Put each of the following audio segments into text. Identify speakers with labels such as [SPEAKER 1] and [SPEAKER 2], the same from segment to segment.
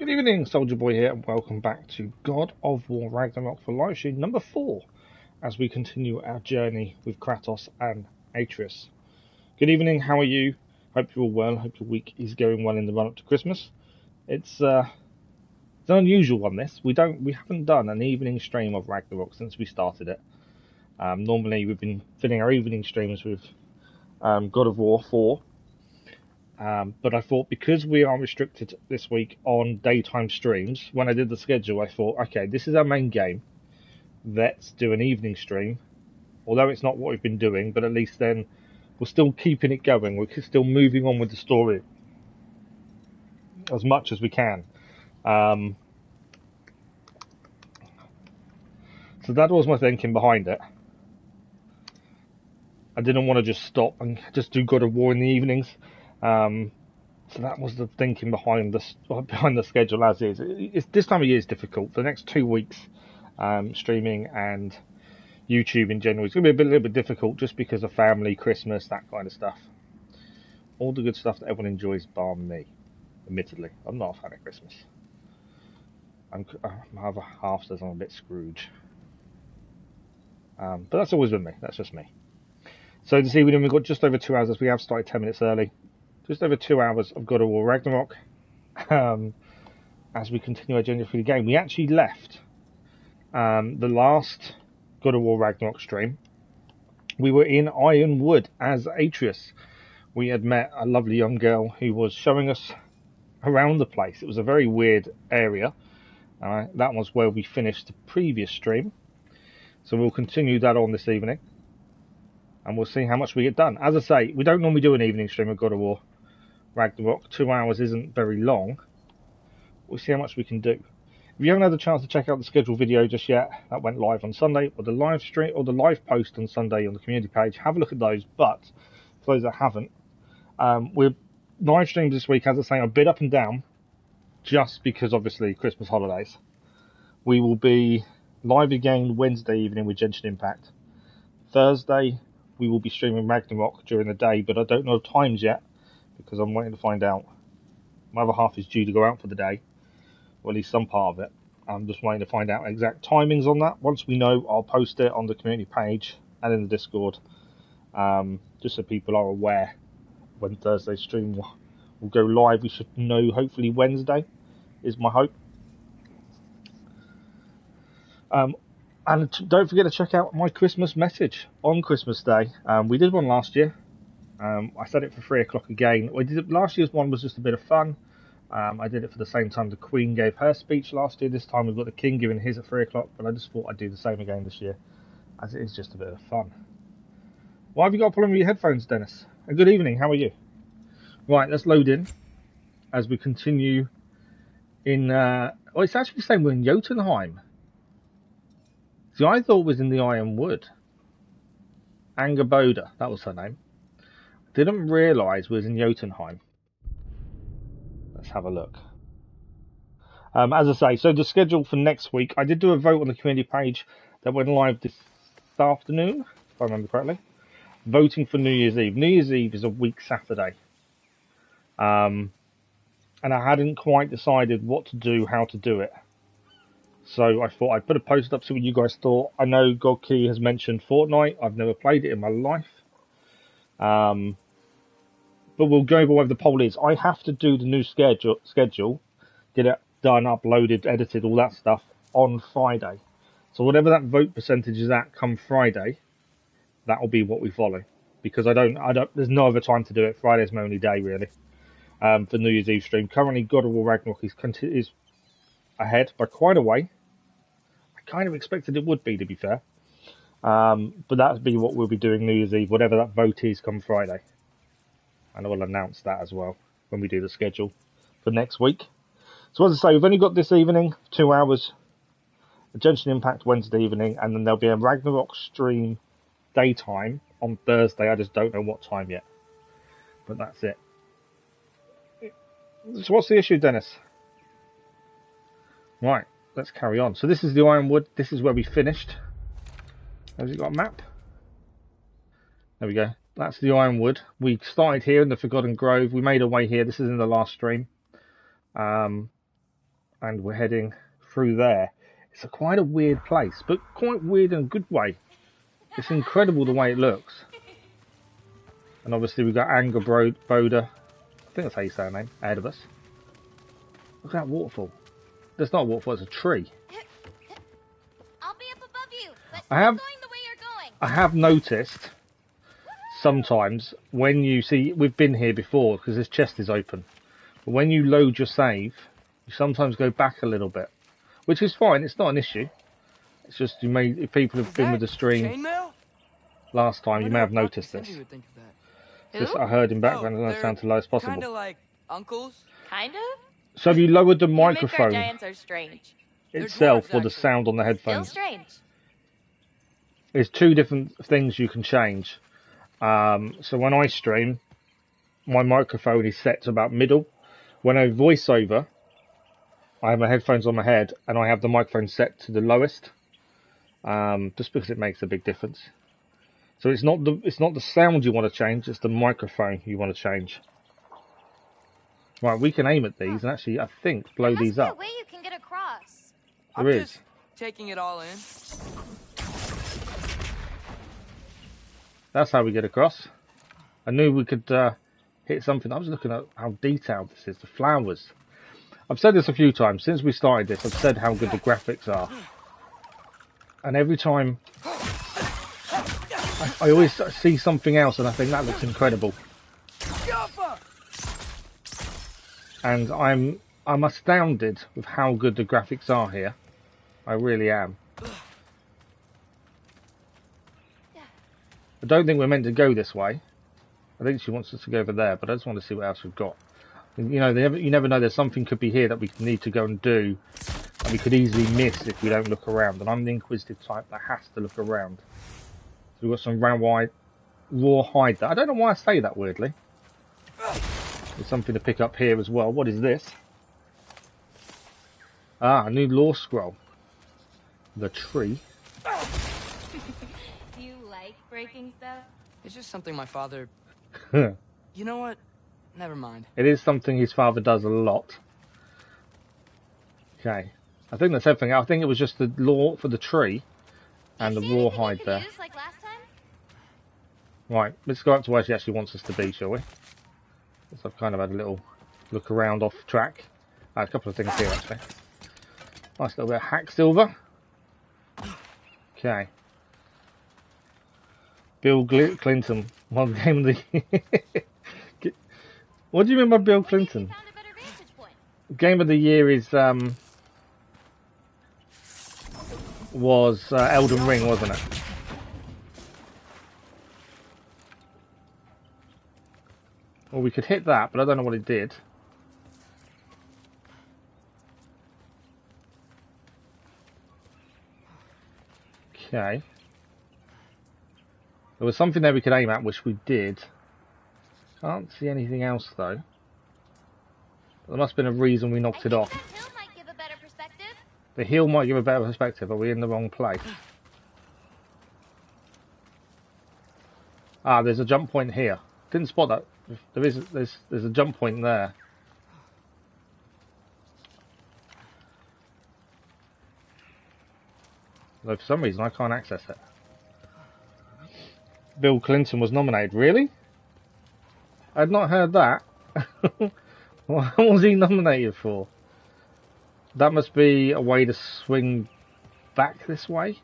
[SPEAKER 1] Good evening, Soldier Boy here, and welcome back to God of War Ragnarok for live stream number 4, as we continue our journey with Kratos and Atreus. Good evening, how are you? Hope you're all well, hope your week is going well in the run up to Christmas. It's an unusual one, this. We haven't done an evening stream of Ragnarok since we started it. Normally we've been filling our evening streams with God of War 4. But I thought, because we are restricted this week on daytime streams, when I did the schedule, I thought, okay, this is our main game. Let's do an evening stream. Although it's not what we've been doing, but at least then we're still keeping it going. We're still moving on with the story as much as we can. So that was my thinking behind it. I didn't want to just stop and just do God of War in the evenings. So that was the thinking behind the schedule as is. This time of year is difficult. For the next 2 weeks, streaming and YouTube in general, it's going to be a little bit difficult just because of family, Christmas, that kind of stuff. All the good stuff that everyone enjoys, bar me. Admittedly, I'm not a fan of Christmas. My other half says I'm a bit Scrooge. But that's always been me. That's just me. So this evening we've got just over 2 hours, as we have started 10 minutes early. Just over 2 hours of God of War Ragnarok, as we continue our journey through the game. We actually left the last God of War Ragnarok stream. We were in Ironwood as Atreus. We had met a lovely young girl who was showing us around the place. It was a very weird area. That was where we finished the previous stream. So we'll continue that on this evening. And we'll see how much we get done. As I say, we don't normally do an evening stream of God of War Ragnarok. 2 hours isn't very long. We'll see how much we can do. If you haven't had a chance to check out the scheduled video just yet, that went live on Sunday, or the live stream, or the live post on Sunday on the community page, have a look at those. But for those that haven't, we're live streams this week, as I say, a bit up and down, just because obviously Christmas holidays. We will be live again Wednesday evening with Genshin Impact. Thursday we will be streaming Ragnarok during the day, but I don't know times yet, because I'm waiting to find out. My other half is due to go out for the day, or at least some part of it. I'm just waiting to find out exact timings on that. Once we know, I'll post it on the community page and in the Discord, just so people are aware when Thursday's stream will go live. We should know hopefully Wednesday, is my hope. And don't forget to check out my Christmas message on Christmas Day. We did one last year. I set it for 3 o'clock again. Last year's one was just a bit of fun. I did it for the same time the Queen gave her speech last year. This time we've got the King giving his at 3 o'clock, but I just thought I'd do the same again this year, as it is just a bit of fun. Why have you got a problem with your headphones, Dennis? Good evening, how are you? Right, let's load in as we continue in... it's actually saying we're in Jotunheim. See, I thought it was in the Ironwood. Angerboda, that was her name. Didn't realise it was in Jotunheim. Let's have a look. As I say, so the schedule for next week, I did do a vote on the community page that went live this afternoon, if I remember correctly. Voting for New Year's Eve. New Year's Eve is a week Saturday. And I hadn't quite decided what to do, how to do it. So I thought I'd put a post up, see what you guys thought. I know Godkey has mentioned Fortnite. I've never played it in my life. But we'll go over whatever the poll is. I have to do the new schedule, get it done, uploaded, edited, all that stuff on Friday. So whatever that vote percentage is at come Friday, that will be what we follow. Because I don't, there's no other time to do it. Friday's my only day, really, for New Year's Eve stream. Currently, God of War Ragnarok is ahead by quite a way. I kind of expected it would be, to be fair. But that would be what we'll be doing New Year's Eve, whatever that vote is come Friday. And I will announce that as well when we do the schedule for next week. So as I say, we've only got this evening, 2 hours, a Genshin Impact Wednesday evening, and then there'll be a Ragnarok stream daytime on Thursday. I just don't know what time yet. But that's it. So what's the issue, Dennis? Right, let's carry on. So this is the Ironwood. This is where we finished. Has it got a map? There we go. That's the Ironwood. We started here in the Forgotten Grove. We made our way here. This is in the last stream. and we're heading through there. It's quite a weird place, but quite weird in a good way. It's incredible the way it looks. And obviously we've got Boda, I think that's how you say her name, ahead of us. Look at that waterfall. That's not a waterfall, it's a tree.
[SPEAKER 2] I'll be up above you, but
[SPEAKER 1] I have,
[SPEAKER 2] going the way you're going.
[SPEAKER 1] I have noticed sometimes when you see, we've been here before because this chest is open. But when you load your save, you sometimes go back a little bit, which is fine. It's not an issue. It's just you may, if people have been with the stream last time, you may have noticed this. Just I heard in background, and I sound as low as possible.
[SPEAKER 3] Kind of like uncles.
[SPEAKER 2] Kind of.
[SPEAKER 1] So have you lowered the
[SPEAKER 2] You
[SPEAKER 1] microphone
[SPEAKER 2] giants are strange.
[SPEAKER 1] itself or the
[SPEAKER 3] actually.
[SPEAKER 1] sound on the
[SPEAKER 2] Still
[SPEAKER 1] headphones?
[SPEAKER 2] strange.
[SPEAKER 1] There's two different things you can change. So when I stream, my microphone is set to about middle. When I voice over, I have my headphones on my head and I have the microphone set to the lowest, just because it makes a big difference. So it's not the sound you want to change, it's the microphone you want to change. Right, we can aim at these and actually, I think, blow
[SPEAKER 2] There must
[SPEAKER 1] these
[SPEAKER 2] be a
[SPEAKER 1] up.
[SPEAKER 2] way you can get across.
[SPEAKER 1] There is.
[SPEAKER 3] Just taking it all in.
[SPEAKER 1] That's how we get across. I knew we could hit something. I was looking at how detailed this is, the flowers. I've said this a few times since we started this. I've said how good the graphics are, and every time I always see something else and I think that looks incredible. And I'm astounded with how good the graphics are here. I really am. I don't think we're meant to go this way. I think she wants us to go over there, but I just want to see what else we've got. You know, you never know. There's something could be here that we need to go and do, and we could easily miss if we don't look around. And I'm the inquisitive type that has to look around. So we've got some raw hide there. I don't know why I say that weirdly. There's something to pick up here as well. What is this? Ah, a new lore scroll. The tree.
[SPEAKER 2] Do you like breaking stuff?
[SPEAKER 3] It's just something my father...
[SPEAKER 1] It
[SPEAKER 3] You know what? Never mind.
[SPEAKER 1] is something his father does a lot. Okay. I think that's everything. I think it was just the lore for the tree and the raw hide there.
[SPEAKER 2] Use like last time?
[SPEAKER 1] Right, let's go up to where she actually wants us to be, shall we? So I've kind of had a little look around off track. A couple of things here actually. Nice little bit of hack silver. Okay. Bill Clinton. One game of the What do you mean by Bill Clinton?
[SPEAKER 2] Found a better vantage point.
[SPEAKER 1] Game of the year is was Elden Ring, wasn't it? Well, we could hit that, but I don't know what it did. Okay. There was something there we could aim at, which we did. Can't see anything else, though. There must have been a reason we knocked it off.
[SPEAKER 2] That hill might give a better perspective.
[SPEAKER 1] The hill might give a better perspective. Are we in the wrong place? Ah, there's a jump point here. Didn't spot that. There's a jump point there. Though for some reason I can't access it. Bill Clinton was nominated. Really? I'd not heard that. What was he nominated for? That must be a way to swing back this way.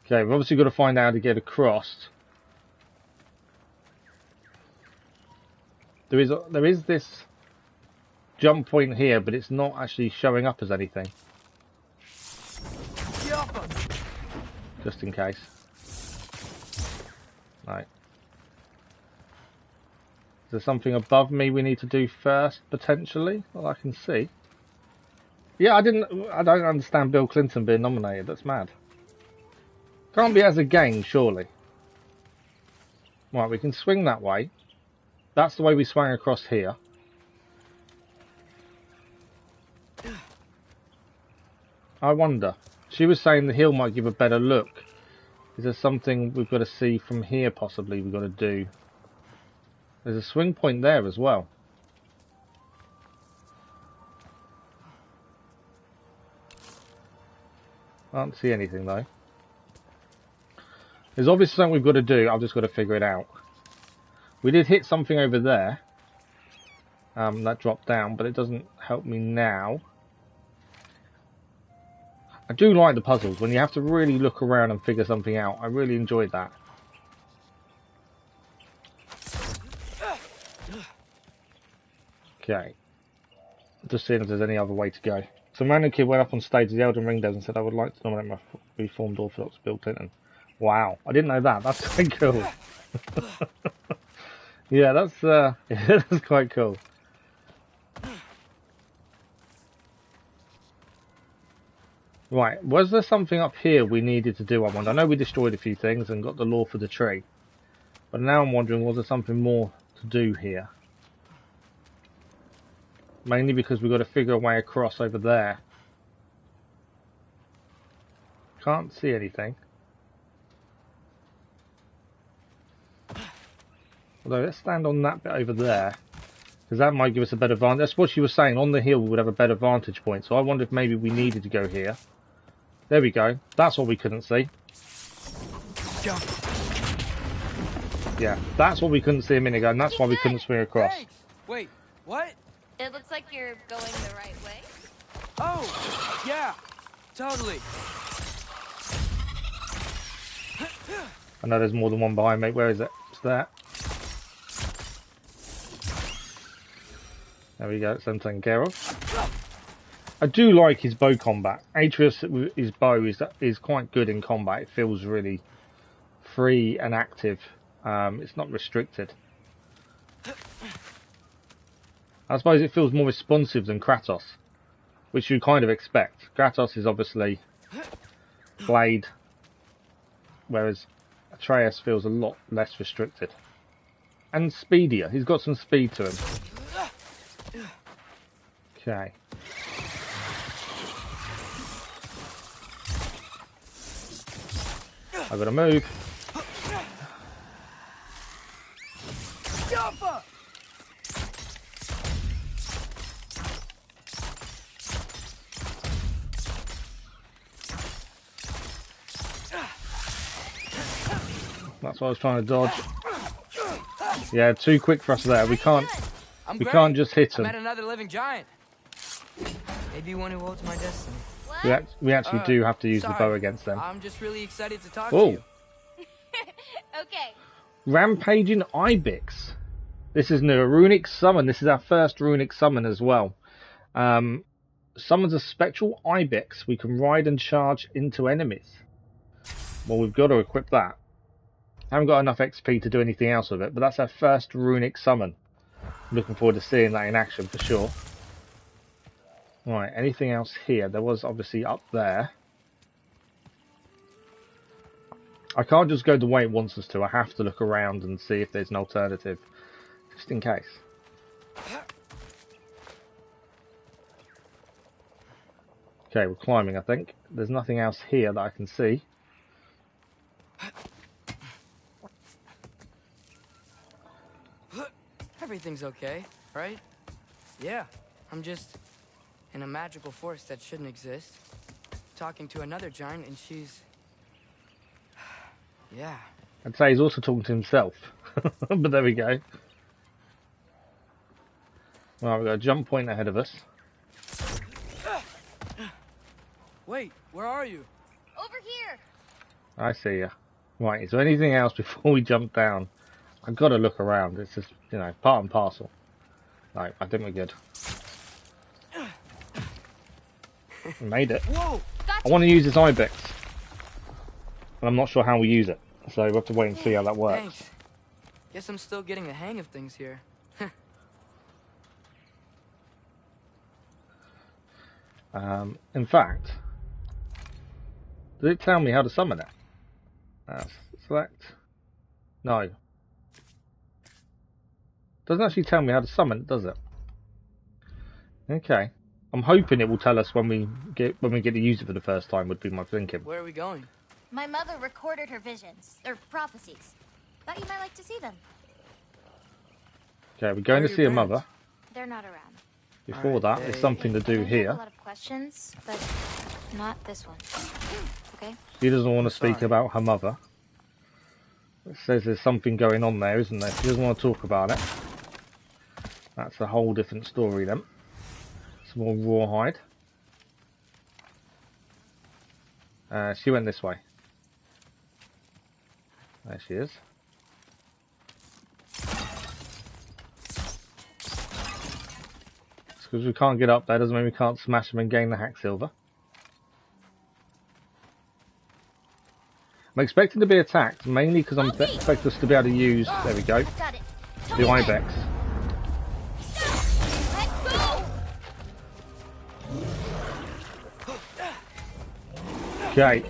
[SPEAKER 1] Okay, we've obviously got to find out how to get across. There is this jump point here, but it's not actually showing up as anything. Just in case. Right. Is there something above me we need to do first, potentially? Well, I can see. Yeah, I don't understand Bill Clinton being nominated. That's mad. Can't be as a game, surely. Right, we can swing that way. That's the way we swung across here. I wonder. She was saying the hill might give a better look. Is there something we've got to see from here, possibly, we've got to do? There's a swing point there as well. Can't see anything though. There's obviously something we've got to do. I've just got to figure it out. We did hit something over there. That dropped down, but it doesn't help me now. I do like the puzzles when you have to really look around and figure something out. I really enjoyed that. Okay. Just seeing if there's any other way to go. Some random kid went up on stage at the Elden Ring Days and said, I would like to nominate my reformed Orthodox Bill Clinton. Wow, I didn't know that. That's quite cool. Yeah, that's that's quite cool. Right, was there something up here we needed to do? I wonder. I know we destroyed a few things and got the lore for the tree, but now I'm wondering, was there something more to do here? Mainly because we've got to figure a way across over there. Can't see anything. Although, let's stand on that bit over there, because that might give us a better vantage. That's what she was saying. On the hill, we would have a better vantage point. So I wonder if maybe we needed to go here. There we go. That's what we couldn't see. Yeah, that's what we couldn't see a minute ago, and that's why we couldn't swing across.
[SPEAKER 3] Thanks. Wait, what?
[SPEAKER 2] It looks like you're going the right way.
[SPEAKER 3] Oh, yeah, totally.
[SPEAKER 1] I know there's more than one behind me. Where is it? It's there. There we go. It's them taken care of. I do like his bow combat. Atreus, his bow is quite good in combat. It feels really free and active. It's not restricted. I suppose it feels more responsive than Kratos, which you kind of expect. Kratos is obviously blade, whereas Atreus feels a lot less restricted. And speedier. He's got some speed to him. Okay. I've got to move. That's what I was trying to dodge. Yeah, too quick for us there. We can't just hit him.
[SPEAKER 3] I met another living giant. Maybe one who holds my destiny.
[SPEAKER 1] We actually do have to use the bow against them.
[SPEAKER 3] I'm just really excited to talk to you.
[SPEAKER 2] Okay.
[SPEAKER 1] Rampaging Ibex. This is a runic summon. This is our first runic summon as well. Summons a spectral Ibex. We can ride and charge into enemies. Well, we've got to equip that. Haven't got enough XP to do anything else with it, but that's our first runic summon. Looking forward to seeing that in action for sure. Right, anything else here? There was obviously up there. I can't just go the way it wants us to. I have to look around and see if there's an alternative, just in case. Okay, we're climbing, I think. There's nothing else here that I can see.
[SPEAKER 3] Everything's okay, right? Yeah, I'm just in a magical force that shouldn't exist. Talking to another giant and she's... yeah.
[SPEAKER 1] I'd say he's also talking to himself. But there we go. Right, we've got a jump point ahead of us.
[SPEAKER 3] Wait, where are you?
[SPEAKER 2] Over here.
[SPEAKER 1] I see ya. Right, is there anything else before we jump down? I've got to look around. It's just, you know, part and parcel. Right, I think we're good. We made it.
[SPEAKER 3] Whoa!
[SPEAKER 1] I want to use this Ibex. But I'm not sure how we use it. So we'll have to wait and see how that works.
[SPEAKER 3] Thanks. Guess I'm still getting the hang of things here.
[SPEAKER 1] In fact, did it tell me how to summon it? Select. No. Doesn't actually tell me how to summon it, does it? Okay. I'm hoping it will tell us when we get to use it for the first time. Would be my thinking.
[SPEAKER 3] Where are we going?
[SPEAKER 2] My mother recorded her visions, or prophecies. Thought you might like to see them.
[SPEAKER 1] Okay, we're going to see a
[SPEAKER 3] parents?
[SPEAKER 1] mother.
[SPEAKER 2] They're not around.
[SPEAKER 1] Before that, there's something to
[SPEAKER 2] I
[SPEAKER 1] do
[SPEAKER 2] don't have
[SPEAKER 1] here.
[SPEAKER 2] a lot of questions, but Not this one. Okay?
[SPEAKER 1] She doesn't want to speak about her mother. It says there's something going on there, isn't there? She doesn't want to talk about it. That's a whole different story then. Some more rawhide. She went this way. There she is. Just because we can't get up there doesn't mean we can't smash them and gain the hack silver. I'm expecting to be attacked, mainly because I'm expecting us to be able to use, there we go, the ibex. Okay.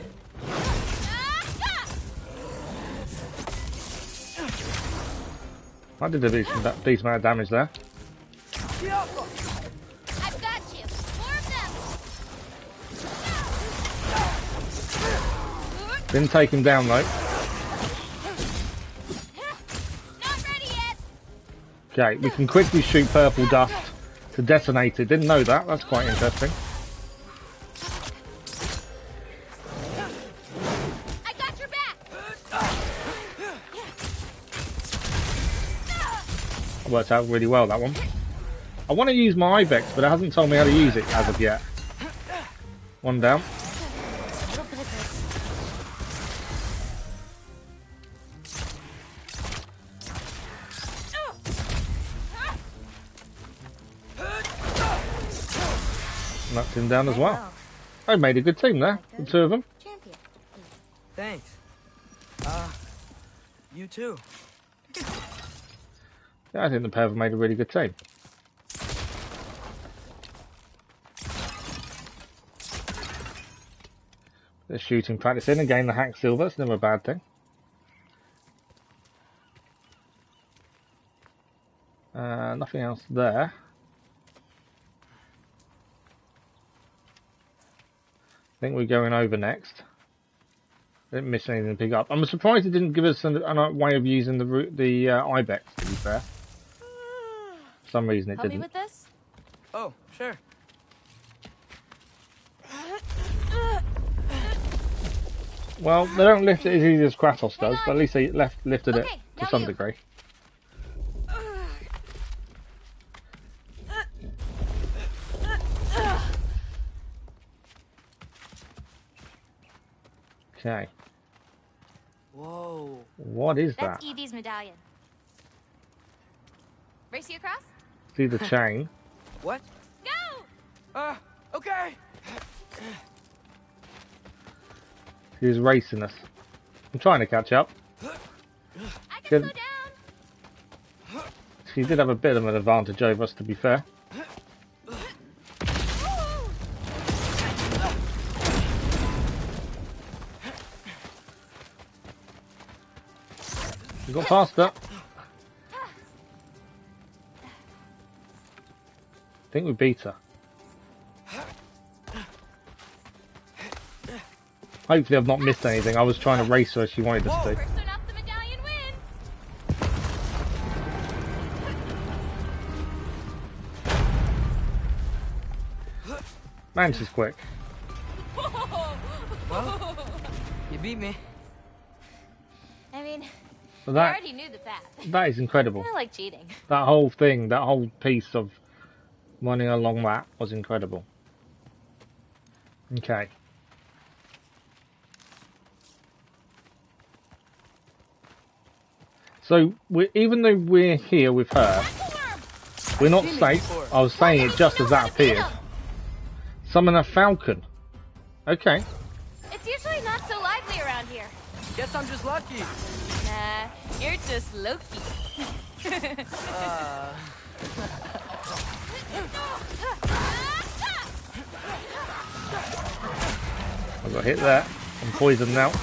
[SPEAKER 1] I did a decent amount of damage there.
[SPEAKER 2] I've got you. More of them.
[SPEAKER 1] Didn't take him down though.
[SPEAKER 2] Not ready yet.
[SPEAKER 1] Okay, we can quickly shoot purple dust to detonate it. Didn't know that. That's quite interesting.
[SPEAKER 2] I got your back.
[SPEAKER 1] Worked out really well, that one. I want to use my ibex, but it hasn't told me how to use it as of yet. One down. Knocked him down as well. I made a good team there, the two of them.
[SPEAKER 2] Champion.
[SPEAKER 3] Thanks. You too.
[SPEAKER 1] Yeah, I think the pair of them made a really good team. The shooting practice in and gain the hack silver, it's never a bad thing. Nothing else there. I think we're going over next. Didn't miss anything to pick up. I'm surprised it didn't give us a way of using the ibex, to be fair. For some reason it
[SPEAKER 2] Help me
[SPEAKER 1] didn't.
[SPEAKER 2] with this?
[SPEAKER 3] Oh, sure.
[SPEAKER 1] Well, they don't lift it as easy as Kratos does, but at least they lifted it
[SPEAKER 2] Okay,
[SPEAKER 1] to
[SPEAKER 2] now
[SPEAKER 1] some
[SPEAKER 2] you.
[SPEAKER 1] degree. Okay.
[SPEAKER 3] Whoa.
[SPEAKER 1] What is that?
[SPEAKER 2] That's Evie's medallion. Race you across?
[SPEAKER 1] See the chain.
[SPEAKER 3] What?
[SPEAKER 2] Go!
[SPEAKER 3] Okay.
[SPEAKER 1] He's racing us. I'm trying to catch up.
[SPEAKER 2] I can
[SPEAKER 1] Good.
[SPEAKER 2] slow down.
[SPEAKER 1] She did have a bit of an advantage over us, to be fair. We got past her. I think we beat her. Hopefully I've not missed anything. I was trying to race her as she wanted us to.
[SPEAKER 2] First one up, the medallion wins.
[SPEAKER 1] Man, she's quick.
[SPEAKER 3] Well, you beat me.
[SPEAKER 2] I mean,
[SPEAKER 1] But
[SPEAKER 2] I
[SPEAKER 1] that
[SPEAKER 2] already knew the path.
[SPEAKER 1] that is incredible.
[SPEAKER 2] I like cheating.
[SPEAKER 1] That whole thing, that whole piece of running along that was incredible. Okay. So, even though we're here with her, we're not safe. I was saying it just as that appeared. Summon a falcon. Okay.
[SPEAKER 2] It's usually not so lively around here.
[SPEAKER 3] Guess I'm just lucky.
[SPEAKER 2] Nah, you're just Loki.
[SPEAKER 1] I got hit there. I'm poisoned now.
[SPEAKER 2] Not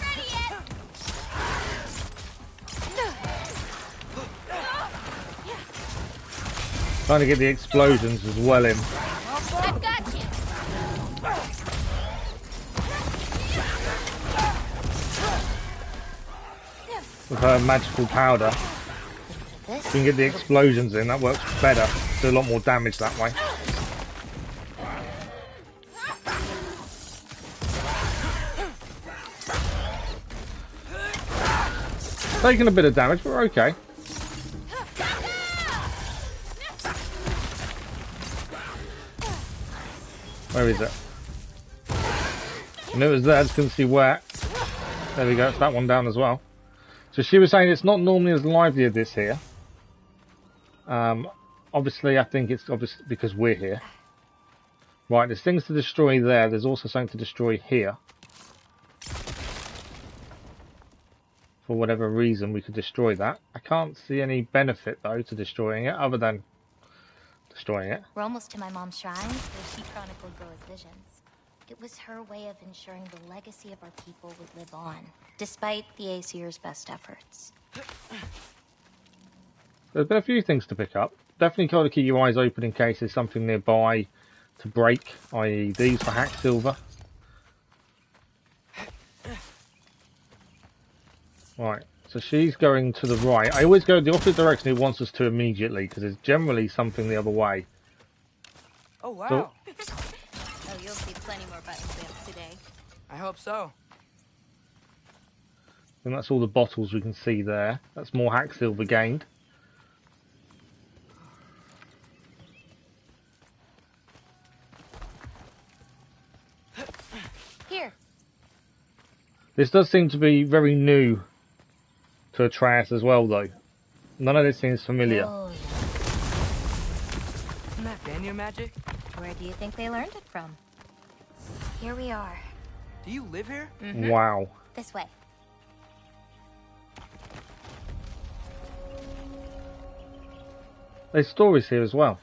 [SPEAKER 2] ready yet.
[SPEAKER 1] Trying to get the explosions as well in.
[SPEAKER 2] I've got you.
[SPEAKER 1] With her magical powder.
[SPEAKER 2] this.
[SPEAKER 1] We can get the explosions in, that works better. Do a lot more damage that way. Taking a bit of damage, but we're okay. Where is it? I knew it was there, I just couldn't see where. There we go, it's that one down as well. So she was saying it's not normally as lively as this here. Obviously, I think it's obviously because we're here. Right, there's things to destroy there. There's also something to destroy here. For whatever reason, we could destroy that. I can't see any benefit, though, to destroying it, other than destroying it.
[SPEAKER 2] We're almost to my mom's shrine, where she chronicled Gryla's visions. It was her way of ensuring the legacy of our people would live on, despite the Aesir's best efforts.
[SPEAKER 1] There's been a few things to pick up. Definitely got to keep your eyes open in case there's something nearby to break, i.e. these for hack silver. Right, so she's going to the right. I always go the opposite direction it wants us to immediately, because there's generally something the other way.
[SPEAKER 3] Oh, wow.
[SPEAKER 1] So,
[SPEAKER 2] Oh, you'll see plenty more button clamps today.
[SPEAKER 3] I hope so.
[SPEAKER 1] and that's all the bottles we can see there. That's more hack silver gained.
[SPEAKER 2] Here.
[SPEAKER 1] This does seem to be very new to Atreus as well, though. None of this seems familiar.
[SPEAKER 2] Oh,
[SPEAKER 3] Isn't that Vanir magic?
[SPEAKER 2] where do you think they learned it from? Here we are.
[SPEAKER 3] Do you live here?
[SPEAKER 1] Wow.
[SPEAKER 2] This way.
[SPEAKER 1] There's stories here as well.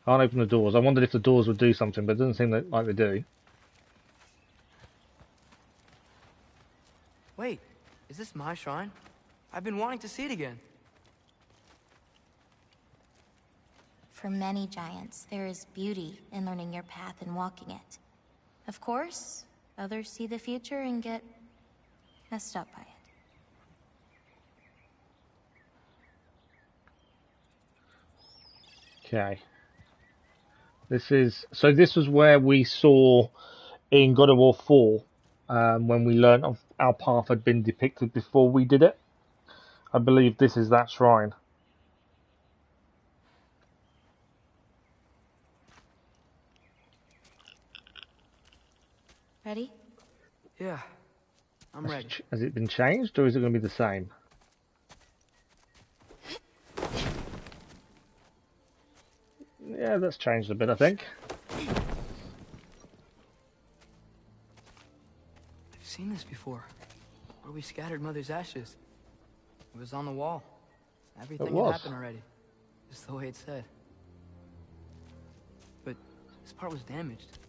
[SPEAKER 1] Can't open the doors. I wondered if the doors would do something, but it doesn't seem like they do.
[SPEAKER 3] Wait, is this my shrine? I've been wanting to see it again.
[SPEAKER 2] For many giants, there is beauty in learning your path and walking it. Of course, others see the future and get messed up by it.
[SPEAKER 1] Okay. This was where we saw in God of War 4 when we learnt of our path had been depicted before we did it. I believe this is that shrine.
[SPEAKER 2] Ready?
[SPEAKER 3] Yeah, I'm ready.
[SPEAKER 1] Has it been changed, or is it going to be the same? Yeah, that's changed a bit, I think.
[SPEAKER 3] I've seen this before. Where we scattered Mother's ashes. It was on the wall. Everything had happened already. Just the way it said. But this part was damaged.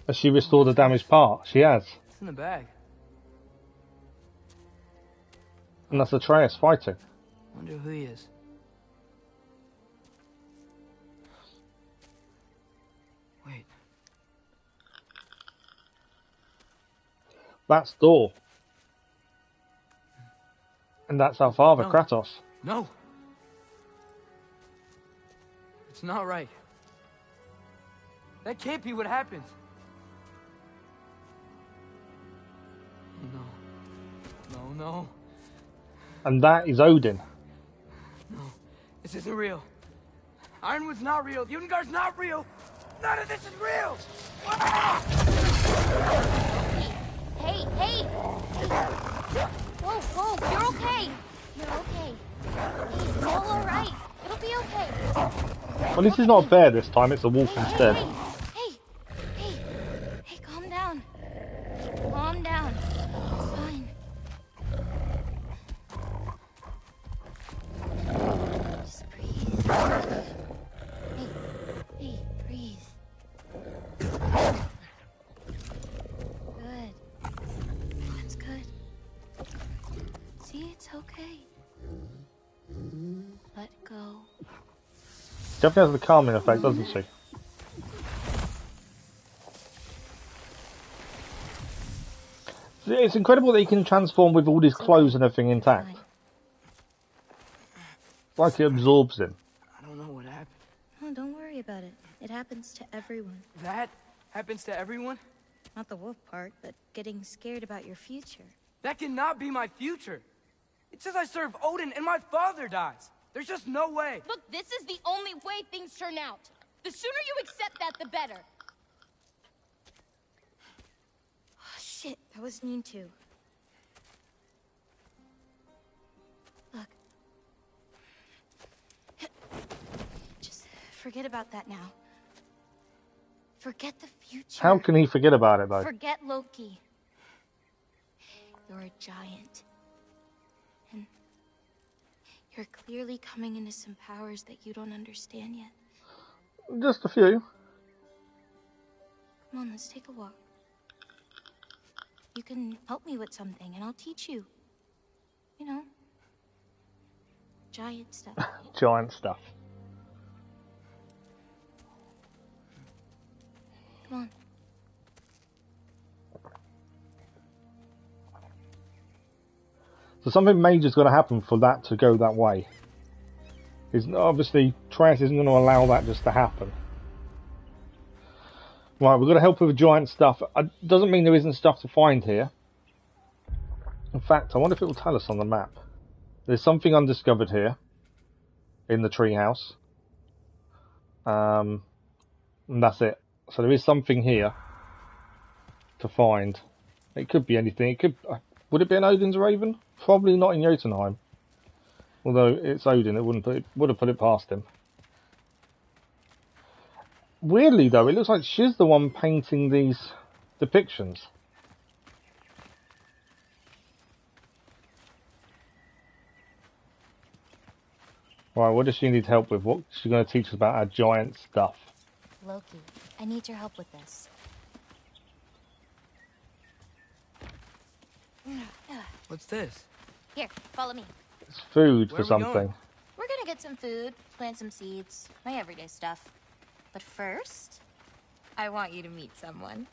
[SPEAKER 1] Has she restored the damaged part? She has.
[SPEAKER 3] It's in the bag.
[SPEAKER 1] And that's Atreus fighting.
[SPEAKER 3] Wonder who he is. Wait.
[SPEAKER 1] That's Thor. And that's our father,
[SPEAKER 3] No.
[SPEAKER 1] Kratos.
[SPEAKER 3] No! It's not right. That can't be what happened. No. No.
[SPEAKER 1] And that is Odin.
[SPEAKER 3] No. This isn't real. Ironwood's not real. Ungar's not real. None of this is real!
[SPEAKER 2] Hey! Whoa, you're okay. You're okay. Hey, it's all alright. It'll be okay.
[SPEAKER 1] Well, this is not a bear this time, it's a wolf instead.
[SPEAKER 2] Hey, calm down. Calm down. It's fine. Just breathe. Hey, breathe. Good. That's good. See, it's okay. Let go.
[SPEAKER 1] Definitely has the calming effect, doesn't she? It's incredible that he can transform with all his clothes and everything intact. It's like it absorbs him.
[SPEAKER 3] I don't know what happened.
[SPEAKER 2] Oh, don't worry about it. It happens to everyone.
[SPEAKER 3] That happens to everyone?
[SPEAKER 2] Not the wolf part, but getting scared about your future.
[SPEAKER 3] That cannot be my future. It says I serve Odin and my father dies. There's just no way.
[SPEAKER 4] Look, this is the only way things turn out. The sooner you accept that, the better.
[SPEAKER 2] Oh, shit, that was mean too. Look. Just forget about that now. Forget the future.
[SPEAKER 1] How can he forget about it, though?
[SPEAKER 2] Forget Loki. You're a giant. And you're clearly coming into some powers that you don't understand yet.
[SPEAKER 1] Just a few.
[SPEAKER 2] Come on, let's take a walk. You can help me with something, and I'll teach you. You know, giant stuff.
[SPEAKER 1] Giant stuff.
[SPEAKER 2] Come on.
[SPEAKER 1] So something major is going to happen for that to go that way. Obviously, Atreus isn't going to allow that just to happen. Right, we've got to help with the giant stuff. Doesn't mean there isn't stuff to find here. In fact, I wonder if it will tell us on the map. There's something undiscovered here in the treehouse. And that's it. So there is something here to find. It could be anything. It could. Would it be an Odin's Raven? Probably not in Jotunheim. Although it's Odin, it would have put it past him. Weirdly though, it looks like she's the one painting these depictions. Right, what does she need help with? What's she going to teach us about our giant stuff?
[SPEAKER 2] Loki, I need your help with this.
[SPEAKER 3] What's this?
[SPEAKER 2] Here, follow me.
[SPEAKER 1] It's food
[SPEAKER 3] Where
[SPEAKER 1] for
[SPEAKER 3] are we
[SPEAKER 1] something.
[SPEAKER 3] going?
[SPEAKER 2] We're gonna get some food, plant some seeds, my everyday stuff. But first, I want you to meet someone.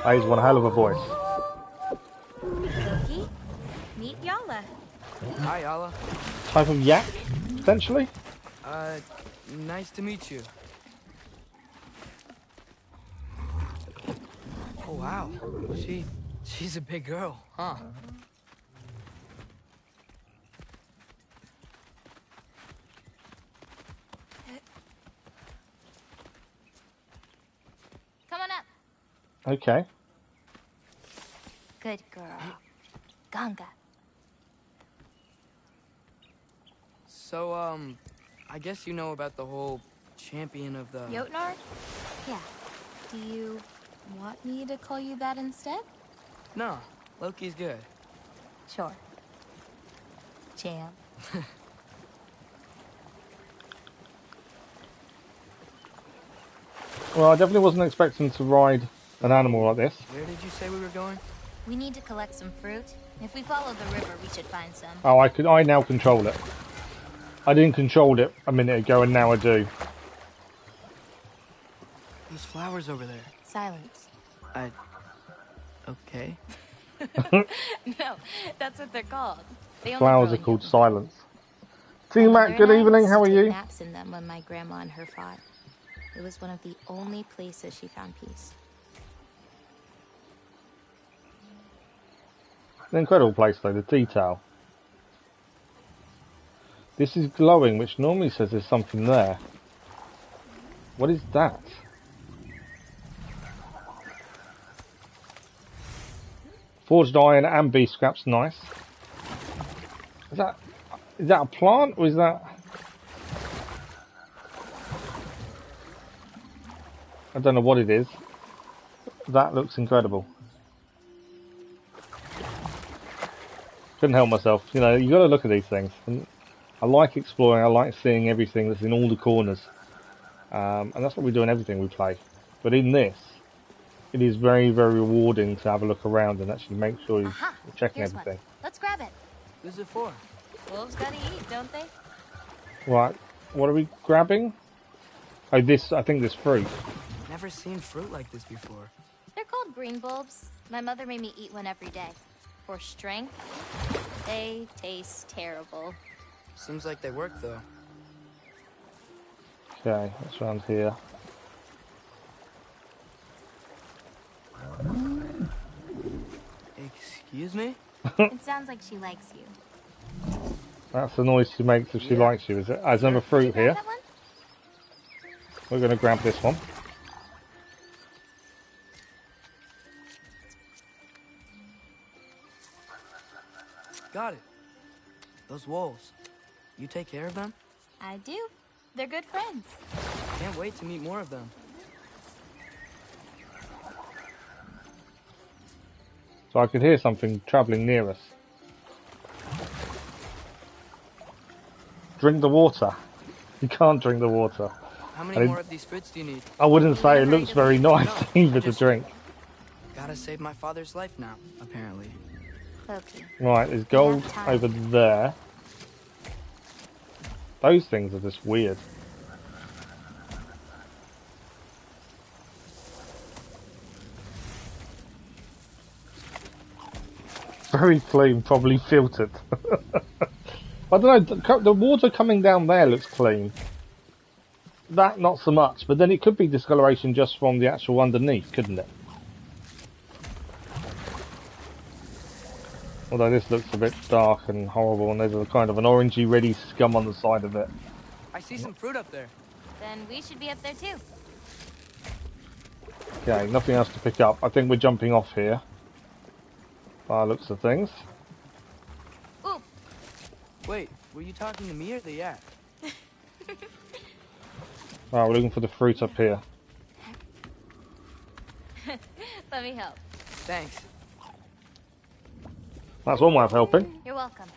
[SPEAKER 1] That is one hell of a voice.
[SPEAKER 2] Loki, meet Yala.
[SPEAKER 3] Hi, Yala.
[SPEAKER 1] Type of yak, potentially?
[SPEAKER 3] Nice to meet you. Oh, wow. She's a big girl, huh?
[SPEAKER 2] Come on up.
[SPEAKER 1] Okay.
[SPEAKER 2] Good girl. Ganga.
[SPEAKER 3] So, I guess you know about the whole champion of the...
[SPEAKER 2] Jotnar? Yeah. Do you want me to call you that instead?
[SPEAKER 3] No, Loki's good.
[SPEAKER 2] Sure. Champ.
[SPEAKER 1] Well, I definitely wasn't expecting to ride an animal like this.
[SPEAKER 3] Where did you say we were going?
[SPEAKER 2] We need to collect some fruit. If we follow the river, we should find some.
[SPEAKER 1] Oh, I now control it. I didn't control it a minute ago, and now I do.
[SPEAKER 3] Those flowers over there.
[SPEAKER 2] Silence.
[SPEAKER 3] Okay.
[SPEAKER 2] No, that's what they're called. They only
[SPEAKER 1] Flowers
[SPEAKER 2] grow
[SPEAKER 1] are
[SPEAKER 2] in
[SPEAKER 1] called
[SPEAKER 2] Europe.
[SPEAKER 1] silence.
[SPEAKER 2] My
[SPEAKER 1] T
[SPEAKER 2] mother
[SPEAKER 1] Mac, good
[SPEAKER 2] and I
[SPEAKER 1] evening,
[SPEAKER 2] used
[SPEAKER 1] how are
[SPEAKER 2] to take
[SPEAKER 1] you?
[SPEAKER 2] naps in them when my grandma and her fought. It was one of the only places she found peace.
[SPEAKER 1] An incredible place though, the detail. This is glowing, which normally says there's something there. What is that? Forged iron and beef scraps, nice. Is that a plant or is that... I don't know what it is. That looks incredible. Couldn't help myself. You know, you got to look at these things. And I like exploring. I like seeing everything that's in all the corners. And that's what we do in everything we play. But in this, it is very, very rewarding to have a look around and actually make sure you're checking
[SPEAKER 2] Here's
[SPEAKER 1] everything.
[SPEAKER 2] one. Let's grab it.
[SPEAKER 3] Who's it for?
[SPEAKER 2] Wolves gotta eat, don't they?
[SPEAKER 1] Right, what are we grabbing? Oh, this, I think this fruit.
[SPEAKER 3] Never seen fruit like this before.
[SPEAKER 2] They're called green bulbs. My mother made me eat one every day. For strength, they taste terrible.
[SPEAKER 3] Seems like they work though.
[SPEAKER 1] Okay, that's around here.
[SPEAKER 3] Excuse me?
[SPEAKER 2] It sounds like she likes you.
[SPEAKER 1] That's the noise she makes if she likes you, is it? There's another fruit
[SPEAKER 2] Grab
[SPEAKER 1] here.
[SPEAKER 2] that one?
[SPEAKER 1] We're going to grab this one.
[SPEAKER 3] Got it. Those wolves. You take care of them?
[SPEAKER 2] I do. They're good friends.
[SPEAKER 3] Can't wait to meet more of them.
[SPEAKER 1] So I could hear something travelling near us. Drink the water. You can't drink the water.
[SPEAKER 3] How many more of these fruits do you need?
[SPEAKER 1] I wouldn't say it looks very nice either to drink.
[SPEAKER 3] Gotta save my father's life now, apparently.
[SPEAKER 2] Okay.
[SPEAKER 1] Right, there's gold over there. Those things are just weird. Very clean, probably filtered. I don't know, the water coming down there looks clean. That, not so much, but then it could be discoloration just from the actual underneath, couldn't it? Although this looks a bit dark and horrible, and there's a kind of an orangey reddy scum on the side of it.
[SPEAKER 3] I see some fruit up there.
[SPEAKER 2] Then we should be up there too.
[SPEAKER 1] Okay, nothing else to pick up. I think we're jumping off here. By the looks of things.
[SPEAKER 2] Ooh.
[SPEAKER 3] Wait, were you talking to me or the yak?
[SPEAKER 1] Right, we're looking for the fruit up here.
[SPEAKER 2] Let me help.
[SPEAKER 3] Thanks.
[SPEAKER 1] That's one way of helping.
[SPEAKER 2] You're welcome.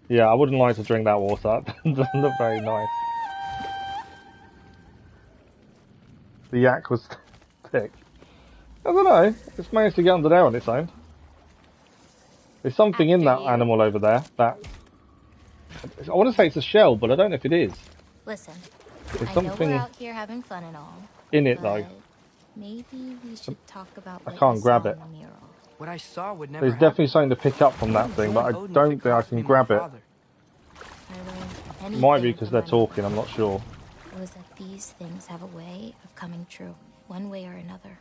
[SPEAKER 1] Yeah, I wouldn't like to drink that water. That doesn't look very nice. The yak was thick. I don't know. It's managed to get under there on its own. There's something in that animal over there that... I want to say it's a shell, but I don't know if it is.
[SPEAKER 2] Listen,
[SPEAKER 1] There's
[SPEAKER 2] I
[SPEAKER 1] something
[SPEAKER 2] know we're out here having fun and all.
[SPEAKER 1] in it, though.
[SPEAKER 2] Maybe we should talk about
[SPEAKER 1] I
[SPEAKER 2] what
[SPEAKER 1] can't
[SPEAKER 2] you
[SPEAKER 1] grab
[SPEAKER 2] saw
[SPEAKER 1] it.
[SPEAKER 2] in the mural.
[SPEAKER 3] What I saw would never
[SPEAKER 1] There's definitely something to pick up from that thing, but I don't think I can grab it. Might be because they're talking, I'm not sure.
[SPEAKER 2] It was that these things have a way of coming true, one way or another.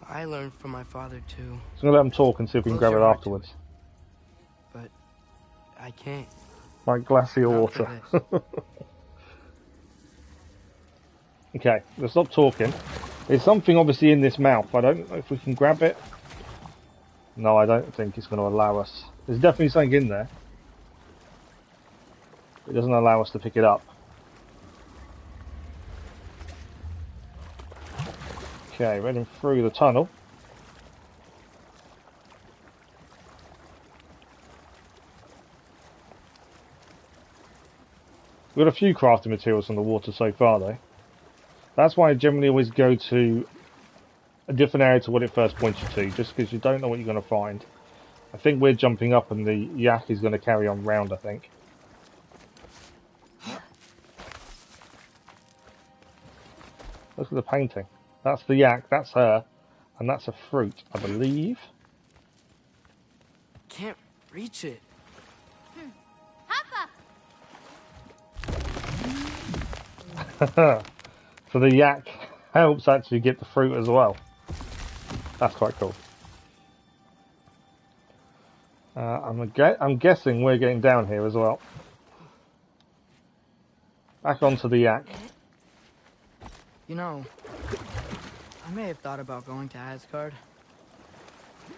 [SPEAKER 3] I learned from my father too.
[SPEAKER 1] So I'm going to let them talk and see if we can grab it afterwards.
[SPEAKER 3] But I can't.
[SPEAKER 1] Like glacier water. Okay, let's stop talking. There's something obviously in this mouth. I don't know if we can grab it. No, I don't think it's going to allow us. There's definitely something in there. It doesn't allow us to pick it up. Okay, running through the tunnel. We've got a few crafting materials on the water so far though. That's why I generally always go to a different area to what it first points you to, just because you don't know what you're going to find. I think we're jumping up and the yak is going to carry on round, I think. Look at the painting. That's the yak, that's her, and that's a fruit, I believe.
[SPEAKER 3] Can't reach it.
[SPEAKER 2] Hoppa!
[SPEAKER 1] So the yak helps actually get the fruit as well. That's quite cool. I'm guessing we're getting down here as well. Back onto the yak.
[SPEAKER 3] You know, I may have thought about going to Asgard,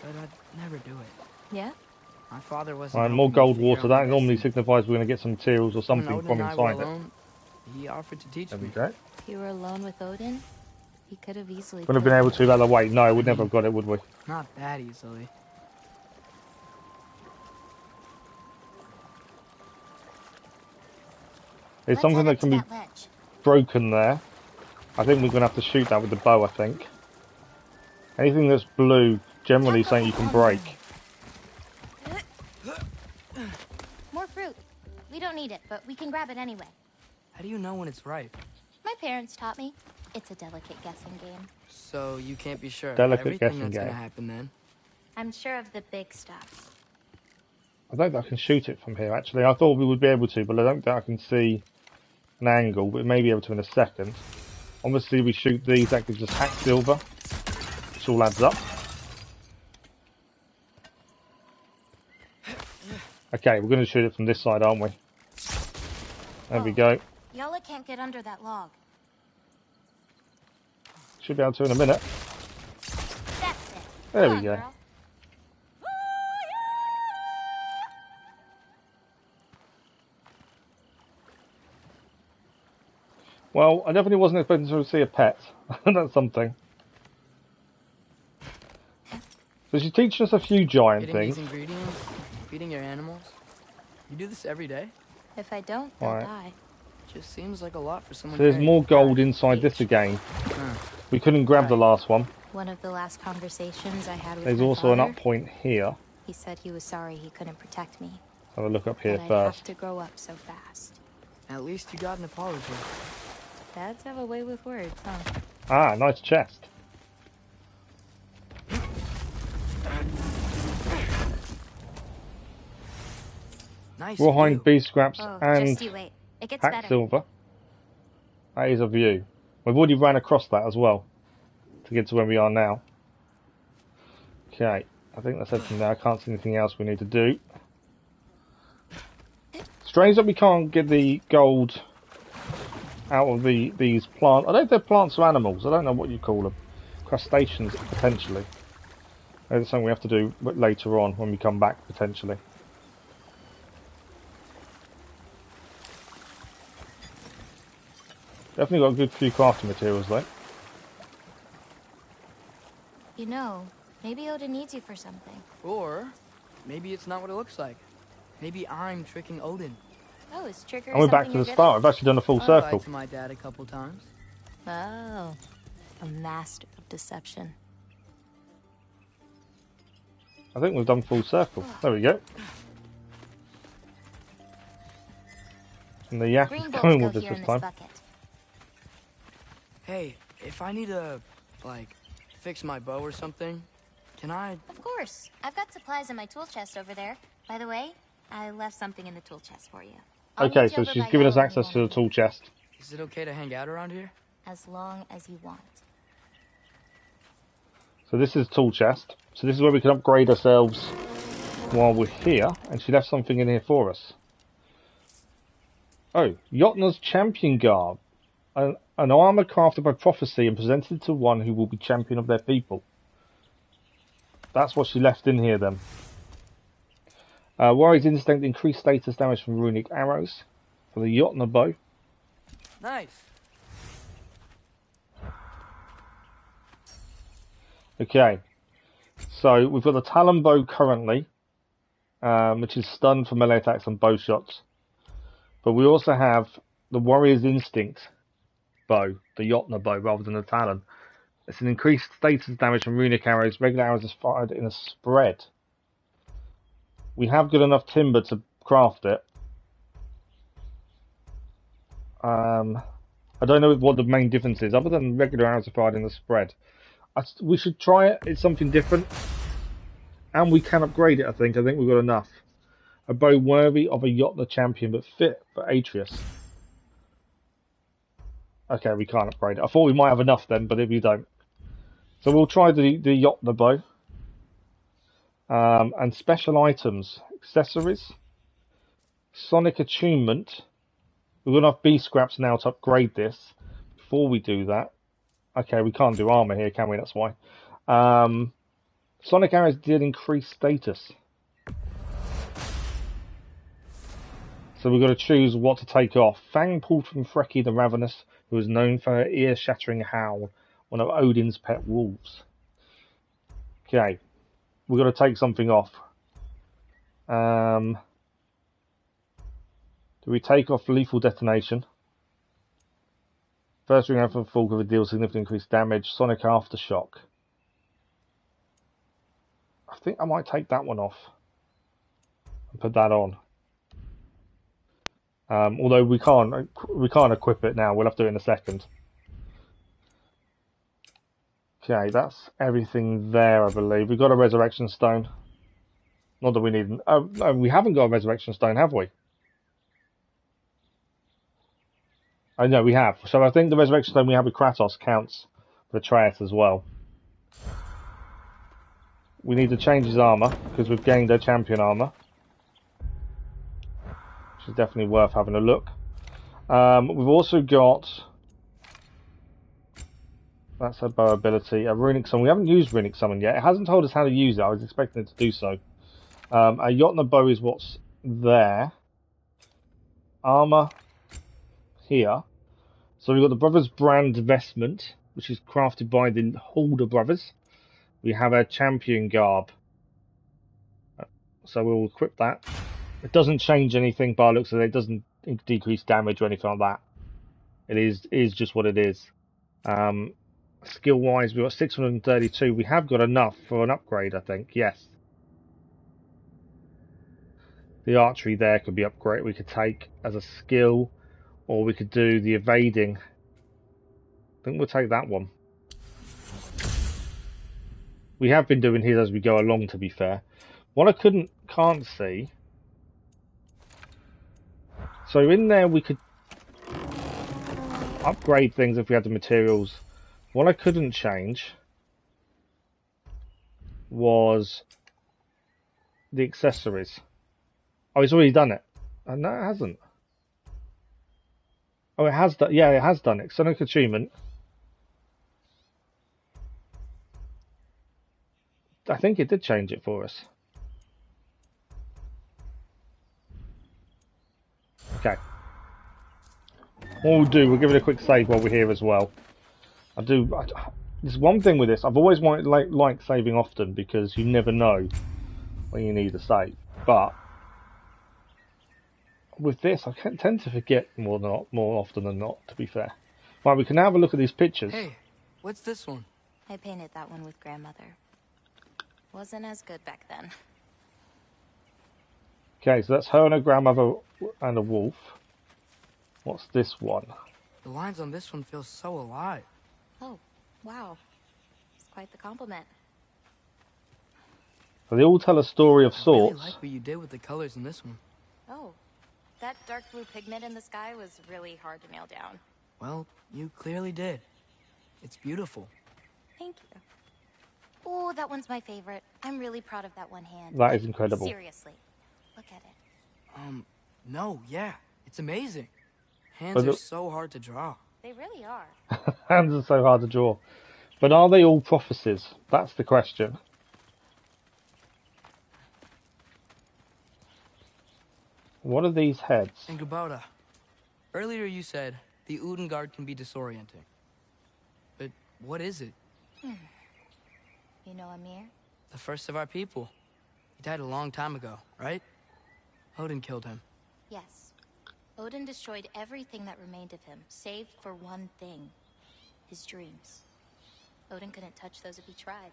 [SPEAKER 3] but I'd never do it.
[SPEAKER 2] Yeah?
[SPEAKER 3] My father wasn't.
[SPEAKER 1] Right, more gold water. That normally signifies we're going to get some materials or something from inside it.
[SPEAKER 3] He offered to teach
[SPEAKER 1] There we
[SPEAKER 3] me.
[SPEAKER 1] go.
[SPEAKER 2] If you were alone with Odin, he could have easily.
[SPEAKER 1] Wouldn't have been able to without the weight. No, we'd never have got it, would we?
[SPEAKER 3] Not that easily.
[SPEAKER 1] There's something that can be broken there. I think we're going to have to shoot that with the bow, I think. Anything that's blue, generally something you can break.
[SPEAKER 2] More fruit. We don't need it, but we can grab it anyway.
[SPEAKER 3] How do you know when it's right?
[SPEAKER 2] My parents taught me. It's a delicate guessing game.
[SPEAKER 3] So you can't be sure of
[SPEAKER 1] Delicate
[SPEAKER 3] everything
[SPEAKER 1] guessing
[SPEAKER 3] that's gonna
[SPEAKER 1] game.
[SPEAKER 3] happen then?
[SPEAKER 2] I'm sure of the big stuff.
[SPEAKER 1] I don't think I can shoot it from here, actually. I thought we would be able to, but I don't think I can see an angle, but we may be able to in a second. Obviously, we shoot these, that gives us hack silver, which all adds up. Okay, we're going to shoot it from this side, aren't we? There we go.
[SPEAKER 2] Yala can't get under that log.
[SPEAKER 1] Should be able to in a minute.
[SPEAKER 2] That's it.
[SPEAKER 1] There
[SPEAKER 2] Come
[SPEAKER 1] we
[SPEAKER 2] on,
[SPEAKER 1] go.
[SPEAKER 2] girl.
[SPEAKER 1] Well, I definitely wasn't expecting to see a pet. That's something. So she's teaching us a few giant
[SPEAKER 3] Getting these
[SPEAKER 1] things.
[SPEAKER 3] ingredients, feeding your animals. You do this every day?
[SPEAKER 2] If I don't, they'll
[SPEAKER 1] Right.
[SPEAKER 2] die.
[SPEAKER 3] Just seems like a lot for someone
[SPEAKER 1] So there's
[SPEAKER 3] carrying
[SPEAKER 1] more
[SPEAKER 3] a
[SPEAKER 1] gold
[SPEAKER 3] pet.
[SPEAKER 1] inside this again.
[SPEAKER 3] Huh.
[SPEAKER 1] We couldn't grab the
[SPEAKER 3] Right.
[SPEAKER 1] last one.
[SPEAKER 2] One of the last conversations I had with
[SPEAKER 1] There's
[SPEAKER 2] my
[SPEAKER 1] also an
[SPEAKER 2] father,
[SPEAKER 1] up point here.
[SPEAKER 2] he said he was sorry he couldn't protect me.
[SPEAKER 1] Have a look up here
[SPEAKER 2] That I'd have
[SPEAKER 1] first.
[SPEAKER 2] to grow up so fast.
[SPEAKER 3] At least you got an apology.
[SPEAKER 2] Dads have a way with words, huh?
[SPEAKER 1] Ah, nice chest.
[SPEAKER 3] Nice
[SPEAKER 1] Rawhide,
[SPEAKER 3] view.
[SPEAKER 1] bee scraps,
[SPEAKER 2] Oh,
[SPEAKER 1] and
[SPEAKER 2] just you wait. It gets
[SPEAKER 1] hack
[SPEAKER 2] better.
[SPEAKER 1] silver. That is a view. We've already ran across that as well to get to where we are now. Okay, I think that's everything there. I can't see anything else we need to do. Strange that we can't get the gold out of these plants. I don't know if they're plants or animals. I don't know what you call them. Crustaceans, potentially. Maybe that's something we have to do later on when we come back, potentially. Definitely got a good few crafting materials though.
[SPEAKER 2] You know, maybe Odin needs you for something.
[SPEAKER 3] Or maybe it's not what it looks like. Maybe I'm tricking Odin.
[SPEAKER 2] Oh, is trickery
[SPEAKER 1] And we're back
[SPEAKER 2] something
[SPEAKER 1] to the
[SPEAKER 2] you're
[SPEAKER 1] start. I've actually done a full
[SPEAKER 3] I
[SPEAKER 1] circle.
[SPEAKER 3] lied to my dad a couple times.
[SPEAKER 2] good at? Oh, a master of deception.
[SPEAKER 1] I think we've done full circle. There we go. And the yak is
[SPEAKER 2] Green bolts
[SPEAKER 1] coming
[SPEAKER 2] go
[SPEAKER 1] with us
[SPEAKER 2] here in
[SPEAKER 1] this
[SPEAKER 2] this
[SPEAKER 1] time.
[SPEAKER 2] bucket.
[SPEAKER 3] Hey, if I need to, like, fix my bow or something, can I?
[SPEAKER 2] Of course. I've got supplies in my tool chest over there. By the way, I left something in the tool chest for you. I'll
[SPEAKER 1] Okay,
[SPEAKER 2] meet you
[SPEAKER 1] so
[SPEAKER 2] over
[SPEAKER 1] she's
[SPEAKER 2] by
[SPEAKER 1] giving us
[SPEAKER 2] Yellow when
[SPEAKER 1] access
[SPEAKER 2] you
[SPEAKER 1] to the
[SPEAKER 2] want
[SPEAKER 1] tool chest.
[SPEAKER 3] Is it okay to hang out around here?
[SPEAKER 2] As long as you want.
[SPEAKER 1] So this is tool chest. So this is where we can upgrade ourselves while we're here. And she left something in here for us. Oh, Jotna's champion garb. An armor crafted by prophecy and presented to one who will be champion of their people. That's what she left in here then. Warrior's instinct, increased status damage from runic arrows. For the Jotna bow.
[SPEAKER 3] Nice.
[SPEAKER 1] Okay. So we've got the Talon bow currently. Which is stunned for melee attacks and bow shots. But we also have the Warrior's Instinct bow, the Jotna bow, rather than the Talon. It's an increased status damage from runic arrows. Regular arrows is fired in a spread. We have good enough timber to craft it. I don't know what the main difference is, other than regular arrows are fired in the spread. We should try it. It's something different. And we can upgrade it, I think. I think we've got enough. A bow worthy of a Jotna champion, but fit for Atreus. Okay, we can't upgrade it. I thought we might have enough then, but if you don't. So we'll try the Jotna bow. And special items. Accessories. Sonic attunement. We've got enough bee scraps now to upgrade this. Before we do that. Okay, we can't do armor here, can we? That's why. Sonic arrows did increase status. So we've got to choose what to take off. Fang pulled from Freki the Ravenous, who is known for her ear-shattering howl, one of Odin's pet wolves. Okay, we've got to take something off. Do we take off lethal detonation? First ring after full cover deals significantly increased damage. Sonic aftershock. I think I might take that one off and put that on. Although we can't equip it now. We'll have to do it in a second. Okay, that's everything there, I believe. We've got a resurrection stone. Not that we need. Oh, no, we haven't got a resurrection stone, have we? I know we have. So I think the resurrection stone we have with Kratos counts for Atreus as well. We need to change his armor because we've gained a champion armor, which is definitely worth having a look. We've also got, that's a bow ability, a runic summon. We haven't used runic summon yet. It hasn't told us how to use it. I was expecting it to do so. A Jotnar bow is what's there. Armor here. So we've got the Brothers Brand vestment, which is crafted by the Halder brothers. We have a champion garb. So we'll equip that. It doesn't change anything by looks of it. It doesn't decrease damage or anything like that. It is just what it is. Skill wise, we've got 632. We have got enough for an upgrade, I think. Yes. The archery there could be upgraded. We could take as a skill, or we could do the evading. I think we'll take that one. We have been doing his as we go along, to be fair. What I can't see. So in there we could upgrade things if we had the materials. What I couldn't change was the accessories. Oh, it's already done it. No, it hasn't. Oh, it has done. Yeah, it has done it. Sonic achievement. I think it did change it for us. Okay. What we'll do, we'll give it a quick save while we're here as well. There's one thing with this. I've always wanted like saving often because you never know when you need a save. But with this, I tend to forget more often than not. To be fair. Right, we can now have a look at these pictures.
[SPEAKER 3] Hey, what's this one?
[SPEAKER 2] I painted that one with grandmother. Wasn't as good back then.
[SPEAKER 1] Okay, so that's her and her grandmother and a wolf. What's this one?
[SPEAKER 3] The lines on this one feel so alive.
[SPEAKER 2] Oh, wow. It's quite the compliment.
[SPEAKER 1] So they all tell a story of
[SPEAKER 3] I
[SPEAKER 1] sorts.
[SPEAKER 3] really like what you did with the colors in this one.
[SPEAKER 2] Oh, that dark blue pigment in the sky was really hard to nail down.
[SPEAKER 3] Well, you clearly did. It's beautiful.
[SPEAKER 2] Thank you. Oh, that one's my favorite. I'm really proud of that one hand.
[SPEAKER 1] That is incredible.
[SPEAKER 2] Seriously, look at it.
[SPEAKER 3] No, yeah, it's amazing. Hands are so hard to draw.
[SPEAKER 2] They really are.
[SPEAKER 1] Hands are so hard to draw. But are they all prophecies? That's the question. What are these heads?
[SPEAKER 3] And Gabota, earlier you said the Udengard can be disorienting. But what is it?
[SPEAKER 2] You know Amir?
[SPEAKER 3] The first of our people. He died a long time ago, right? Odin killed him.
[SPEAKER 2] Yes. Odin destroyed everything that remained of him, save for one thing. His dreams. Odin couldn't touch those if he tried.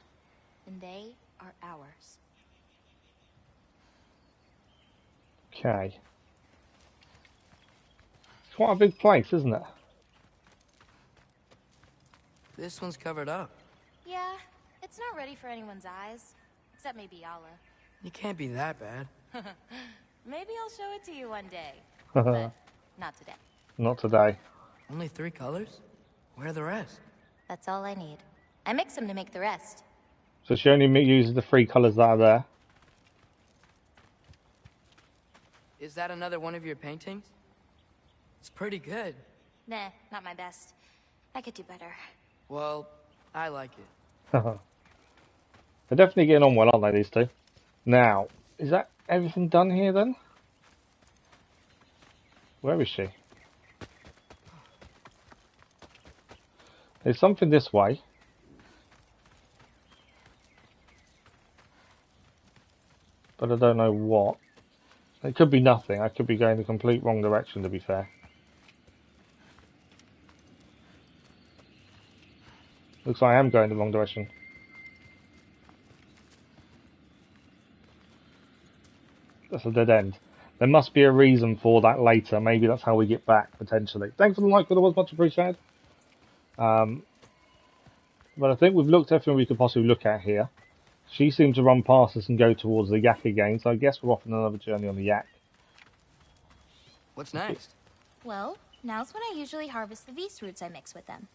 [SPEAKER 2] And they are ours.
[SPEAKER 1] Okay. It's quite a big place, isn't it?
[SPEAKER 3] This one's covered up.
[SPEAKER 2] Yeah, it's not ready for anyone's eyes. Except maybe Yala.
[SPEAKER 3] It can't be that bad.
[SPEAKER 2] Maybe I'll show it to you one day. But not today.
[SPEAKER 1] Not today.
[SPEAKER 3] Only 3 colors? Where are the rest?
[SPEAKER 2] That's all I need. I mix them to make the rest.
[SPEAKER 1] So she only uses the 3 colours that are there.
[SPEAKER 3] Is that another one of your paintings? It's pretty good.
[SPEAKER 2] Nah, not my best. I could do better.
[SPEAKER 3] Well, I like it.
[SPEAKER 1] They're definitely getting on well, aren't they, these two? Now, is that everything done here then? Where is she? There's something this way. But I don't know what. It could be nothing. I could be going the complete wrong direction, to be fair. Looks like I am going the wrong direction. That's a dead end. There must be a reason for that later. Maybe that's how we get back, potentially. Thanks for the like, but it was much appreciated. But I think we've looked at everything we could possibly look at here. She seemed to run past us and go towards the yak again, so I guess we're off on another journey on the yak.
[SPEAKER 3] What's next?
[SPEAKER 2] Well, now's when I usually harvest the Beast roots I mix with them.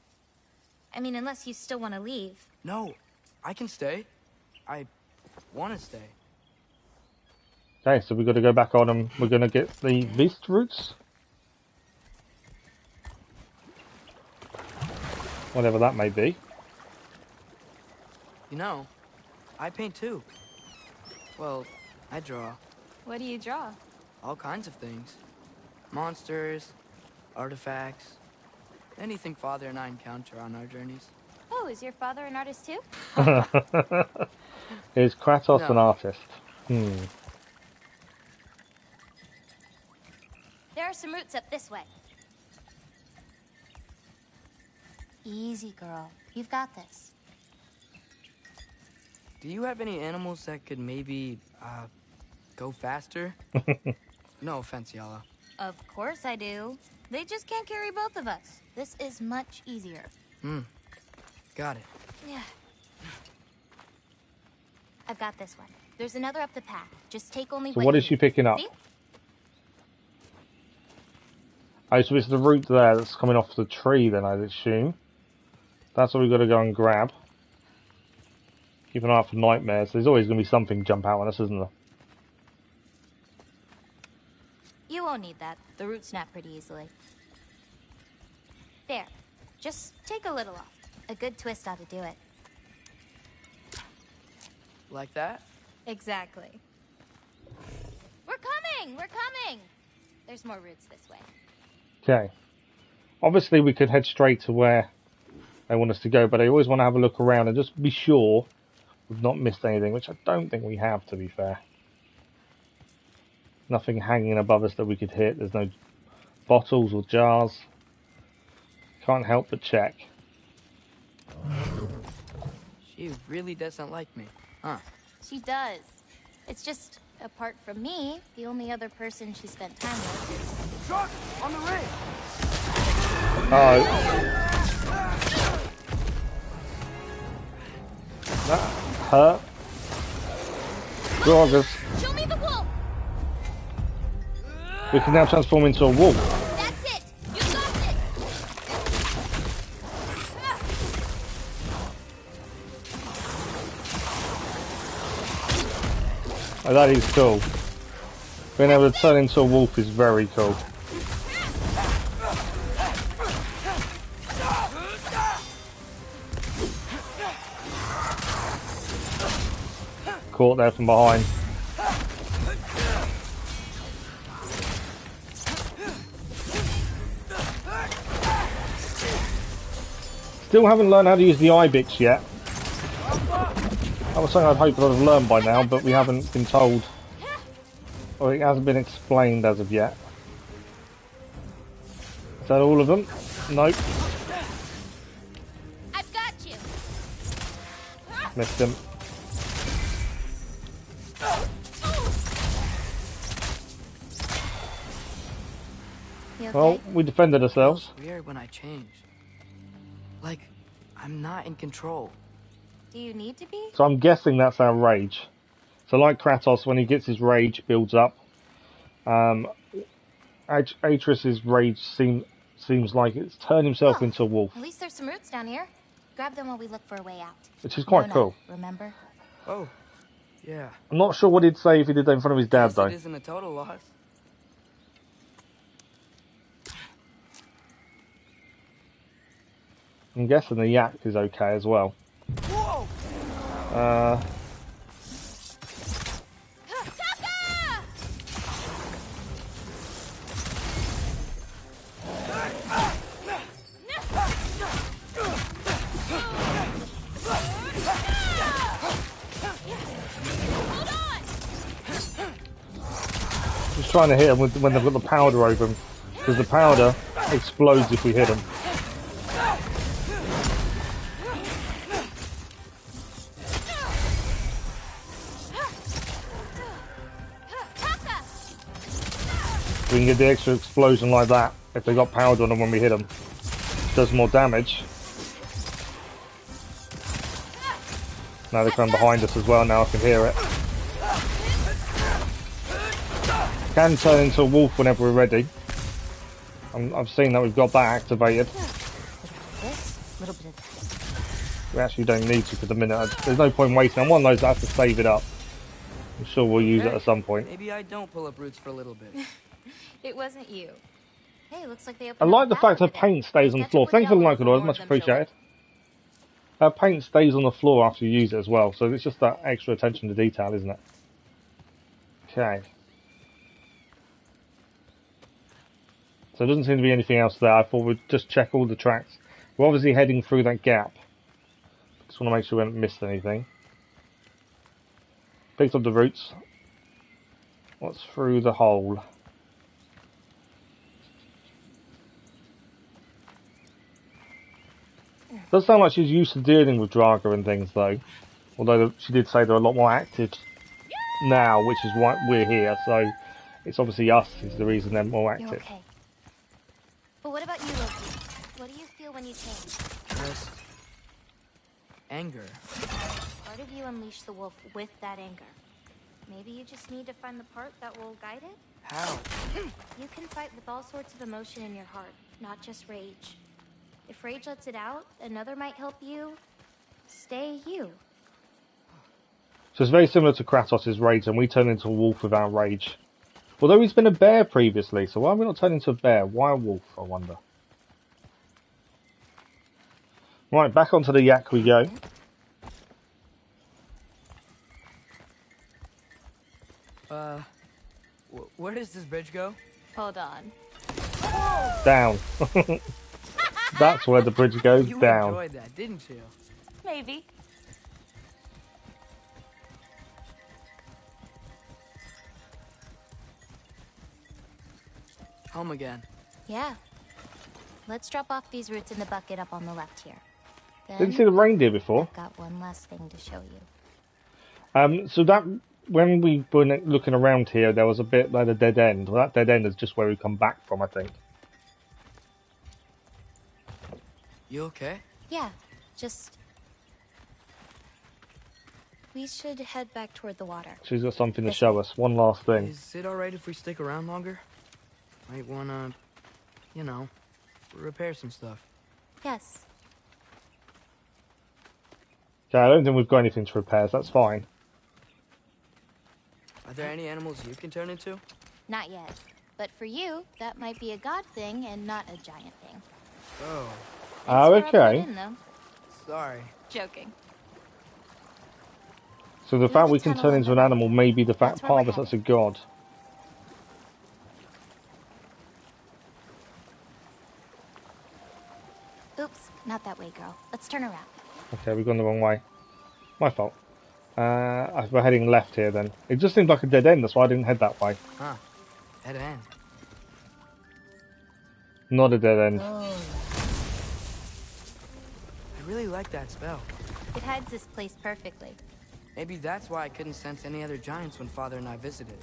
[SPEAKER 2] I mean, unless you still want to leave.
[SPEAKER 3] No, I can stay. I want to stay.
[SPEAKER 1] Okay, so we've got to go back on and we're going to get the Beast roots. Whatever that may be.
[SPEAKER 3] You know, I paint too. Well, I draw.
[SPEAKER 2] What do you draw?
[SPEAKER 3] All kinds of things. Monsters, artifacts, anything Father and I encounter on our journeys.
[SPEAKER 2] Oh, is your father an artist too?
[SPEAKER 1] Is Kratos
[SPEAKER 3] No.
[SPEAKER 1] an artist?
[SPEAKER 2] There are some roots up this way. Easy, girl. You've got this.
[SPEAKER 3] Do you have any animals that could maybe, go faster? No offense, Yala.
[SPEAKER 2] Of course I do. They just can't carry both of us. This is much easier.
[SPEAKER 3] Got it.
[SPEAKER 2] Yeah. I've got this one. There's another up the path. Just take only
[SPEAKER 1] So
[SPEAKER 2] what
[SPEAKER 1] what
[SPEAKER 2] you
[SPEAKER 1] is she
[SPEAKER 2] need.
[SPEAKER 1] picking up?
[SPEAKER 2] See?
[SPEAKER 1] Oh, so it's the root there that's coming off the tree then, I assume. That's what we've got to go and grab. Keep an eye out for nightmares. There's always going to be something jump out on us, isn't there?
[SPEAKER 2] You won't need that. The roots snap pretty easily. There. Just take a little off. A good twist ought to do it.
[SPEAKER 3] Like that?
[SPEAKER 2] Exactly. We're coming! We're coming! There's more roots this way.
[SPEAKER 1] Okay. Obviously, we could head straight to where they want us to go, but I always want to have a look around and just be sure we've not missed anything, which I don't think we have, to be fair. Nothing hanging above us that we could hit. There's no bottles or jars. Can't help but check.
[SPEAKER 3] She really doesn't like me, huh?
[SPEAKER 2] She does. It's just, apart from me, the only other person she spent time with is...
[SPEAKER 3] Truck on the ring!
[SPEAKER 1] Oh. That hurt. Gorgas.
[SPEAKER 4] Show me the wolf!
[SPEAKER 1] We can now transform into a wolf.
[SPEAKER 4] That's it! You got it!
[SPEAKER 1] Oh, that is cool. Being able to turn into a wolf is very cool. Caught there from behind. Still haven't learned how to use the iBits yet. That was something I'd hoped I'd have learned by now, but we haven't been told. Or it hasn't been explained as of yet. Is that all of them? Nope.
[SPEAKER 4] I've got you!
[SPEAKER 1] Missed him.
[SPEAKER 2] You okay?
[SPEAKER 1] Well, we defended ourselves.
[SPEAKER 3] It's weird when I change. Like, I'm not in control.
[SPEAKER 2] Do you need to be?
[SPEAKER 1] So I'm guessing that's our rage. So like Kratos, when he gets his rage builds up, Atreus' rage seems like it's turned himself into a wolf,
[SPEAKER 2] At least there's some roots down here. Grab them while we look for a way out.
[SPEAKER 1] which is quite
[SPEAKER 2] Luna,
[SPEAKER 1] cool.
[SPEAKER 2] Remember?
[SPEAKER 3] Oh, yeah.
[SPEAKER 1] I'm not sure what he'd say if he did that in front of his dad,
[SPEAKER 3] Guess
[SPEAKER 1] though.
[SPEAKER 3] it isn't a total loss.
[SPEAKER 1] I'm guessing the yak is okay as well.
[SPEAKER 3] Whoa!
[SPEAKER 1] Just trying to hit them when they've got the powder over them, because the powder explodes if we hit them. We can get the extra explosion like that if they got powered on them when we hit them. Does more damage. Now they're coming behind us as well, now I can hear it. Can turn into a wolf whenever we're ready. I've seen that we've got that activated. We actually don't need to for the minute. There's no point wasting. I'm one of those that have to save it up. I'm sure we'll use it at some point.
[SPEAKER 3] Maybe I don't pull up roots for a little bit.
[SPEAKER 2] It wasn't you. Hey, looks like they
[SPEAKER 1] I
[SPEAKER 2] opened
[SPEAKER 1] like the fact her paint stays on the floor. Thank you for the like, Lord. Much appreciated. Her paint stays on the floor after you use it as well, so it's just that extra attention to detail, isn't it? Okay. So there doesn't seem to be anything else there. I thought we'd just check all the tracks. We're obviously heading through that gap. Just want to make sure we haven't missed anything. Picked up the roots. What's through the hole? Does sound like she's used to dealing with Draga and things though. Although she did say they're a lot more active now, which is why we're here. So it's obviously us is the reason they're more active.
[SPEAKER 2] You're okay. But what about you, Loki? What do you feel when you change?
[SPEAKER 3] Just anger.
[SPEAKER 2] Part of you unleashed the wolf with that anger. Maybe you just need to find the part that will guide it?
[SPEAKER 3] How?
[SPEAKER 2] You can fight with all sorts of emotion in your heart, not just rage. If rage lets it out, another might help you stay you.
[SPEAKER 1] So it's very similar to Kratos' rage, and we turn into a wolf with our rage. Although he's been a bear previously, so why are we not turning into a bear? Why a wolf, I wonder? Right, back onto the yak we go.
[SPEAKER 3] Where does this bridge go?
[SPEAKER 2] Hold on.
[SPEAKER 1] Down. That's where the bridge goes,
[SPEAKER 3] You
[SPEAKER 1] down.
[SPEAKER 3] enjoyed that, didn't you?
[SPEAKER 2] Maybe.
[SPEAKER 3] Home again.
[SPEAKER 2] Yeah. Let's drop off these roots in the bucket up on the left here. Then
[SPEAKER 1] Didn't see the reindeer before.
[SPEAKER 2] I've got one last thing to show you.
[SPEAKER 1] So that when we were looking around here, there was a bit like a dead end. Well, that dead end is just where we come back from, I think.
[SPEAKER 3] You okay?
[SPEAKER 2] Yeah, just... We should head back toward the water.
[SPEAKER 1] She's got something to show us. One last thing.
[SPEAKER 3] Is it alright if we stick around longer? Might wanna, you know, repair some stuff.
[SPEAKER 2] Yes.
[SPEAKER 1] Okay, I don't think we've got anything to repair, so that's fine.
[SPEAKER 3] Are there any animals you can turn into?
[SPEAKER 2] Not yet. But for you, that might be a god thing and not a giant thing.
[SPEAKER 3] Oh,
[SPEAKER 1] Oh, okay.
[SPEAKER 3] sorry.
[SPEAKER 2] Joking.
[SPEAKER 1] So the fact we can turn into an animal may be the fact part of us that's a god.
[SPEAKER 2] Oops, not that way, girl. Let's turn around.
[SPEAKER 1] Okay, we've gone the wrong way. My fault. We're heading left here then. It just seemed like a dead end, that's why I didn't head that way.
[SPEAKER 3] Huh. Dead end.
[SPEAKER 1] Not a dead end.
[SPEAKER 3] I really like that spell.
[SPEAKER 2] It hides this place perfectly.
[SPEAKER 3] Maybe that's why I couldn't sense any other giants when Father and I visited.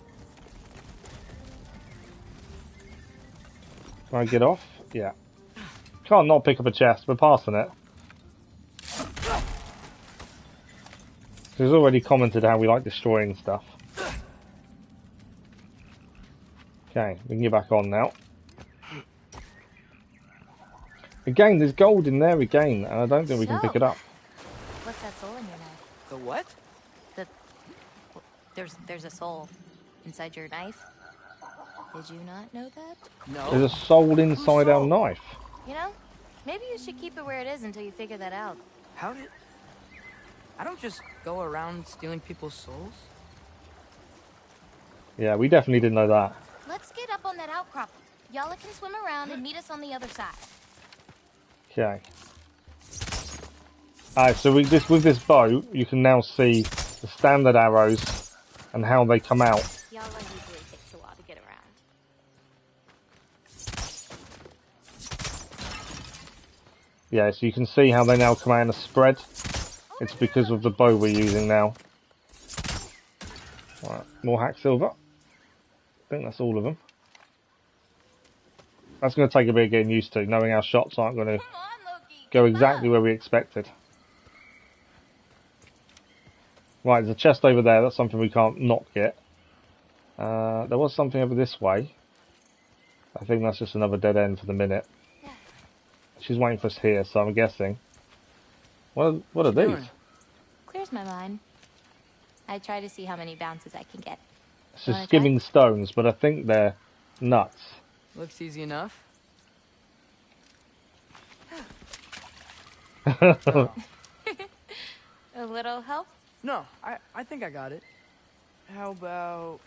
[SPEAKER 1] Can I get off? Yeah. Can't not pick up a chest, we're passing it. He's already commented how we like destroying stuff. Okay, we can get back on now. Again, there's gold in there again, and I don't think we can pick it up.
[SPEAKER 2] What's that soul in your knife?
[SPEAKER 3] The what?
[SPEAKER 2] There's a soul inside your knife. Did you not know that?
[SPEAKER 3] No.
[SPEAKER 1] There's a soul inside our knife.
[SPEAKER 2] You know, maybe you should keep it where it is until you figure that out.
[SPEAKER 3] How did... I don't just go around stealing people's souls.
[SPEAKER 1] Yeah, we definitely didn't know that.
[SPEAKER 2] Let's get up on that outcrop. Y'all can swim around and meet us on the other side.
[SPEAKER 1] Okay. Alright, so with this bow, you can now see the standard arrows and how they come out.
[SPEAKER 2] Y'all usually takes a while to get around.
[SPEAKER 1] Yeah, so you can see how they now come out in a spread. It's because of the bow we're using now. Right, more hack silver. I think that's all of them. That's going to take a bit of getting used to, knowing our shots aren't going to
[SPEAKER 4] Come on, Loki.
[SPEAKER 1] go
[SPEAKER 4] keep
[SPEAKER 1] exactly
[SPEAKER 4] up.
[SPEAKER 1] where we expected. Right, there's a chest over there. That's something we can't not get. There was something over this way. I think that's just another dead end for the minute. She's waiting for us here, so I'm guessing. What are
[SPEAKER 3] you
[SPEAKER 1] these?
[SPEAKER 3] doing?
[SPEAKER 2] Clears my mind. I try to see how many bounces I can get.
[SPEAKER 1] It's
[SPEAKER 2] Wanna
[SPEAKER 1] just
[SPEAKER 2] try?
[SPEAKER 1] skimming stones, but I think they're nuts.
[SPEAKER 3] Looks easy enough.
[SPEAKER 1] One.
[SPEAKER 2] A little help?
[SPEAKER 3] No, I think I got it. How about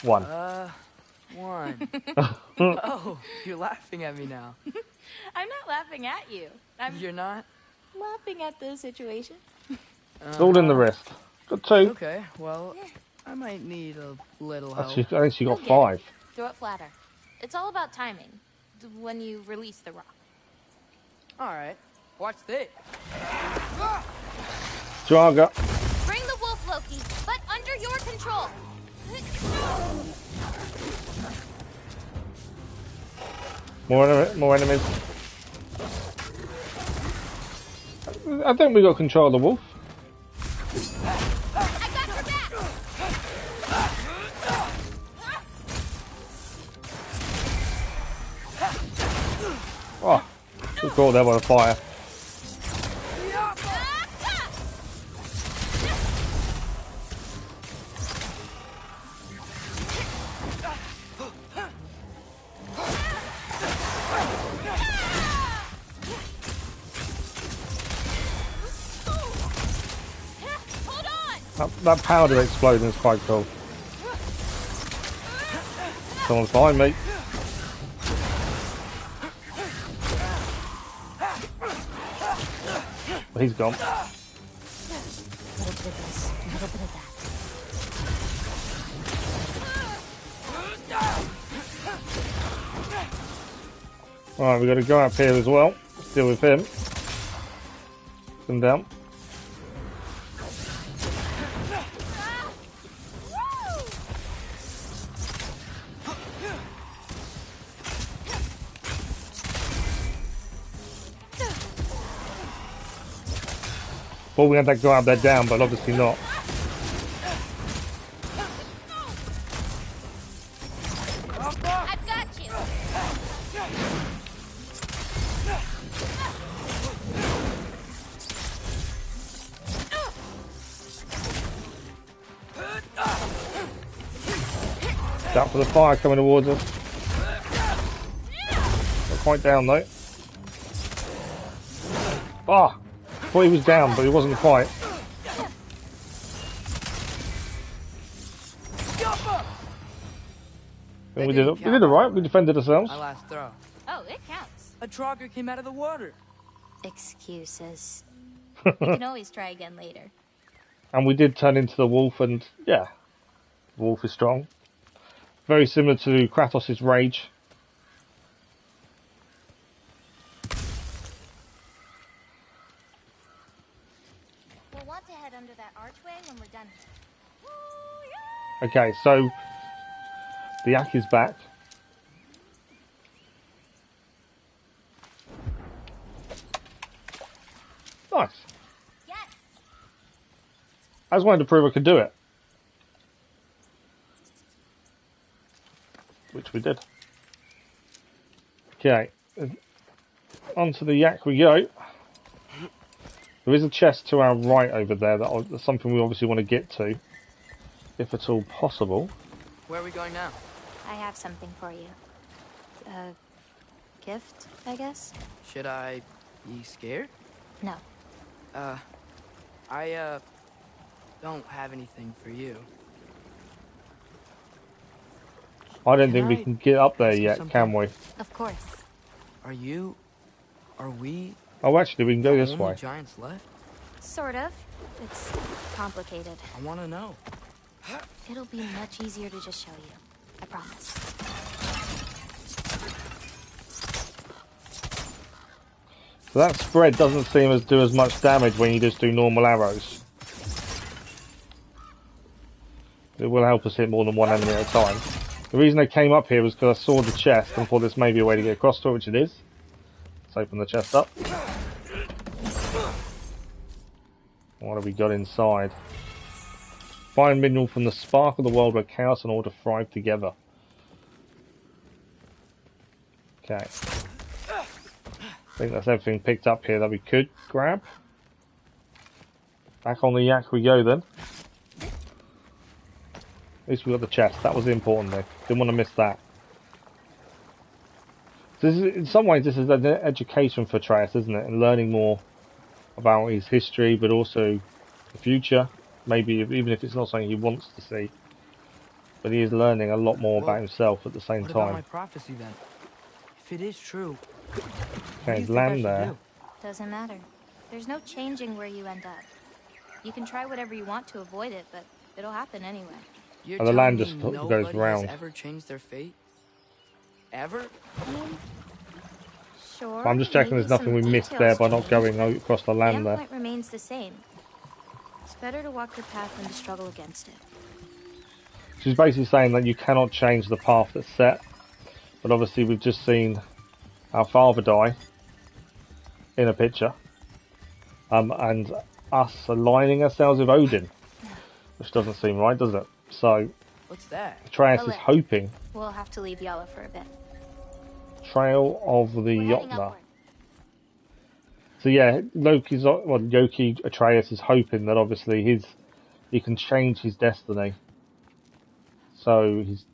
[SPEAKER 3] one? Oh, you're laughing at me now.
[SPEAKER 2] I'm not laughing at you. I'm
[SPEAKER 3] You're not?
[SPEAKER 2] laughing at the situation.
[SPEAKER 1] It's all in the wrist. Got 2.
[SPEAKER 3] Okay, well, I might need a little help.
[SPEAKER 1] Actually, I think she got
[SPEAKER 2] You'll get
[SPEAKER 1] 5.
[SPEAKER 2] it. Throw it flatter. It's all about timing. When you release the rock.
[SPEAKER 3] All right, watch this.
[SPEAKER 1] Draga.
[SPEAKER 4] Bring the wolf, Loki, but under your control.
[SPEAKER 1] More enemies. I think we got control of the wolf.
[SPEAKER 4] I got your back.
[SPEAKER 1] Oh, we caught there by the fire.
[SPEAKER 4] Hold on.
[SPEAKER 1] That powder exploding is quite cool. Someone's behind me. He's gone.
[SPEAKER 2] A little bit of this, a little bit of that.
[SPEAKER 1] Alright, we've got to go up here as well. Deal with him. Come down. Well, we had that guy up there down, but obviously not.
[SPEAKER 4] I've got you.
[SPEAKER 1] Out for the fire coming towards us. Not quite down though. Ah! Thought he was down, but he wasn't quite. And we did alright, we defended ourselves.
[SPEAKER 3] My last throw.
[SPEAKER 2] Oh, it counts.
[SPEAKER 3] A Trogger came out of the water.
[SPEAKER 2] Excuses. We can always try again later.
[SPEAKER 1] And we did turn into the wolf, and yeah, the wolf is strong. Very similar to Kratos' rage.
[SPEAKER 4] We'll want to head under that archway when we're done here.
[SPEAKER 1] Okay, so the yak is back. Nice.
[SPEAKER 4] Yes.
[SPEAKER 1] I just wanted to prove I could do it. Which we did. Okay. Onto the yak we go. There is a chest to our right over there. That's something we obviously want to get to. If at all possible.
[SPEAKER 3] Where are we going now?
[SPEAKER 2] I have something for you. A gift, I guess?
[SPEAKER 3] Should I be scared?
[SPEAKER 2] No.
[SPEAKER 3] I don't have anything for you.
[SPEAKER 1] I don't
[SPEAKER 3] Can
[SPEAKER 1] think we
[SPEAKER 3] I
[SPEAKER 1] can get up there
[SPEAKER 3] ask you
[SPEAKER 1] yet,
[SPEAKER 3] something?
[SPEAKER 1] can we?
[SPEAKER 2] Of course.
[SPEAKER 3] Are we
[SPEAKER 1] Oh, actually, we can go
[SPEAKER 3] the
[SPEAKER 1] this
[SPEAKER 3] only
[SPEAKER 1] way.
[SPEAKER 3] giants left?
[SPEAKER 2] Sort of. It's complicated.
[SPEAKER 3] I want to know.
[SPEAKER 2] It'll be much easier to just show you. I promise.
[SPEAKER 1] So that spread doesn't seem to do as much damage when you just do normal arrows. It will help us hit more than one enemy at a time. The reason I came up here was because I saw the chest and thought this may be a way to get across to it, which it is. Let's open the chest up. What have we got inside? Find mineral from the spark of the world where chaos and order thrive together. Okay. I think that's everything picked up here that we could grab. Back on the yak we go then. At least we got the chest. That was the important thing. Didn't want to miss that. So this is, in some ways, this is an education for Atreus, isn't it? And learning more about his history, but also the future. Maybe even if it's not something he wants to see, but he is learning a lot more about himself at the same
[SPEAKER 3] What
[SPEAKER 1] time.
[SPEAKER 3] about my prophecy then? If it is true,
[SPEAKER 1] Okay, there's land there.
[SPEAKER 2] Doesn't matter. There's no changing where you end up. You can try whatever you want to avoid it, but it'll happen anyway.
[SPEAKER 3] You're
[SPEAKER 1] And the land
[SPEAKER 3] telling
[SPEAKER 1] just
[SPEAKER 3] me
[SPEAKER 1] goes
[SPEAKER 3] nobody
[SPEAKER 1] round.
[SPEAKER 3] has ever changed their fate? Ever?
[SPEAKER 2] I mean, sure.
[SPEAKER 1] I'm just checking
[SPEAKER 2] maybe
[SPEAKER 1] there's nothing we
[SPEAKER 2] some
[SPEAKER 1] missed there
[SPEAKER 2] details
[SPEAKER 1] by not
[SPEAKER 2] change.
[SPEAKER 1] going across the
[SPEAKER 2] The
[SPEAKER 1] land there.
[SPEAKER 2] endpoint remains the same. It's better to walk your path than to struggle against it.
[SPEAKER 1] She's basically saying that you cannot change the path that's set, but obviously we've just seen our father die in a picture, and us aligning ourselves with Odin, which doesn't seem right, does it? So
[SPEAKER 3] What's that?
[SPEAKER 1] Atreus
[SPEAKER 2] A
[SPEAKER 1] is
[SPEAKER 2] lift.
[SPEAKER 1] hoping.
[SPEAKER 2] We'll have to leave Yala for a bit.
[SPEAKER 1] Trail of the
[SPEAKER 2] We're heading
[SPEAKER 1] Jotnar.
[SPEAKER 2] upward.
[SPEAKER 1] So yeah, Yoki Atreus is hoping that obviously he can change his destiny, so his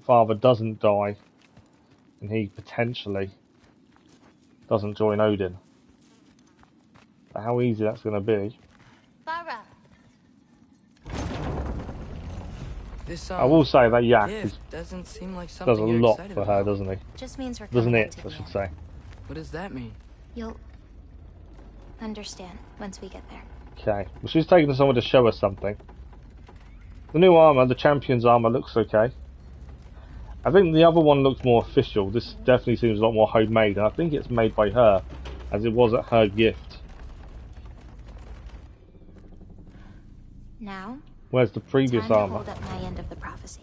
[SPEAKER 1] father doesn't die, and he potentially doesn't join Odin. But how easy that's going to be?
[SPEAKER 2] Farah,
[SPEAKER 3] This
[SPEAKER 1] I will say that Yak
[SPEAKER 3] gift doesn't seem like
[SPEAKER 1] does
[SPEAKER 3] something
[SPEAKER 1] a
[SPEAKER 3] you're
[SPEAKER 1] lot
[SPEAKER 3] excited
[SPEAKER 1] for her,
[SPEAKER 3] about.
[SPEAKER 1] doesn't he?
[SPEAKER 2] just means we're
[SPEAKER 1] Doesn't
[SPEAKER 2] coming
[SPEAKER 1] it?
[SPEAKER 2] up
[SPEAKER 1] I
[SPEAKER 2] to
[SPEAKER 1] should
[SPEAKER 2] the
[SPEAKER 1] say.
[SPEAKER 2] end.
[SPEAKER 3] What does that mean?
[SPEAKER 2] You'll understand once we get there.
[SPEAKER 1] Okay. Well, she's taking us somewhere to show us something. The new armor, the champion's armor, looks okay. I think the other one looks more official. This definitely seems a lot more homemade, and I think it's made by her, as it was at her gift.
[SPEAKER 2] Now,
[SPEAKER 1] Where's the previous
[SPEAKER 2] time to
[SPEAKER 1] armor?
[SPEAKER 2] hold up my end of the prophecy.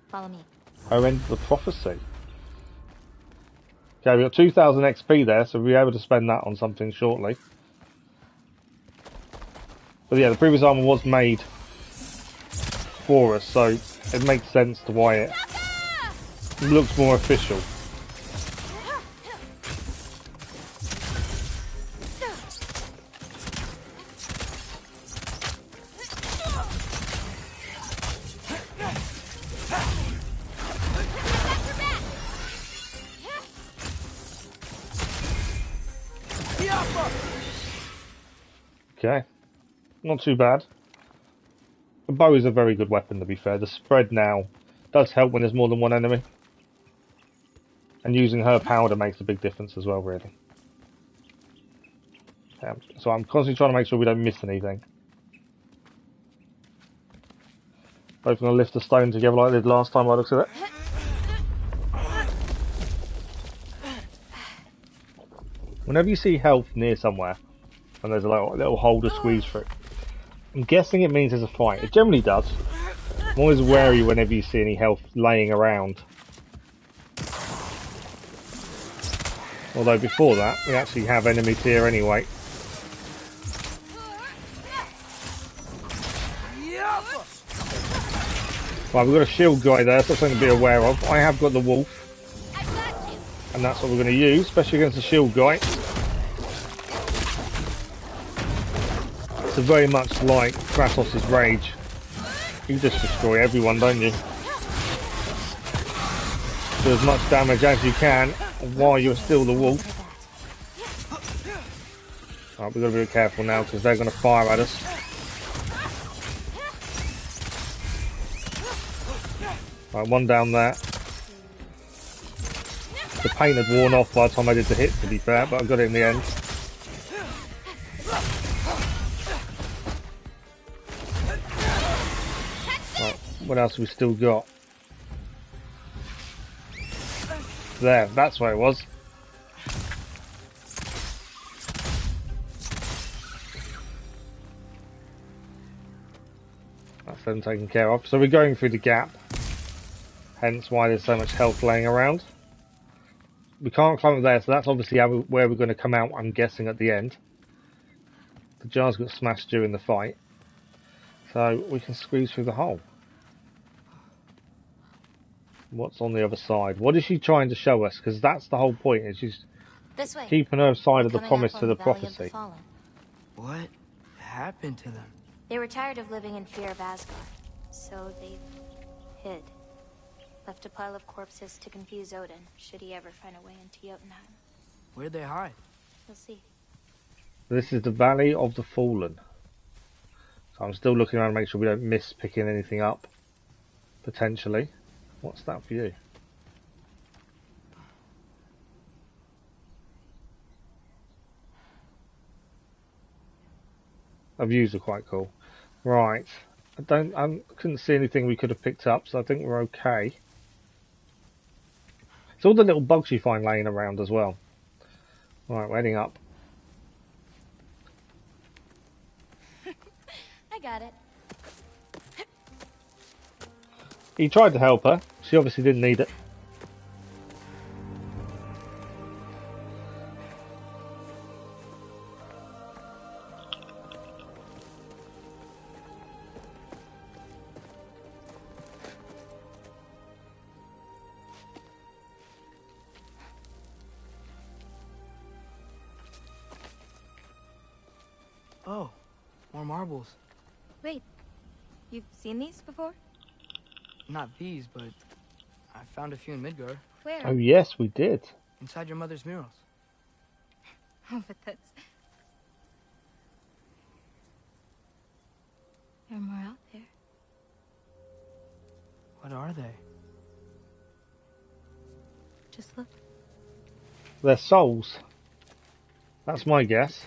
[SPEAKER 2] Follow me.
[SPEAKER 1] Her end of the prophecy. Okay, we got 2,000 XP there, so we'll be able to spend that on something shortly. But yeah, the previous armor was made for us, so it makes sense to why it looks more official. Okay, not too bad. The bow is a very good weapon, to be fair. The spread now does help when there's more than one enemy. And using her powder makes a big difference as well, really. So I'm constantly trying to make sure we don't miss anything. Both going to lift the stone together like I did last time I looked at it. Whenever you see health near somewhere, and there's a little hole to squeeze through, I'm guessing it means there's a fight. It generally does. I'm always wary whenever you see any health laying around. Although before that, we actually have enemies here anyway. Right, we've got a shield guy there, so that's something to be aware of. I have got the wolf, and that's what we're going to use, especially against the shield guy. It's very much like Kratos' Rage. You just destroy everyone, don't you? Do as much damage as you can while you're still the wolf. Right, we've got to be careful now because they're going to fire at us. Right, one down there. The paint had worn off by the time I did the hit, to be fair, but I got it in the end. Right, what else have we still got? There, that's where it was. That's them taken care of. So we're going through the gap. Hence why there's so much health laying around. We can't climb up there, so that's obviously where we're going to come out, I'm guessing, at the end. The jars got smashed during the fight. So we can squeeze through the hole. What's on the other side? What is she trying to show us? Because that's the whole point, is she's
[SPEAKER 2] This way.
[SPEAKER 1] keeping her side
[SPEAKER 2] We're
[SPEAKER 1] of the
[SPEAKER 2] coming
[SPEAKER 1] promise
[SPEAKER 2] up
[SPEAKER 1] to
[SPEAKER 2] on
[SPEAKER 1] the
[SPEAKER 2] Valley of the
[SPEAKER 1] prophecy.
[SPEAKER 2] Fallen.
[SPEAKER 3] What happened to them?
[SPEAKER 2] They were tired of living in fear of Asgard, so they hid. Left a pile of corpses to confuse Odin, should he ever find a way into Jotunheim.
[SPEAKER 3] Where'd they hide?
[SPEAKER 2] You'll see.
[SPEAKER 1] This is the Valley of the Fallen. So I'm still looking around to make sure we don't miss picking anything up. Potentially. What's that for you? The views are quite cool. Right. I couldn't see anything we could have picked up, so I think we're okay. It's all the little bugs you find laying around as well. Right, we're heading up.
[SPEAKER 2] I got it.
[SPEAKER 1] He tried to help her. She obviously didn't need it.
[SPEAKER 3] Oh, more marbles.
[SPEAKER 2] Wait, you've seen these before?
[SPEAKER 3] Not these, but I found a few in Midgard.
[SPEAKER 2] Where?
[SPEAKER 1] Oh yes, we did.
[SPEAKER 3] Inside your mother's murals.
[SPEAKER 2] Oh, but that's... There are more out there.
[SPEAKER 3] What are they?
[SPEAKER 2] Just look.
[SPEAKER 1] They're souls. That's my guess.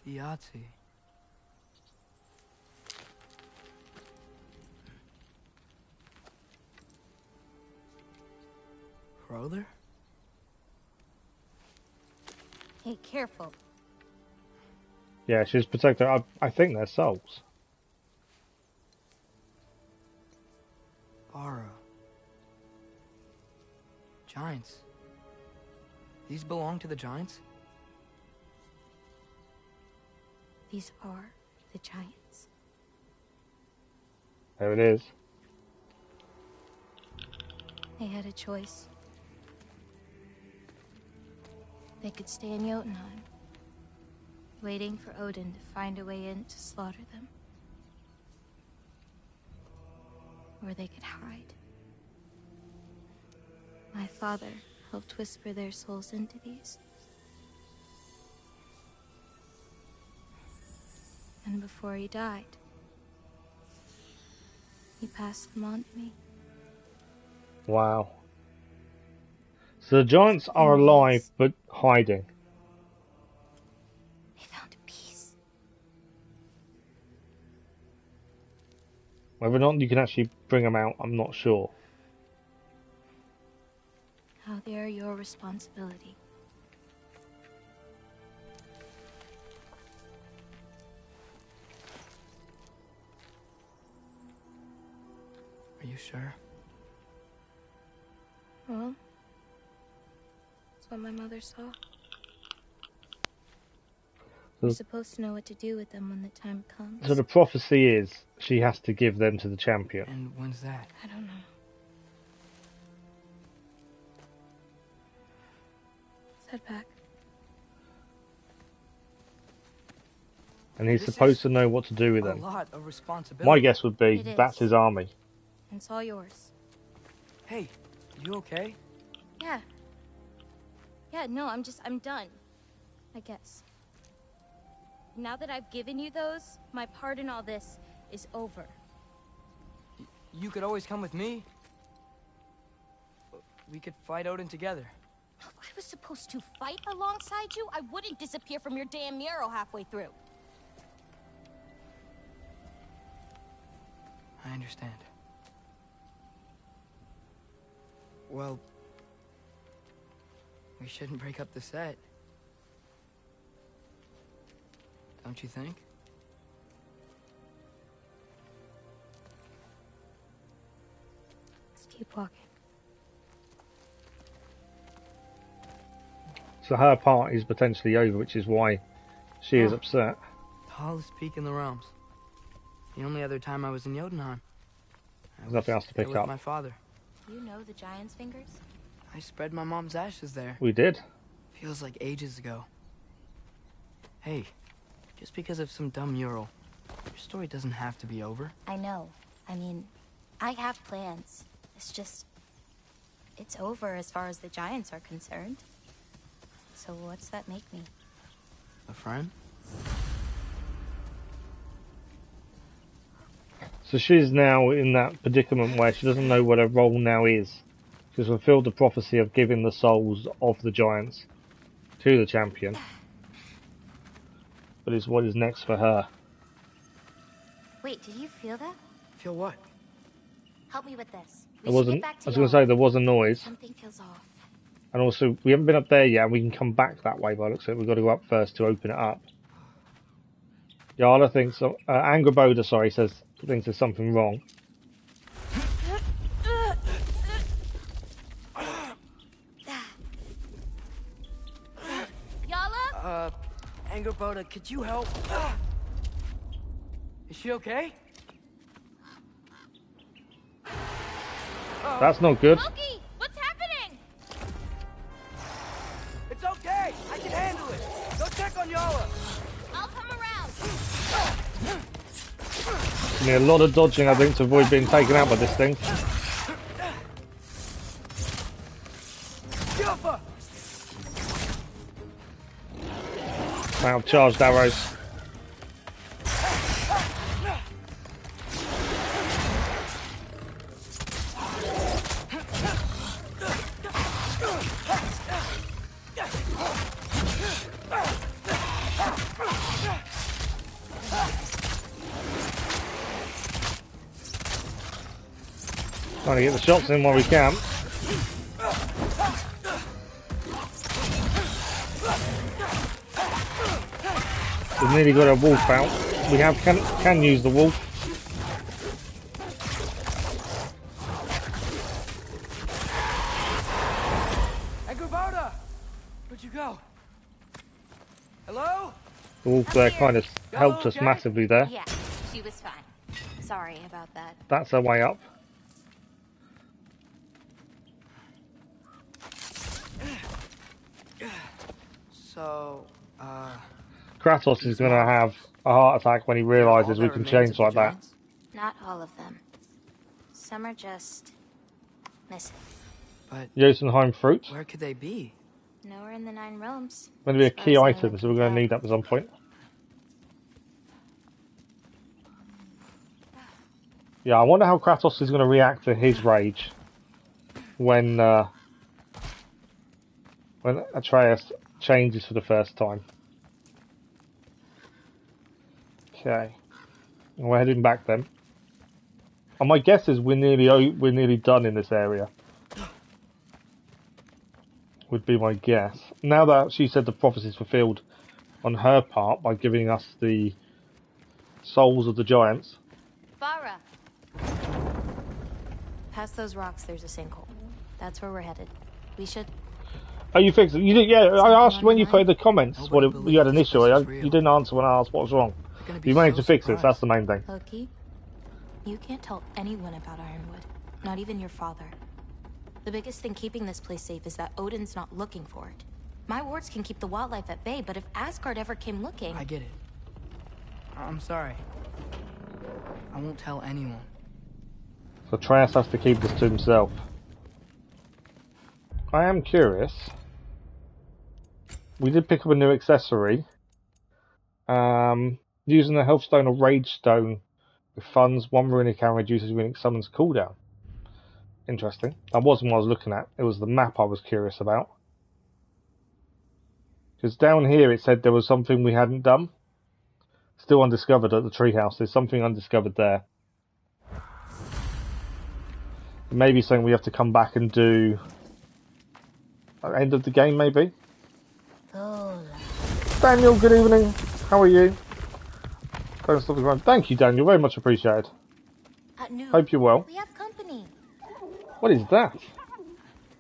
[SPEAKER 3] Yahtzee. Brother?
[SPEAKER 2] Hey, careful.
[SPEAKER 1] Yeah, she's protected. I think they're souls.
[SPEAKER 3] Bara. Giants. These belong to the giants?
[SPEAKER 2] These are the giants.
[SPEAKER 1] There it is.
[SPEAKER 2] They had a choice. They could stay in Jotunheim, waiting for Odin to find a way in to slaughter them. Or they could hide. My father helped whisper their souls into these. And before he died, he passed them on to me.
[SPEAKER 1] Wow. So the giants are alive, but hiding.
[SPEAKER 2] They found peace.
[SPEAKER 1] Whether or not you can actually bring them out, I'm not sure.
[SPEAKER 2] Now they are your responsibility.
[SPEAKER 3] Are you sure?
[SPEAKER 2] Well, that's what my mother saw. You're supposed to know what to do with them when the time comes.
[SPEAKER 1] So the prophecy is she has to give them to the champion.
[SPEAKER 3] And when's that?
[SPEAKER 2] I don't know. Let's head back.
[SPEAKER 1] And he's
[SPEAKER 3] This
[SPEAKER 1] supposed
[SPEAKER 3] is
[SPEAKER 1] to know what to do with
[SPEAKER 3] A
[SPEAKER 1] them.
[SPEAKER 3] lot of responsibility.
[SPEAKER 1] My guess would be
[SPEAKER 2] It is.
[SPEAKER 1] that's his army.
[SPEAKER 2] It's all yours.
[SPEAKER 3] Hey, you okay?
[SPEAKER 2] Yeah. Yeah, no, I'm done. I guess. Now that I've given you those, my part in all this is over.
[SPEAKER 3] You could always come with me. We could fight Odin together.
[SPEAKER 4] If I was supposed to fight alongside you, I wouldn't disappear from your damn mural halfway through.
[SPEAKER 3] I understand. Well, we shouldn't break up the set. Don't you think?
[SPEAKER 2] Keep walking.
[SPEAKER 1] So her part is potentially over, which is why she is upset.
[SPEAKER 3] Tallest peak in the realms. The only other time I was in Jotunheim.
[SPEAKER 1] There's nothing else to pick
[SPEAKER 3] with
[SPEAKER 1] up.
[SPEAKER 3] My father.
[SPEAKER 2] You know the Giant's Fingers?
[SPEAKER 3] I spread my mom's ashes there.
[SPEAKER 1] We did.
[SPEAKER 3] Feels like ages ago. Hey, just because of some dumb mural, your story doesn't have to be over.
[SPEAKER 2] I know. I mean, I have plans. It's just... it's over as far as the Giants are concerned. So what's that make me?
[SPEAKER 3] A friend?
[SPEAKER 1] So she's now in that predicament where she doesn't know what her role now is. She's fulfilled the prophecy of giving the souls of the giants to the champion. But it's what is next for her.
[SPEAKER 2] Wait, did you feel that?
[SPEAKER 3] Feel what?
[SPEAKER 2] Help me with this.
[SPEAKER 1] There wasn't. I was going to say there was a noise.
[SPEAKER 2] Something feels off.
[SPEAKER 1] And also, we haven't been up there yet, and we can come back that way by the looks of it. We've got to go up first to open it up. Gryla thinks... Angraboda, sorry, thinks there's something wrong.
[SPEAKER 4] Yala?
[SPEAKER 3] Angraboda, could you help? Is she okay?
[SPEAKER 1] That's not good.
[SPEAKER 4] Loki, what's happening?
[SPEAKER 3] It's okay. I can handle it. Go check on Yala.
[SPEAKER 4] I'll come around.
[SPEAKER 1] You need a lot of dodging, I think, to avoid being taken out by this thing. Out of charged arrows. Trying to get the shots in while we can. We've nearly got a wolf out. We can use the wolf.
[SPEAKER 3] Angraboda! Where'd you go? Hello?
[SPEAKER 1] The wolf there kind of helped us massively there.
[SPEAKER 2] Yeah, she was fine. Sorry about that.
[SPEAKER 1] That's our way up.
[SPEAKER 3] So,
[SPEAKER 1] Kratos is going to have a heart attack when he realises we can change like that.
[SPEAKER 2] Not all of them. Some are just... missing.
[SPEAKER 3] But
[SPEAKER 1] Jotunheim fruit.
[SPEAKER 3] where could they be?
[SPEAKER 2] Nowhere in the 9 realms.
[SPEAKER 1] Going to be a
[SPEAKER 2] As far
[SPEAKER 1] key
[SPEAKER 2] as I
[SPEAKER 1] item, so we're going to
[SPEAKER 2] can
[SPEAKER 1] need that at some point. Yeah, I wonder how Kratos is going to react to his rage when Atreus changes for the first time. Okay, we're heading back then. And my guess is we're nearly done in this area. Would be my guess. Now that she said the prophecy is fulfilled on her part by giving us the souls of the giants.
[SPEAKER 2] Farah! Past those rocks, there's a sinkhole. That's where we're headed. We should...
[SPEAKER 1] Oh, you fixed it? You did, yeah, I asked when you played the comments you had an issue. You didn't answer when I asked what was wrong. You managed to fix it, so that's the main thing.
[SPEAKER 2] Loki, you can't tell anyone about Ironwood. Not even your father. The biggest thing keeping this place safe is that Odin's not looking for it. My wards can keep the wildlife at bay, but if Asgard ever came looking...
[SPEAKER 3] I get it. I'm sorry. I won't tell anyone.
[SPEAKER 1] So Atreus has to keep this to himself. I am curious. We did pick up a new accessory. Using the health stone or rage stone with funds, one runic arrow reduces runic summons cooldown. Interesting. That wasn't what I was looking at. It was the map I was curious about. Because down here it said there was something we hadn't done. Still undiscovered at the treehouse. There's something undiscovered there. Maybe something we have to come back and do at the end of the game, maybe?
[SPEAKER 2] Oh.
[SPEAKER 1] Daniel, good evening. How are you? Don't stop the grind. Thank you, Daniel. Very much appreciated. Hope you're well.
[SPEAKER 2] We have company.
[SPEAKER 1] What is that?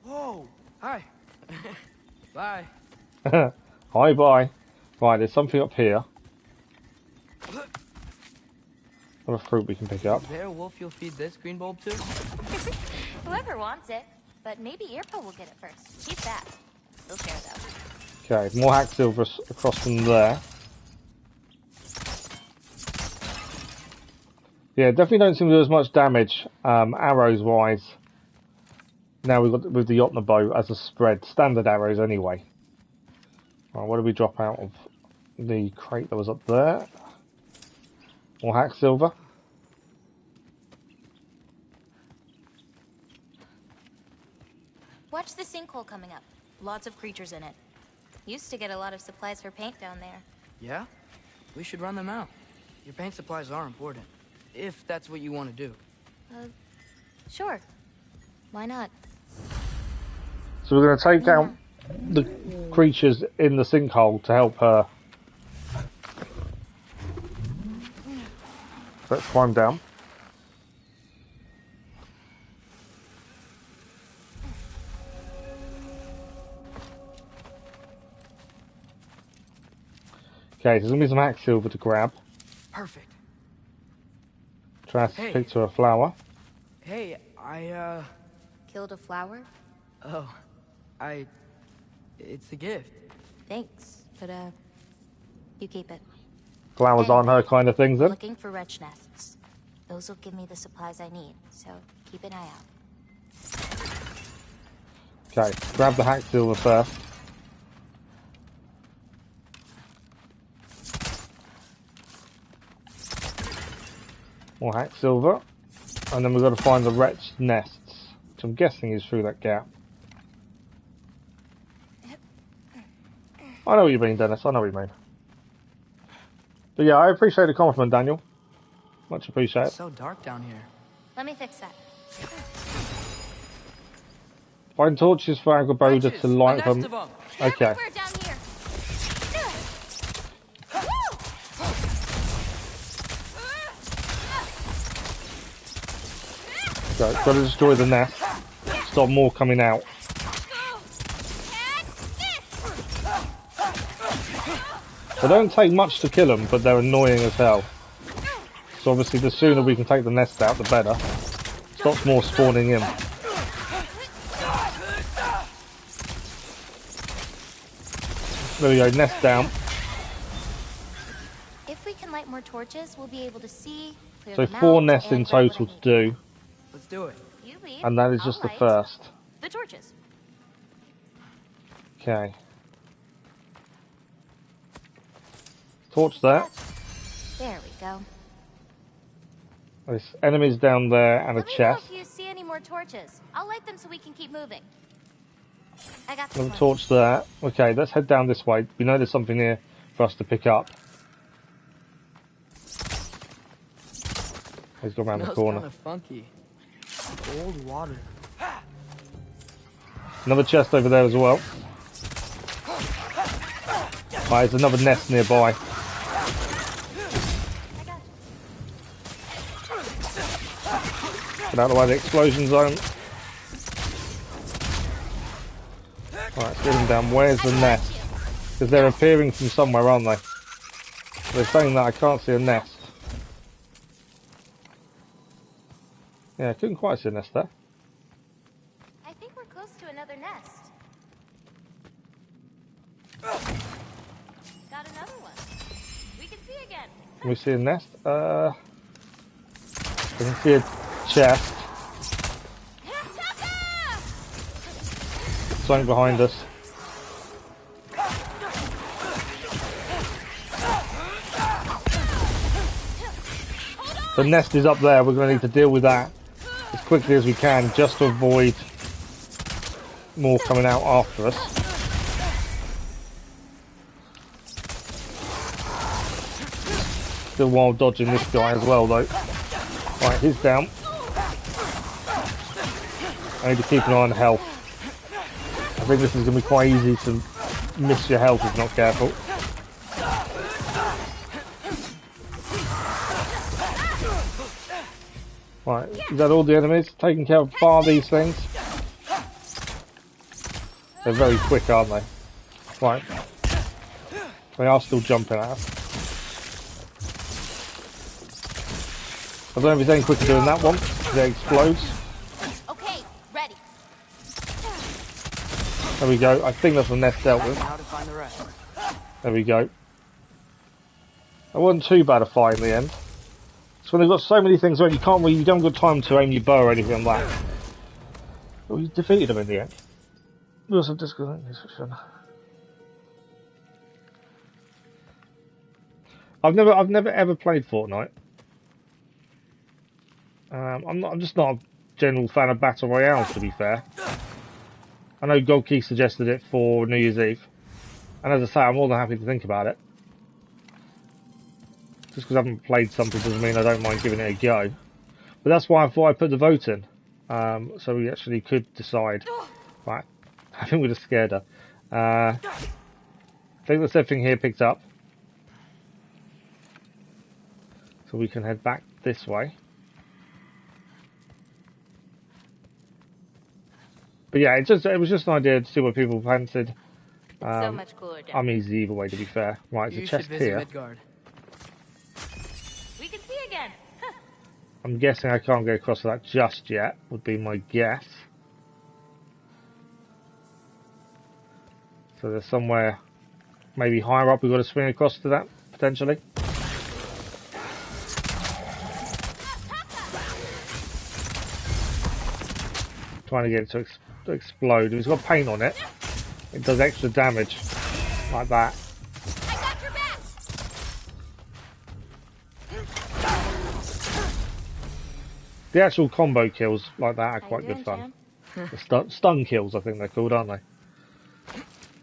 [SPEAKER 3] Whoa! Hi. Bye.
[SPEAKER 1] Hi, bye. Right, there's something up here. What a fruit we can pick up.
[SPEAKER 3] Is there a wolf you'll feed this green bulb to?
[SPEAKER 4] Whoever wants it. But maybe Irpa will get it first. She's fast. He'll share though.
[SPEAKER 1] Okay, more hack silver across from there. Yeah, definitely don't seem to do as much damage, arrows wise. Now we've got with the Yotna bow as a spread, standard arrows anyway. Right, what did we drop out of the crate that was up there? More hack silver.
[SPEAKER 4] Watch the sinkhole coming up. Lots of creatures in it. Used to get a lot of supplies for paint down there.
[SPEAKER 3] Yeah? We should run them out. Your paint supplies are important. If that's what you want to do.
[SPEAKER 4] Sure. Why not?
[SPEAKER 1] So we're going to take out the creatures in the sinkhole to help her. Let's climb down. Okay, so there's going to be some hack silver to grab.
[SPEAKER 3] Perfect.
[SPEAKER 1] Trash
[SPEAKER 3] Hey.
[SPEAKER 1] picked her a flower.
[SPEAKER 3] Hey,
[SPEAKER 4] Killed a flower?
[SPEAKER 3] Oh, it's a gift.
[SPEAKER 4] Thanks. But, you keep it.
[SPEAKER 1] Flowers aren't her kind of things then.
[SPEAKER 4] Looking for wretch nests. Those will give me the supplies I need, so keep an eye out.
[SPEAKER 1] Okay, grab the hack silver first. More hack silver. And then we've got to find the wretched nests, which I'm guessing is through that gap. I know what you mean, Dennis. I know what you mean. But yeah, I appreciate the compliment, Daniel. Much appreciated.
[SPEAKER 3] It's so dark down here.
[SPEAKER 4] Let me fix that.
[SPEAKER 1] Find torches for Agriboda
[SPEAKER 3] Wretches,
[SPEAKER 1] to light
[SPEAKER 3] a
[SPEAKER 1] them.
[SPEAKER 3] nest of 'em.
[SPEAKER 1] Okay.
[SPEAKER 4] Everywhere down here.
[SPEAKER 1] So, got to destroy the nest. Stop more coming out. They don't take much to kill them, but they're annoying as hell. So obviously the sooner we can take the nest out, the better. Stops more spawning in. There we go, nest down.
[SPEAKER 4] If we can light more torches, we'll be able to see, clear
[SPEAKER 1] So
[SPEAKER 4] them
[SPEAKER 1] 4
[SPEAKER 4] out,
[SPEAKER 1] nests in
[SPEAKER 4] and grab what
[SPEAKER 1] total
[SPEAKER 4] I
[SPEAKER 1] to
[SPEAKER 4] need.
[SPEAKER 1] do.
[SPEAKER 3] Let's do it.
[SPEAKER 4] You lead,
[SPEAKER 1] And that is
[SPEAKER 4] I'll
[SPEAKER 1] just the
[SPEAKER 4] light
[SPEAKER 1] first.
[SPEAKER 4] the torches.
[SPEAKER 1] Okay. Torch that.
[SPEAKER 4] There we go.
[SPEAKER 1] There's enemies down there and a
[SPEAKER 4] Let me know
[SPEAKER 1] chest.
[SPEAKER 4] if you see any more torches. I'll light them so we can keep moving. I got this
[SPEAKER 1] Another
[SPEAKER 4] one.
[SPEAKER 1] torch there. Okay, let's head down this way. We know there's something here for us to pick up. He's gone around the
[SPEAKER 3] Smells
[SPEAKER 1] corner.
[SPEAKER 3] kind of funky. Old water.
[SPEAKER 1] Another chest over there as well. Right, there's another nest nearby.
[SPEAKER 4] I got you.
[SPEAKER 1] Get out of the way of the explosion zone. Right, let's get them down. Where's the nest? Because they're appearing from somewhere, aren't they? They're saying that I can't see a nest. Yeah, I couldn't quite see a nest there.
[SPEAKER 4] I think we're close to another nest. Got another one. We can see again.
[SPEAKER 1] Can we see a nest? I can see a chest. Something behind us. The nest is up there. We're going to need to deal with that as quickly as we can, just to avoid more coming out after us. Still while dodging this guy as well, though. Right, he's down. I need to keep an eye on health. I think this is going to be quite easy to miss your health if you're not careful. Right, is that all the enemies? Taking care of bar these things? They're very quick, aren't they? Right. They are still jumping at us. I don't know if it's any quicker doing that one, because it explodes.
[SPEAKER 4] Okay, ready.
[SPEAKER 1] There we go. I think that's the nest dealt with.
[SPEAKER 3] Now to find the rest.
[SPEAKER 1] There we go. That wasn't too bad a fight in the end. So when they've got so many things around, you don't have time to aim your bow or anything like that. But we defeated them in the end. We also disconnected. I've never ever played Fortnite. I'm just not a general fan of battle royales, to be fair. I know Godkey suggested it for New Year's Eve, and as I say, I'm more than happy to think about it. Just because I haven't played something doesn't mean I don't mind giving it a go. But that's why I thought I'd put the vote in, so we actually could decide. Right, I think we just scared her. I think that's everything here picked up. So we can head back this way. But yeah, it was just an idea to see what people fancied.
[SPEAKER 4] So much cooler down.
[SPEAKER 1] I'm easy either way, to be fair. Right, there's a chest here.
[SPEAKER 3] Midgard.
[SPEAKER 4] We can see again.
[SPEAKER 1] I'm guessing I can't get across to that just yet, would be my guess. So there's somewhere maybe higher up we've got to swing across to that, potentially. Trying to get it to explode. If it's got paint on it, it does extra damage. Like that.
[SPEAKER 4] I got your back.
[SPEAKER 1] The actual combo kills like that are quite
[SPEAKER 4] How you
[SPEAKER 1] good
[SPEAKER 4] doing,
[SPEAKER 1] fun. The stun kills, I think they're called, aren't they?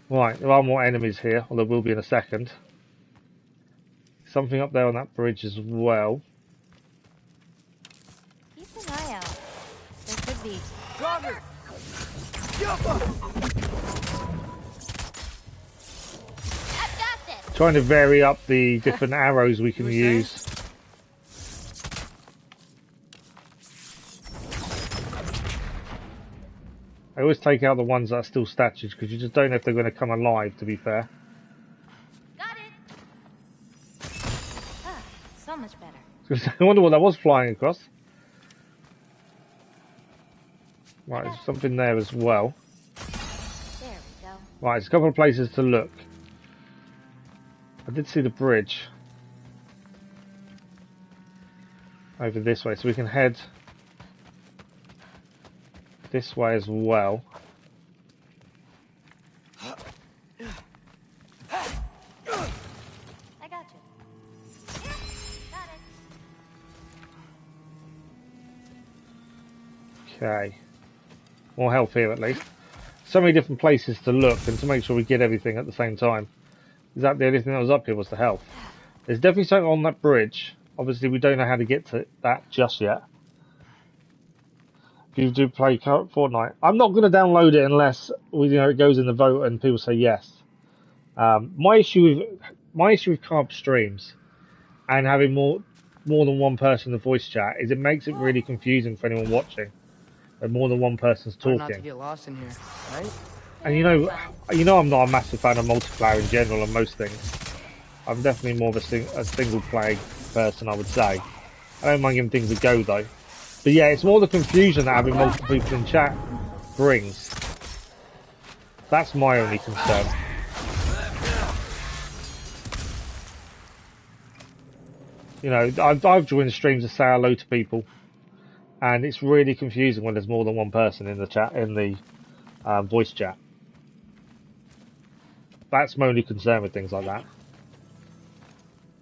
[SPEAKER 1] Right, there are more enemies here, or there will be in a second. Something up there on that bridge as well.
[SPEAKER 4] Keep an eye out. There could be.
[SPEAKER 3] Robert!
[SPEAKER 4] I've got this.
[SPEAKER 1] Trying to vary up the different arrows we can use. I always take out the ones that are still statues because you just don't know if they're going to come alive, to be fair.
[SPEAKER 4] Got it. Ah, so much better.
[SPEAKER 1] I wonder what that was flying across. Right, there's something there as well.
[SPEAKER 4] There we go.
[SPEAKER 1] Right, there's a couple of places to look. I did see the bridge over this way, so we can head this way as well.
[SPEAKER 4] I got you. Got it.
[SPEAKER 1] Okay. More health here at least. So many different places to look and to make sure we get everything at the same time. Is that the only thing that was up here was the health? There's definitely something on that bridge. Obviously we don't know how to get to that just yet. If you do play Fortnite, I'm not going to download it unless it goes in the vote and people say yes. My issue with carb streams and having more than one person in the voice chat is it makes it really confusing for anyone watching when more than one person's talking.
[SPEAKER 3] Not to get lost in here, right?
[SPEAKER 1] And you know I'm not a massive fan of multiplayer in general and most things. I'm definitely more of a single player person, I would say. I don't mind giving things a go though. But yeah, it's more the confusion that having multiple people in chat brings. That's my only concern. You know, I've joined streams to say hello to people, and it's really confusing when there's more than one person in the chat, in the voice chat. That's my only concern with things like that.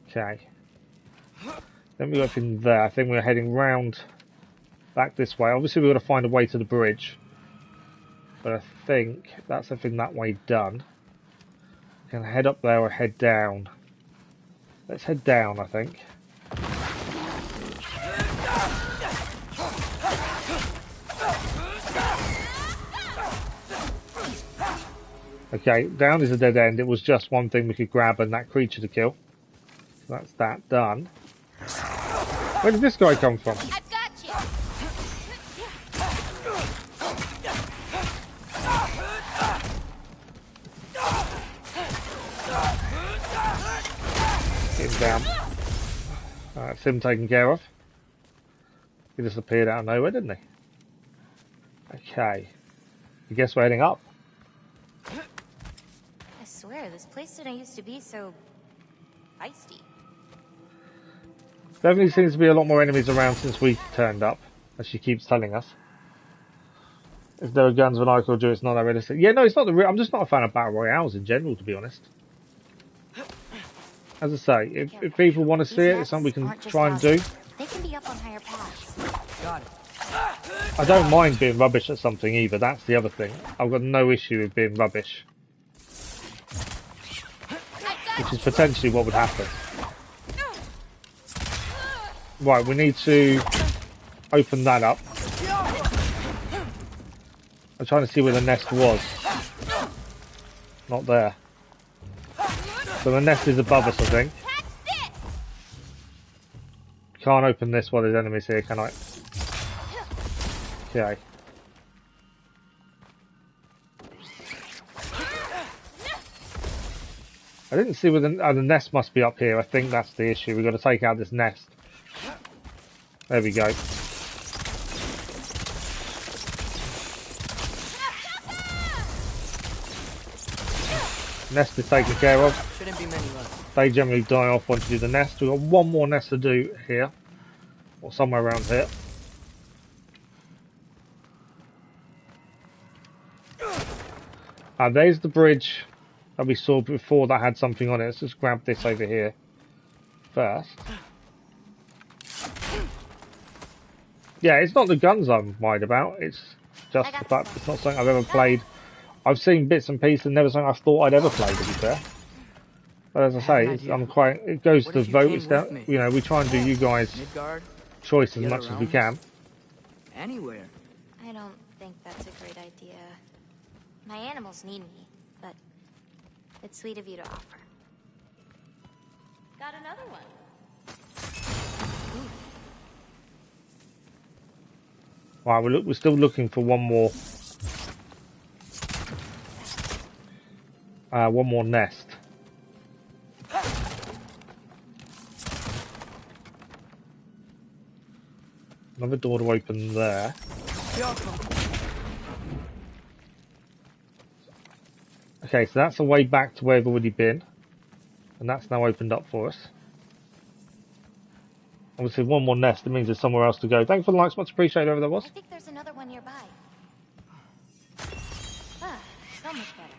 [SPEAKER 1] Okay. Then we go from there. I think we're heading round back this way. Obviously we've got to find a way to the bridge. But I think that's everything that way done. We can head up there or head down. Let's head down, I think. Okay, down is a dead end. It was just one thing we could grab and that creature to kill. So that's that done. Where did this guy come from?
[SPEAKER 4] I've got you.
[SPEAKER 1] down. That's him taken care of. He just appeared out of nowhere, didn't he? Okay. I guess we're heading up.
[SPEAKER 4] I swear, this place didn't used to be so feisty.
[SPEAKER 1] Definitely seems to be a lot more enemies around since we turned up, as she keeps telling us. If there are guns when I could do, it's not that realistic. Yeah, no, it's not the real. I'm just not a fan of battle royales in general, to be honest. As I say, if people want to see it, it's something we can try and do.
[SPEAKER 4] They can be up on higher paths.
[SPEAKER 3] Got it.
[SPEAKER 1] I don't mind being rubbish at something either. That's the other thing. I've got no issue with being rubbish, which is potentially what would happen. Right, we need to open that up. I'm trying to see where the nest was. Not there. So the nest is above us, I think. Can't open this while there's enemies here, can I? Okay. I didn't see where the nest must be up here. I think that's the issue. We've got to take out this nest. There we go. Nest is taken care of.
[SPEAKER 3] Shouldn't be many left.
[SPEAKER 1] They generally die off once you do the nest. We've got one more nest to do here. Or somewhere around here. There's the bridge that we saw before that had something on it. Let's just grab this over here first. Yeah, it's not the guns I'm worried about. It's just the fact it's not something I've ever played. I've seen bits and pieces, and never something I thought I'd ever play, to be fair. But as I say, it goes to vote. It's down, you know, we try and do you guys choice as much as we can.
[SPEAKER 3] Anywhere.
[SPEAKER 4] I don't think that's a great idea. My animals need me, but it's sweet of you to offer. Got another one.
[SPEAKER 1] Right, we're still looking for one more nest. Another door to open there. Okay, so that's the way back to where we've already been. And that's now opened up for us. Obviously, one more nest, it means there's somewhere else to go. Thanks for the likes, much appreciated, whoever that was.
[SPEAKER 4] I think there's another one nearby. Ah, so much better.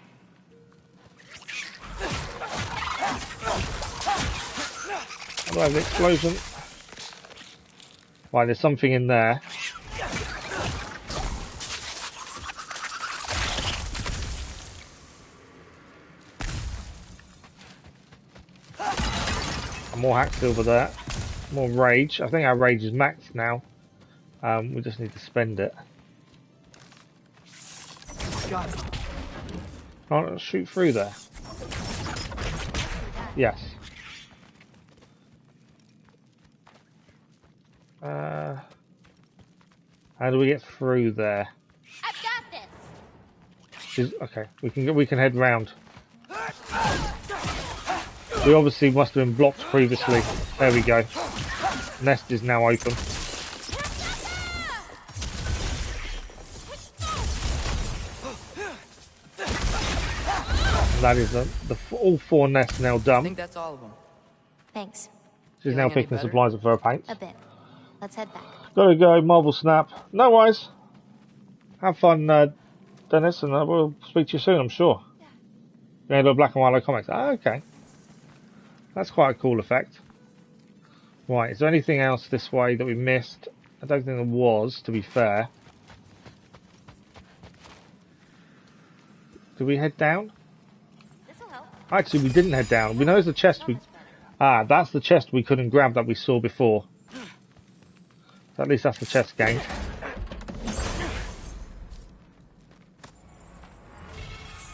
[SPEAKER 1] How do I have the explosion? Right, there's something in there. More hack silver there. More rage. I think our rage is maxed now. We just need to spend it. Can't shoot through there. Yes. How do we get through there?
[SPEAKER 4] I've got this.
[SPEAKER 1] Okay, we can head round. We obviously must have been blocked previously. There we go. Nest is now open. And that is all 4 nests now done.
[SPEAKER 3] I think that's all of them.
[SPEAKER 4] Thanks.
[SPEAKER 1] She's now picking supplies up for her paint.
[SPEAKER 4] A bit. Let's head back.
[SPEAKER 1] Gotta go, Marvel Snap. No worries. Have fun, Dennis, and we'll speak to you soon, I'm sure. Yeah, the black and white comics. Ah, okay. That's quite a cool effect. Right, is there anything else this way that we missed? I don't think there was, to be fair. Did we head down?
[SPEAKER 4] This'll help.
[SPEAKER 1] Actually, we didn't head down. We know there's a chest that's the chest we couldn't grab that we saw before. So at least that's the chest gained.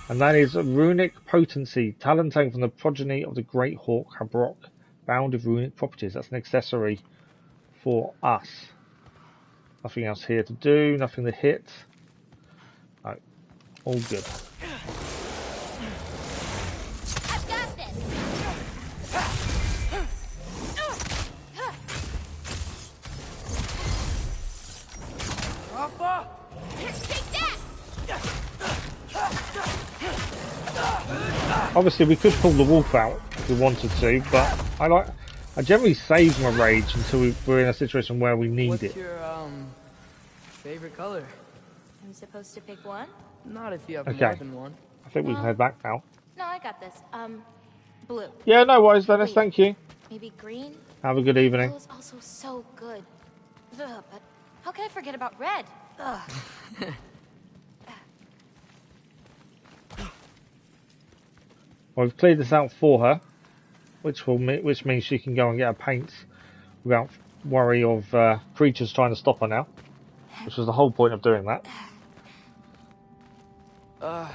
[SPEAKER 1] And that is Runic Potency, talent taken from the progeny of the Great Hawk Habrok, bound with runic properties. That's an accessory for us. Nothing else here to do, nothing to hit. No, all good.
[SPEAKER 4] I've got this.
[SPEAKER 1] Obviously, we could pull the wolf out if we wanted to, but I generally save my rage until we're in a situation where we need it.
[SPEAKER 3] What's your favorite color?
[SPEAKER 4] I'm supposed to pick one?
[SPEAKER 3] Not if you have
[SPEAKER 1] Okay.
[SPEAKER 3] more than one.
[SPEAKER 1] I think we can head back now.
[SPEAKER 4] No, I got this. Blue.
[SPEAKER 1] Yeah, no worries, Dennis.
[SPEAKER 4] Wait,
[SPEAKER 1] Thank you.
[SPEAKER 4] maybe green?
[SPEAKER 1] Have a good evening.
[SPEAKER 4] Blue is also so good. Ugh, but how can I forget about red? Ugh.
[SPEAKER 1] Well, we've cleared this out for her, which means she can go and get her paints without worry of creatures trying to stop her now, which was the whole point of doing that.
[SPEAKER 3] I'm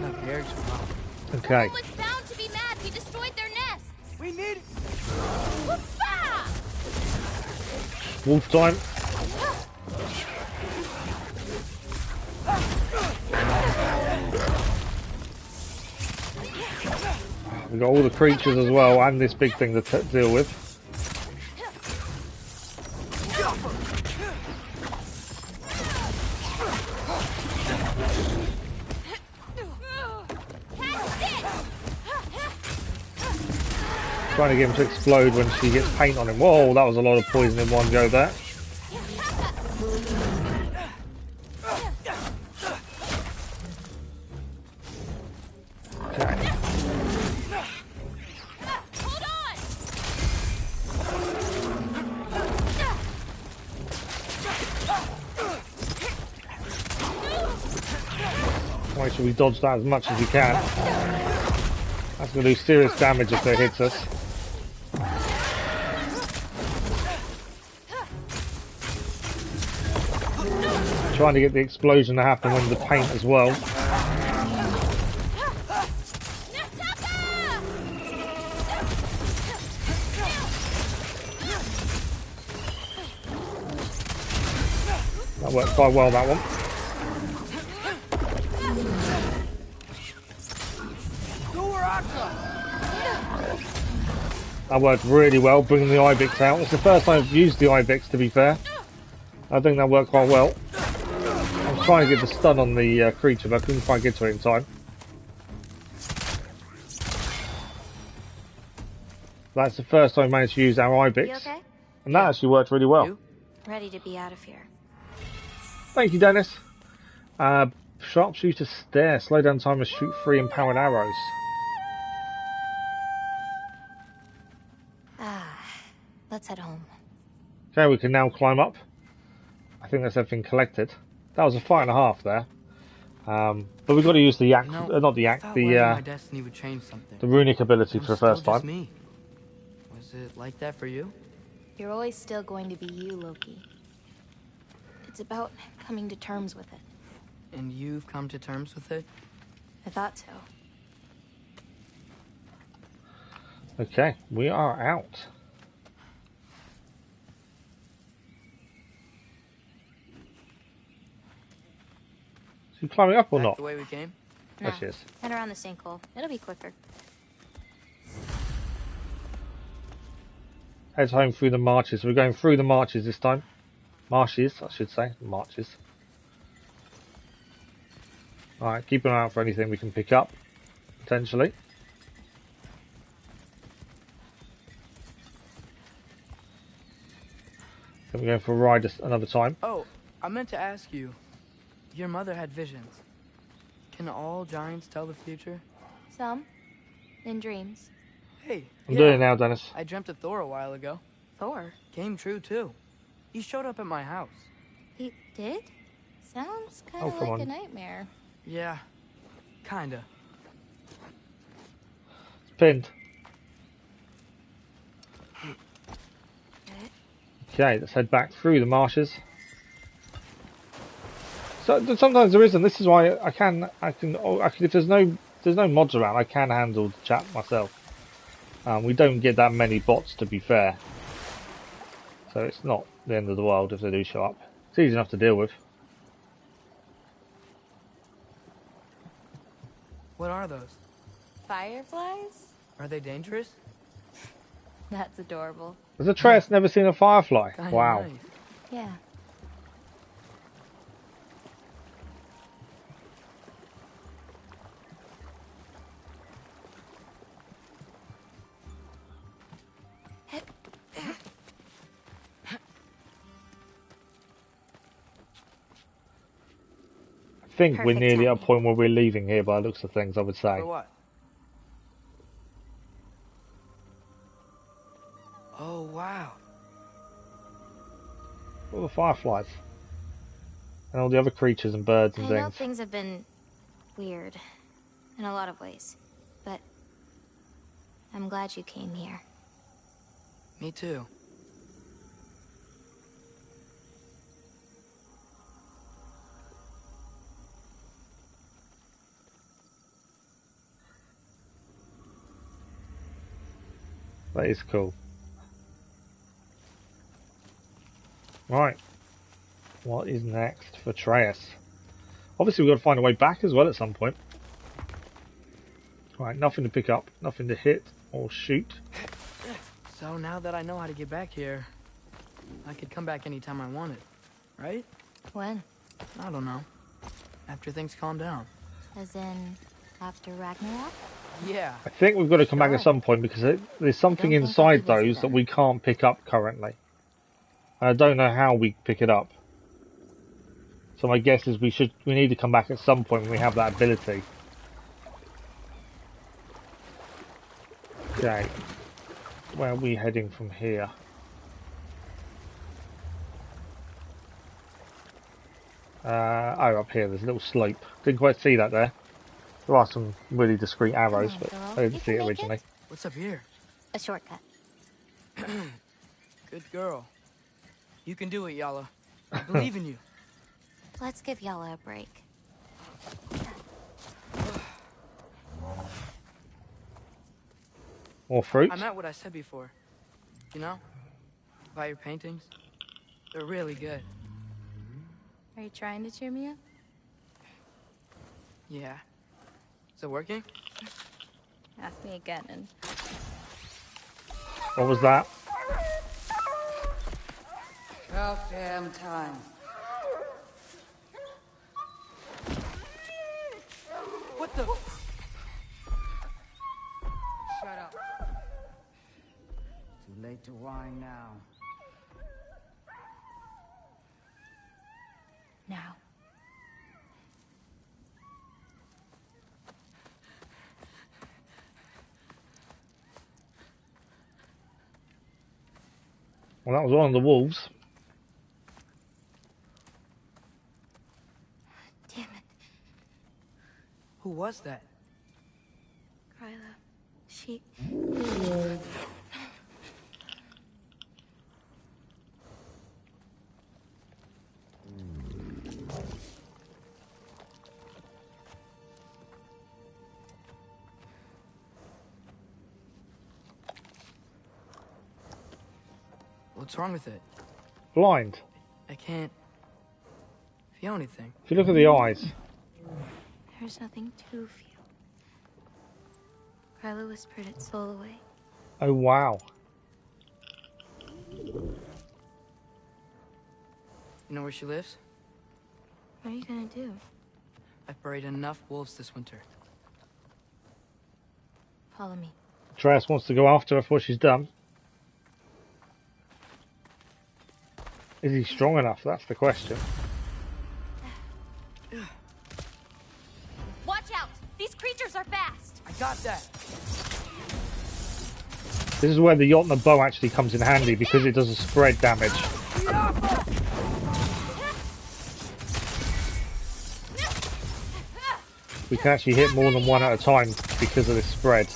[SPEAKER 3] not prepared to well.
[SPEAKER 1] Okay.
[SPEAKER 4] Someone was bound to be mad. We destroyed their nests.
[SPEAKER 3] We need.
[SPEAKER 4] Woofa!
[SPEAKER 1] Wolf time. We've got all the creatures as well, and this big thing to deal with. Trying to get him to explode when she gets paint on him. Whoa, that was a lot of poison in one go there. Okay. Make sure we dodge that as much as we can. That's going to do serious damage if it hits us. Trying to get the explosion to happen when the paint as well. That worked quite well, that one. That worked really well, bringing the Ibex out. It's the first time I've used the Ibex, to be fair. I think that worked quite well. I'm trying to get the stun on the creature, but I couldn't quite get to it in time. That's the first time I managed to use our Ibex.
[SPEAKER 4] You okay?
[SPEAKER 1] And that actually worked really well.
[SPEAKER 3] You?
[SPEAKER 4] Ready to be out of here.
[SPEAKER 1] Thank you, Dennis. Sharpshooter stare. Slow down time and shoot 3 empowered arrows.
[SPEAKER 4] Let's head home.
[SPEAKER 1] Okay, we can now climb up. I think that's everything collected. That was a fight and a half there. But we've got to use the yak, not the yak,
[SPEAKER 3] my destiny would change something.
[SPEAKER 1] the runic ability for the first
[SPEAKER 3] Just
[SPEAKER 1] time.
[SPEAKER 3] me. Was it like that for you?
[SPEAKER 4] You're always still going to be you, Loki. It's about coming to terms with it.
[SPEAKER 3] And you've come to terms with it?
[SPEAKER 4] I thought so.
[SPEAKER 1] Okay, we are out. Is he climbing up or
[SPEAKER 3] Back
[SPEAKER 1] not?
[SPEAKER 3] the way we came?
[SPEAKER 1] There she is.
[SPEAKER 4] Head around the sinkhole. It'll be quicker.
[SPEAKER 1] Head home through the marches. We're going through the marches this time. Marshes, I should say. Marches. Alright, keep an eye out for anything we can pick up. Potentially. Then we're going for a ride another time.
[SPEAKER 3] Oh, I meant to ask you. Your mother had visions. Can all giants tell the future?
[SPEAKER 4] Some. In dreams.
[SPEAKER 3] Hey,
[SPEAKER 1] I'm doing it now, Dennis.
[SPEAKER 3] I dreamt of Thor a while ago.
[SPEAKER 4] Thor?
[SPEAKER 3] Came true, too. He showed up at my house.
[SPEAKER 4] He did? Sounds kind
[SPEAKER 1] Oh,
[SPEAKER 4] of
[SPEAKER 1] come
[SPEAKER 4] like
[SPEAKER 1] on.
[SPEAKER 4] a nightmare.
[SPEAKER 3] Yeah, kinda.
[SPEAKER 1] It's pinned. Okay, let's head back through the marshes. So sometimes there isn't. This is why I can. If there's no mods around, I can handle the chat myself. We don't get that many bots, to be fair. So it's not the end of the world if they do show up. It's easy enough to deal with.
[SPEAKER 3] What are those?
[SPEAKER 4] Fireflies?
[SPEAKER 3] Are they dangerous?
[SPEAKER 4] That's adorable.
[SPEAKER 1] Has Atreus never seen a firefly?
[SPEAKER 3] Kinda
[SPEAKER 1] Wow.
[SPEAKER 3] nice.
[SPEAKER 4] Yeah.
[SPEAKER 1] think we're
[SPEAKER 2] Perfect
[SPEAKER 1] nearly at a
[SPEAKER 2] timing.
[SPEAKER 1] point where we're leaving here by the looks of things, I would say.
[SPEAKER 3] For what? Oh, wow.
[SPEAKER 1] All the fireflies. And all the other creatures and birds and
[SPEAKER 2] I know
[SPEAKER 1] things.
[SPEAKER 2] things have been weird in a lot of ways, but I'm glad you came here.
[SPEAKER 3] Me too.
[SPEAKER 1] That is cool. Right. What is next for Atreus? Obviously, we've got to find a way back as well at some point. Right, nothing to pick up, nothing to hit or shoot.
[SPEAKER 3] So now that I know how to get back here, I could come back anytime I wanted, right?
[SPEAKER 2] When?
[SPEAKER 3] I don't know. After things calm down.
[SPEAKER 2] As in, after Ragnarok?
[SPEAKER 3] Yeah.
[SPEAKER 1] I think we've got to come back at
[SPEAKER 3] Sure.
[SPEAKER 1] some point because there's something
[SPEAKER 2] I don't think I'll
[SPEAKER 1] inside
[SPEAKER 2] be busy
[SPEAKER 1] those that
[SPEAKER 2] then.
[SPEAKER 1] we can't pick up currently. I don't know how we pick it up. So my guess is we need to come back at some point when we have that ability. Okay. Where are we heading from here? Oh, up here, there's a little slope. Didn't quite see that there. There are some really discreet arrows,
[SPEAKER 2] Come on,
[SPEAKER 1] but
[SPEAKER 2] girl.
[SPEAKER 1] I didn't
[SPEAKER 2] You
[SPEAKER 1] see
[SPEAKER 2] can
[SPEAKER 1] it
[SPEAKER 2] make
[SPEAKER 1] originally.
[SPEAKER 3] What's up here?
[SPEAKER 2] A shortcut.
[SPEAKER 3] Good girl. You can do it, Yala. I believe in you.
[SPEAKER 2] Let's give Yala a break.
[SPEAKER 1] More fruit?
[SPEAKER 3] I meant what I said before. You know? About your paintings. They're really good.
[SPEAKER 2] Are you trying to cheer me up?
[SPEAKER 3] Yeah. Is it working?
[SPEAKER 2] Ask me again and...
[SPEAKER 1] What was that?
[SPEAKER 5] About damn time.
[SPEAKER 3] What the?
[SPEAKER 5] Shut up. Too late to whine now.
[SPEAKER 2] Now.
[SPEAKER 1] Well, that was one of the wolves.
[SPEAKER 2] Damn it.
[SPEAKER 3] Who was that?
[SPEAKER 2] Gryla. She...
[SPEAKER 3] What's wrong with it?
[SPEAKER 1] Blind.
[SPEAKER 3] I can't feel anything.
[SPEAKER 1] If you look at the eyes.
[SPEAKER 2] There's nothing to feel. Gryla whispered its soul away.
[SPEAKER 1] Oh, wow.
[SPEAKER 3] You know where she lives?
[SPEAKER 2] What are you gonna do?
[SPEAKER 3] I've buried enough wolves this winter.
[SPEAKER 2] Follow me.
[SPEAKER 1] Atreus wants to go after her before she's done. Is he strong enough? That's the question.
[SPEAKER 4] Watch out! These creatures are fast!
[SPEAKER 3] I got that!
[SPEAKER 1] This is where the yacht and the bow actually comes in handy because it does a spread damage. We can actually hit more than one at a time because of this spread.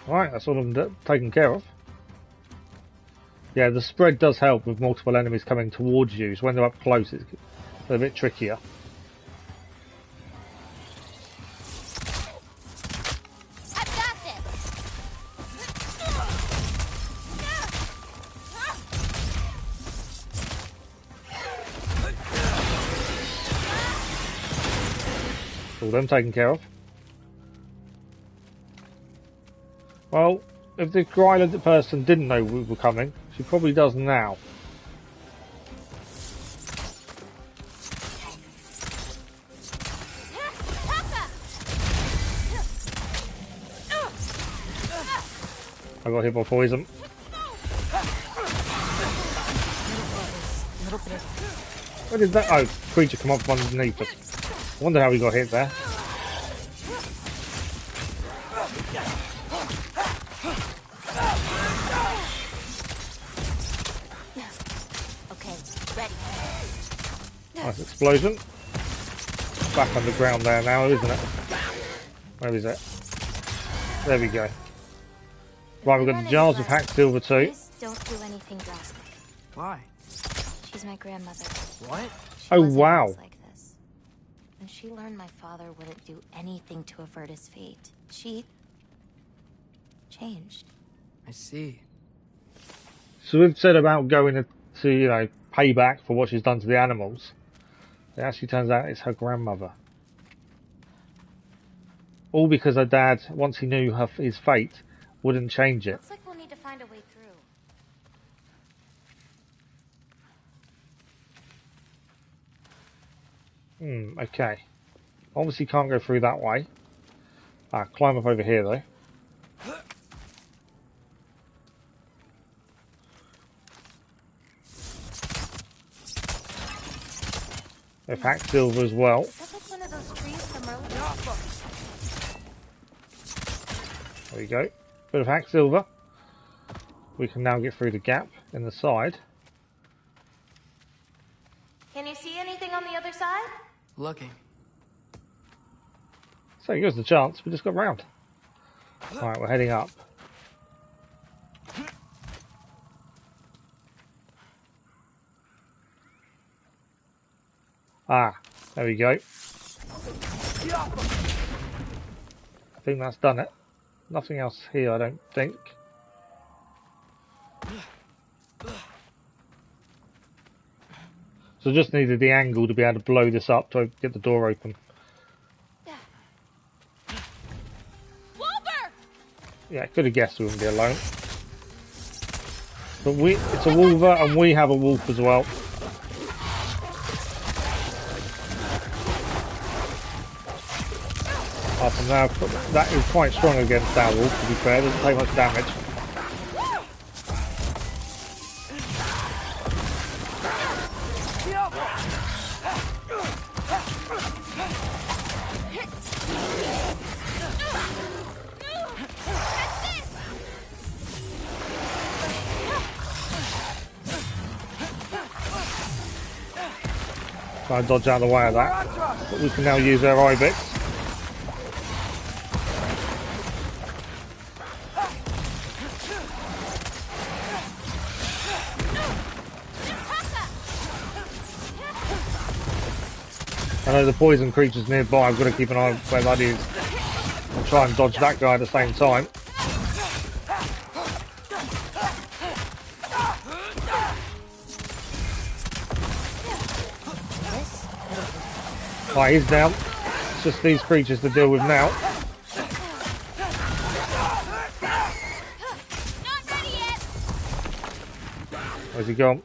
[SPEAKER 1] Right, that's all I'm taken care of. Yeah, the spread does help with multiple enemies coming towards you, so when they're up close it's a bit trickier.
[SPEAKER 4] I've got this!
[SPEAKER 1] All them taken care of. Well, if the Gryla person didn't know we were coming, she probably does now. I got hit by poison. Where did that creature come up from underneath us? I wonder how we got hit there.
[SPEAKER 4] Okay, ready.
[SPEAKER 1] Nice explosion. Back underground there now, isn't it? Where is it? There we go. Right, we've got the jars of hacked silver too.
[SPEAKER 2] Please don't do anything drastic.
[SPEAKER 3] Why?
[SPEAKER 2] She's my grandmother.
[SPEAKER 3] What?
[SPEAKER 2] She
[SPEAKER 1] Oh,
[SPEAKER 2] wasn't
[SPEAKER 1] wow.
[SPEAKER 2] always like this. When she learned my father wouldn't do anything to avert his fate, she changed.
[SPEAKER 3] I see.
[SPEAKER 1] So we've said about going to, you know, pay back for what she's done to the animals. It actually turns out it's her grandmother. All because her dad, once he knew his fate, wouldn't change it.
[SPEAKER 2] Looks like we'll need to find a way through.
[SPEAKER 1] Okay. Obviously can't go through that way. Climb up over here though. They've hacked silver as well.
[SPEAKER 2] That's like one of those trees from earlier.
[SPEAKER 1] There we go. Bit of hacked silver. We can now get through the gap in the side.
[SPEAKER 4] Can you see anything on the other side?
[SPEAKER 3] Looking.
[SPEAKER 1] So here's the chance. We just got round. Alright, we're heading up. There we go. I think that's done it. Nothing else here, I don't think. So just needed the angle to be able to blow this up to get the door open. Yeah, could have guessed we wouldn't be alone. But it's a wolver and we have a wolf as well. Apart from now, that is quite strong against that wolf, to be fair, doesn't take much damage. Try and dodge out of the way of that. But we can now use our Ibex. I know the poison creature's nearby, I've got to keep an eye on where that is. And try and dodge that guy at the same time. Right, he's down. It's just these creatures to deal with now.
[SPEAKER 2] Not ready yet.
[SPEAKER 1] Where's he gone?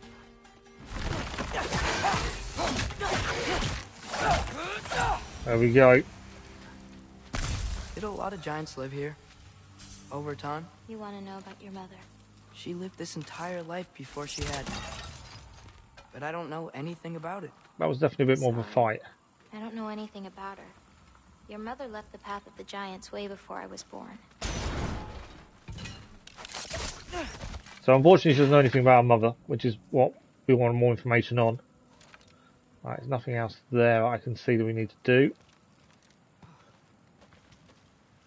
[SPEAKER 1] There we go.
[SPEAKER 3] Did a lot of giants live here? Over time?
[SPEAKER 2] You want to know about your mother?
[SPEAKER 3] She lived this entire life before she had me. But I don't know anything about it.
[SPEAKER 1] That was definitely a bit more of a fight.
[SPEAKER 2] I don't know anything about her. Your mother left the path of the giants way before I was born.
[SPEAKER 1] So unfortunately she doesn't know anything about her mother, which is what we want more information on. Right, there's nothing else there I can see that we need to do.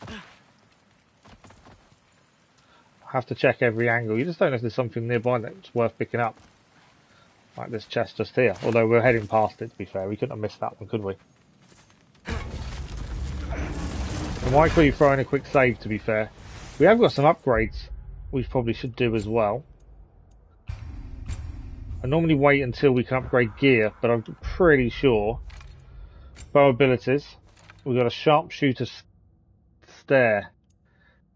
[SPEAKER 1] I have to check every angle. You just don't know if there's something nearby that's worth picking up. Like this chest just here. Although we're heading past it, to be fair. We couldn't have missed that one, could we? I might quickly throw in a quick save, to be fair. We have got some upgrades we probably should do as well. I normally wait until we can upgrade gear, but I'm pretty sure. Bow abilities. We've got a sharpshooter stare.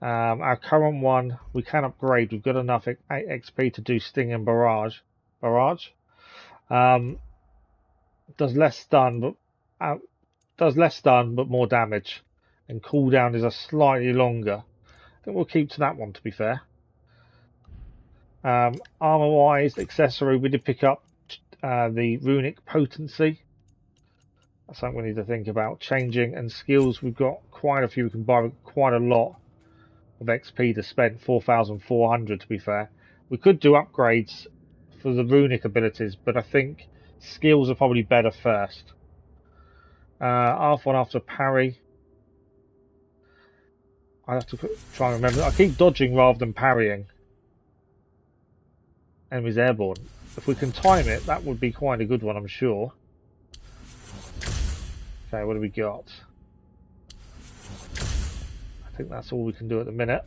[SPEAKER 1] Our current one we can upgrade. We've got enough XP to do sting and barrage. Does less stun, but more damage. And cooldown is a slightly longer. I think we'll keep to that one, to be fair. Armor-wise, accessory, we did pick up the runic potency. That's something we need to think about changing. And skills, we've got quite a few. We can buy quite a lot of XP to spend, 4,400 to be fair. We could do upgrades for the runic abilities, but I think skills are probably better first. After parry. I have to try and remember. I keep dodging rather than parrying. Enemies airborne. If we can time it, that would be quite a good one, I'm sure. Okay, what do we got? I think that's all we can do at the minute.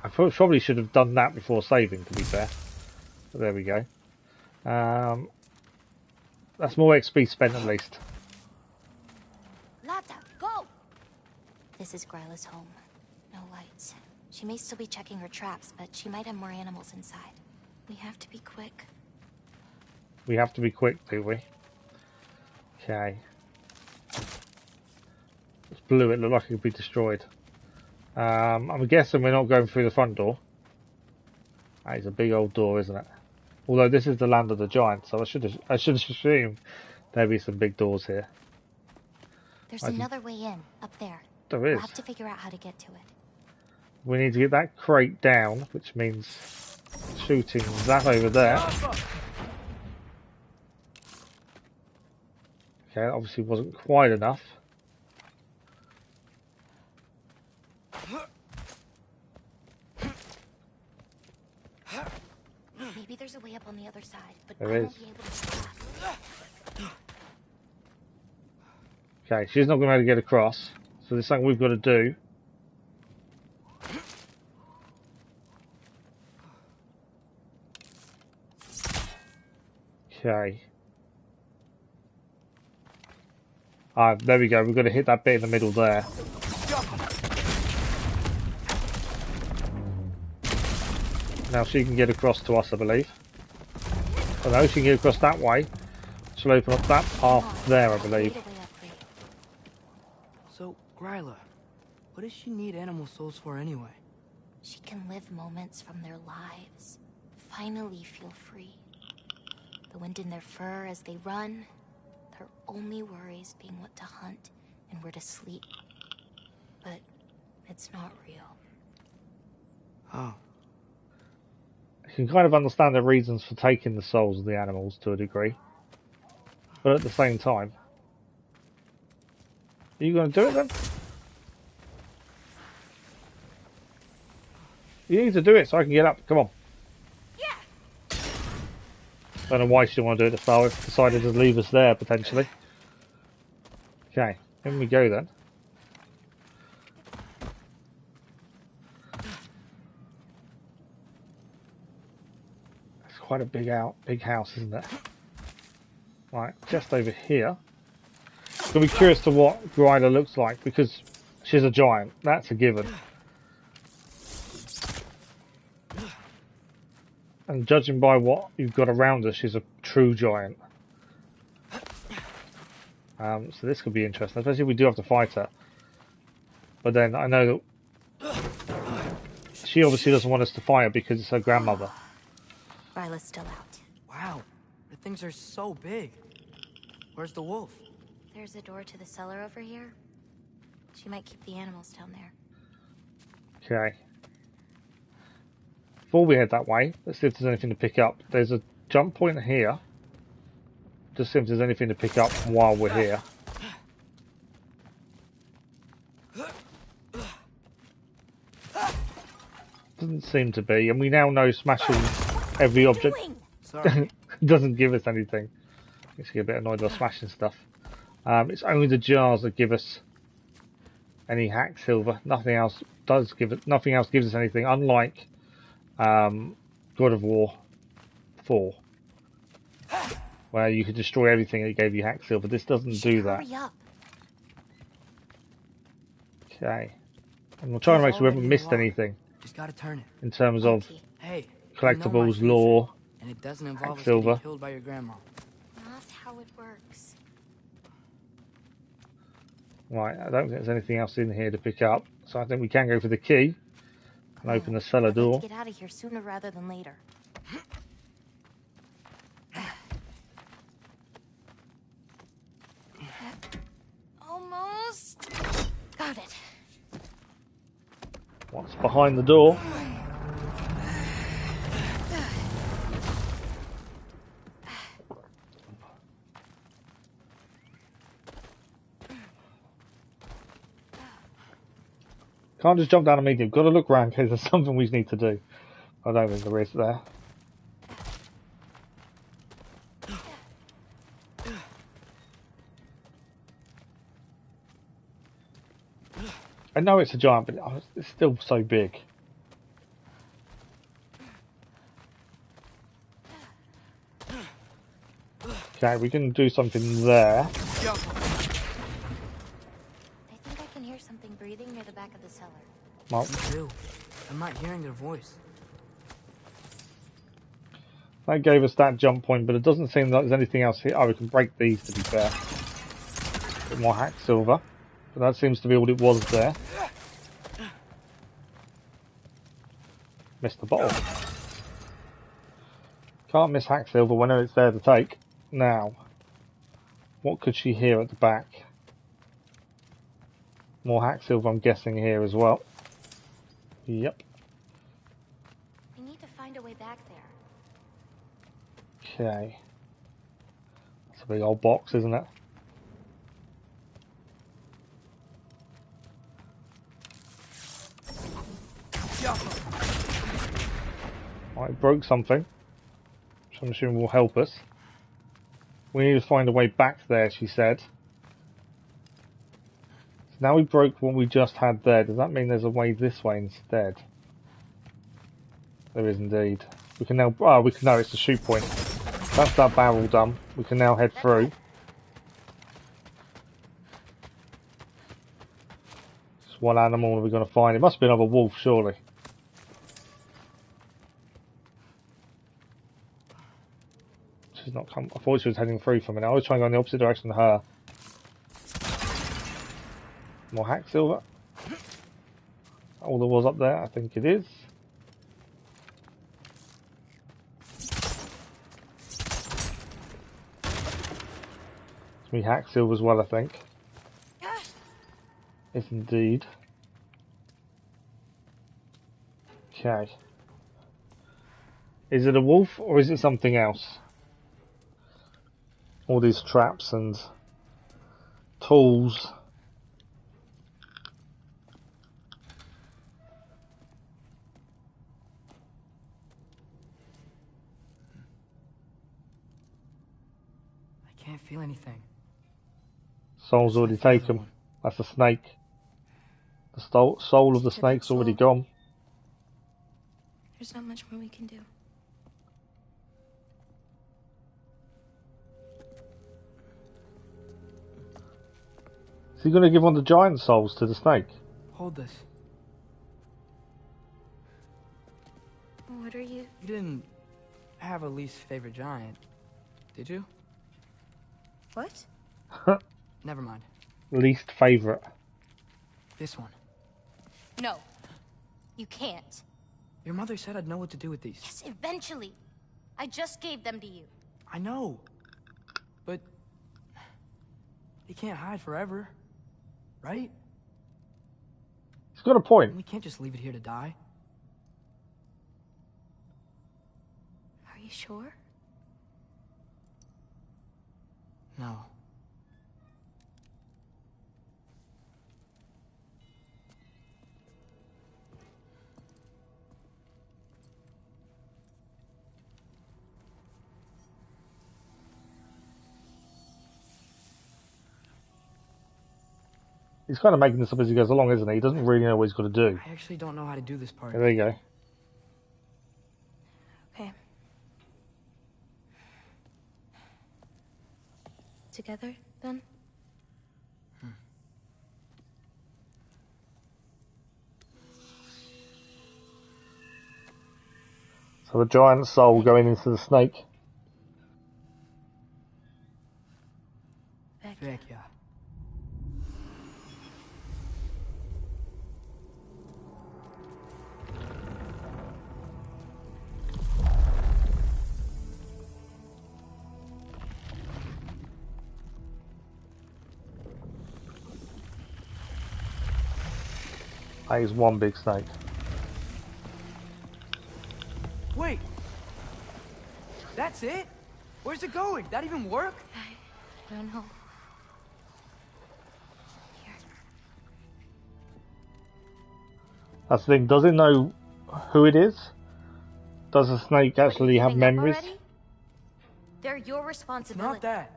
[SPEAKER 1] I probably should have done that before saving, to be fair. But there we go. That's more XP spent at least.
[SPEAKER 2] Lata, go! This is Gryla's home. No lights. She may still be checking her traps, but she might have more animals inside. We have to be quick.
[SPEAKER 1] We have to be quick, do we? Okay. It's blue, it looked like it could be destroyed. I'm guessing we're not going through the front door. That is a big old door, isn't it? Although this is the land of the giants, so I should assume there'll be some big doors here.
[SPEAKER 2] There's another way in, up there.
[SPEAKER 1] There is.
[SPEAKER 2] We'll have to figure out how to get to it.
[SPEAKER 1] We need to get that crate down, which means shooting that over there. Okay, that obviously wasn't quite enough.
[SPEAKER 2] Maybe there's a way up on the other side, but
[SPEAKER 1] There
[SPEAKER 2] I won't
[SPEAKER 1] is.
[SPEAKER 2] be able to pass.
[SPEAKER 1] Okay, she's not going to be able to get across, so there's something we've got to do. Okay. There we go. We've got to hit that bit in the middle there. Now she can get across to us, I believe. Oh no, she can get across that way. She'll open up that path there, I believe.
[SPEAKER 3] So, Gryla, what does she need animal souls for anyway?
[SPEAKER 2] She can live moments from their lives. Finally feel free. The wind in their fur as they run. Their only worries being what to hunt and where to sleep. But it's not real.
[SPEAKER 3] Oh.
[SPEAKER 1] You can kind of understand the reasons for taking the souls of the animals to a degree. But at the same time... Are you going to do it then? You need to do it so I can get up. Come on.
[SPEAKER 2] Yeah.
[SPEAKER 1] Don't know why she didn't want to do it to start with. Decided to leave us there, potentially. Okay, in we go then. It's quite a big house, isn't it? Right, just over here. I'm going to be curious to what Gryla looks like, because she's a giant. That's a given. And judging by what you've got around her, she's a true giant. So this could be interesting, especially if we do have to fight her. But then I know that she obviously doesn't want us to fight her because it's her grandmother.
[SPEAKER 2] Gryla's still out.
[SPEAKER 3] Wow, the things are so big. Where's the wolf?
[SPEAKER 2] There's a door to the cellar over here. She might keep the animals down there.
[SPEAKER 1] Okay. Before we head that way, let's see if there's anything to pick up. There's a jump point here. Just see if there's anything to pick up while we're here. Doesn't seem to be, and we now know smashing every object
[SPEAKER 3] Sorry.
[SPEAKER 1] doesn't give us anything. Makes me get a bit annoyed by smashing stuff. It's only the jars that give us any hack silver. Nothing else does give it. Nothing else gives us anything. Unlike God of War 4, where you could destroy everything and it gave you hack silver. This doesn't do that.
[SPEAKER 2] Hurry up.
[SPEAKER 1] Okay. And we'll try and make sure we haven't missed anything
[SPEAKER 3] Just gotta turn it.
[SPEAKER 1] in terms of
[SPEAKER 3] Hey,
[SPEAKER 1] collectibles, lore.
[SPEAKER 3] and it doesn't involve us
[SPEAKER 1] silver.
[SPEAKER 3] getting killed by your grandma.
[SPEAKER 2] Not how it works.
[SPEAKER 1] Right, I don't think there's anything else in here to pick up, so I think we can go for the key. And open the cellar
[SPEAKER 4] I'd like
[SPEAKER 1] door.
[SPEAKER 4] to get out of here sooner rather than later. Almost. Got it.
[SPEAKER 1] What's behind the door? Can't just jump down immediately. Got to look around in case there's something we need to do. I don't think there is there. I know it's a giant, but it's still so big. Okay, we can do something there.
[SPEAKER 4] I think I can hear something breathing near the back of the cellar.
[SPEAKER 1] Well,
[SPEAKER 3] Me too. I'm not hearing their voice.
[SPEAKER 1] that gave us that jump point, but it doesn't seem like there's anything else here. Oh, we can break these, to be fair. A bit more hack silver. But that seems to be all it was there. Missed the bottle. Can't miss hack silver whenever it's there to take. Now, what could she hear at the back? More hack silver, I'm guessing, here as well. Yep.
[SPEAKER 4] We need to find a way back there.
[SPEAKER 1] Okay. That's a big old box, isn't it? Right, broke something, which I'm assuming will help us. We need to find a way back there, she said. So now we broke what we just had there. Does that mean there's a way this way instead? There is indeed. We can now. Oh, we can know it's the shoot point. That's that barrel done. We can now head through. Just one animal are we going to find? It must be another wolf, surely. She's not come. I thought she was heading through from it. I was trying to go in the opposite direction to her. More hack silver. All there was up there, I think it is. It's me hack silver as well, I think. Yes, indeed. Okay. Is it a wolf or is it something else? All these traps and tools.
[SPEAKER 3] I can't feel anything.
[SPEAKER 1] Soul's already taken. That's a snake. The soul of the snake's already gone.
[SPEAKER 2] There's not much more we can do.
[SPEAKER 1] Is he going to give one of the giant souls to the snake?
[SPEAKER 3] Hold this.
[SPEAKER 2] What are you?
[SPEAKER 3] You didn't have a least favorite giant, did you?
[SPEAKER 2] What?
[SPEAKER 3] Never mind.
[SPEAKER 1] Least favourite.
[SPEAKER 3] This one.
[SPEAKER 4] No. You can't.
[SPEAKER 3] Your mother said I'd know what to do with these.
[SPEAKER 4] Yes, eventually. I just gave them to you.
[SPEAKER 3] I know. But you can't hide forever. Right?
[SPEAKER 1] He's got a point.
[SPEAKER 3] We can't just leave it here to die.
[SPEAKER 2] Are you sure?
[SPEAKER 3] No.
[SPEAKER 1] He's kind of making this up as he goes along, isn't he? He doesn't really know what he's got to do.
[SPEAKER 3] I actually don't know how to do this part.
[SPEAKER 1] Yeah, there you go.
[SPEAKER 2] Okay. Together, then?
[SPEAKER 1] So the giant soul going into the snake.
[SPEAKER 3] Heck yeah.
[SPEAKER 1] That is one big snake.
[SPEAKER 3] Wait. That's it? Where's it going? That even work?
[SPEAKER 2] I don't know. Here.
[SPEAKER 1] That's the thing. Does it know who it is? Does the snake
[SPEAKER 4] What,
[SPEAKER 1] actually
[SPEAKER 4] you
[SPEAKER 1] have
[SPEAKER 4] giving up
[SPEAKER 1] memories?
[SPEAKER 4] already? They're your
[SPEAKER 3] It's
[SPEAKER 4] responsibility.
[SPEAKER 3] not that.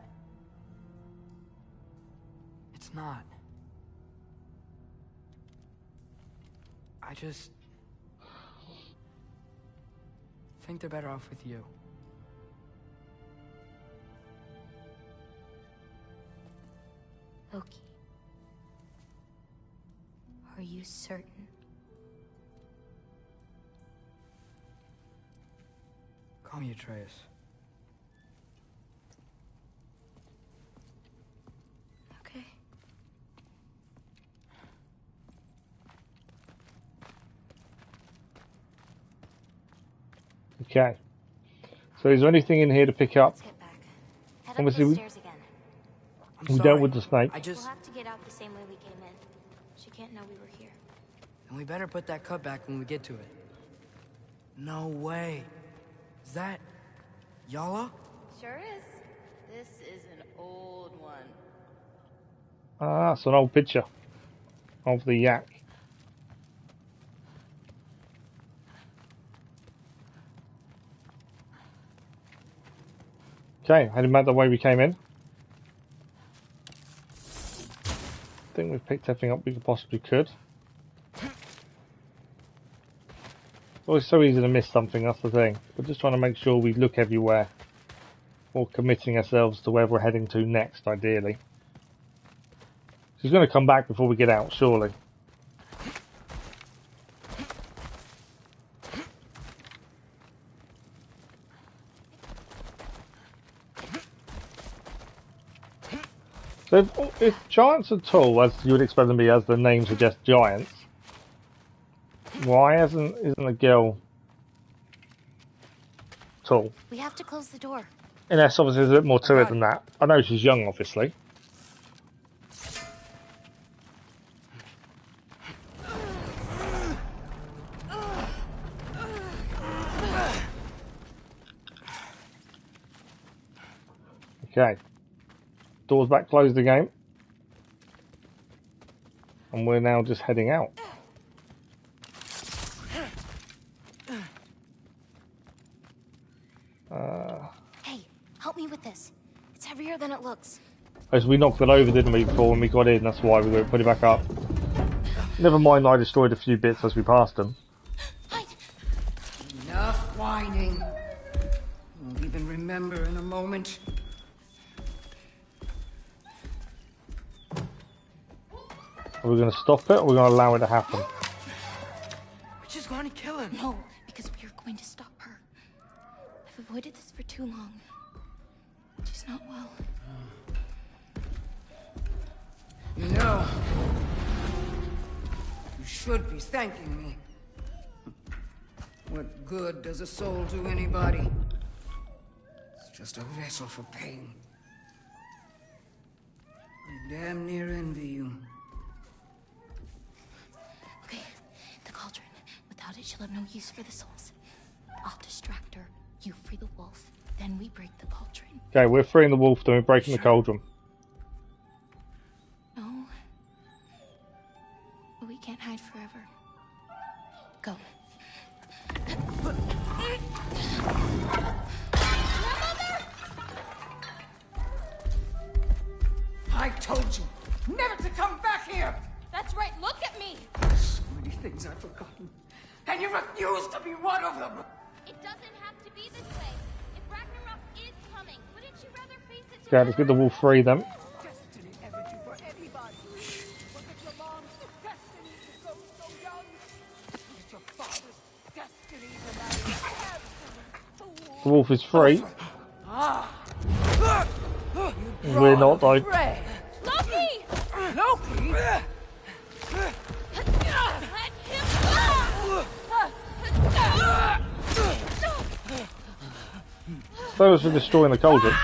[SPEAKER 3] It's not. I just think they're better off with you.
[SPEAKER 2] Loki. Are you certain?
[SPEAKER 3] Call me Atreus.
[SPEAKER 2] Okay.
[SPEAKER 1] Okay. So is there anything in here to pick up?
[SPEAKER 4] Let's get back. Head up
[SPEAKER 1] Obviously,
[SPEAKER 4] those stairs again.
[SPEAKER 3] I'm
[SPEAKER 1] We
[SPEAKER 3] sorry.
[SPEAKER 1] dealt with the snake.
[SPEAKER 3] I
[SPEAKER 4] We'll
[SPEAKER 3] just...
[SPEAKER 4] have to get out the same way we came in. She can't know we were here.
[SPEAKER 3] And we better put that cut back when we get to it. No way. Is that... Yala?
[SPEAKER 4] Sure is. This is an old one.
[SPEAKER 1] Ah, it's an old picture of the yak. Okay, heading back the way we came in. I think we've picked everything up we possibly could. Always so easy to miss something, that's the thing. We're just trying to make sure we look everywhere. Or committing ourselves to where we're heading to next, ideally. She's going to come back before we get out, surely. So if giants are tall, as you would expect them to be, as the name suggests, giants, why isn't a girl tall?
[SPEAKER 4] We have to close the door.
[SPEAKER 1] Unless obviously there's a bit more to it than that. I know she's young, obviously. Okay. Doors back closed again. And we're now just heading out.
[SPEAKER 4] Hey, help me with this. It's heavier than it looks.
[SPEAKER 1] As we knocked it over, didn't we, before when we got in? That's why we were putting it back up. Never mind, I destroyed a few bits as we passed them.
[SPEAKER 5] Enough whining. Won't even remember in a moment.
[SPEAKER 1] Are we going to stop it, or are we going to allow it to happen?
[SPEAKER 3] We're just going to kill him.
[SPEAKER 2] No, because we are going to stop her. I've avoided this for too long. She's not well.
[SPEAKER 5] You know, you should be thanking me. What good does a soul do anybody? It's just a vessel for pain. I damn near envy you.
[SPEAKER 2] Okay, the cauldron. Without it, she'll have no use for the souls. I'll distract her. You free the wolf. Then we break the cauldron.
[SPEAKER 1] Okay, we're freeing the wolf, then we're breaking the cauldron.
[SPEAKER 2] No. But we can't hide forever. Go.
[SPEAKER 5] I told you never to come back here!
[SPEAKER 4] That's right, look at me!
[SPEAKER 5] So many things I've forgotten. And you refuse to be one of them!
[SPEAKER 4] It doesn't have to be this way. If Ragnarok is coming, wouldn't you rather face it
[SPEAKER 1] Okay, let's get the wolf free then.
[SPEAKER 5] Destiny ever do for anybody. Was it your mom's destiny to go so young? Was it your father's destiny to marry
[SPEAKER 1] The wolf is free. We're not, though.
[SPEAKER 4] Loki!
[SPEAKER 5] Loki?
[SPEAKER 4] Let him go!
[SPEAKER 1] So as for destroying the cauldron.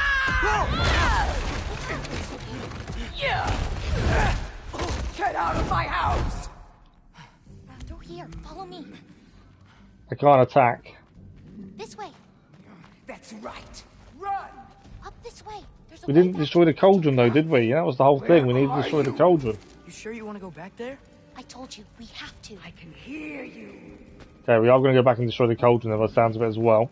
[SPEAKER 5] Get out of my house!
[SPEAKER 2] me.
[SPEAKER 1] They can't attack.
[SPEAKER 2] This way.
[SPEAKER 5] That's right. Run!
[SPEAKER 2] Up this way. There's a
[SPEAKER 1] We
[SPEAKER 2] way
[SPEAKER 1] didn't
[SPEAKER 2] back
[SPEAKER 1] destroy
[SPEAKER 2] to
[SPEAKER 1] the cauldron though, did we? That was the whole thing. We
[SPEAKER 5] Where
[SPEAKER 1] needed to
[SPEAKER 5] are
[SPEAKER 1] destroy the
[SPEAKER 5] you?
[SPEAKER 1] cauldron.
[SPEAKER 3] You sure you want to go back there?
[SPEAKER 2] I told you, we have to.
[SPEAKER 5] I can hear you.
[SPEAKER 1] Okay, we are going to go back and destroy the cauldron by the sounds of it as well.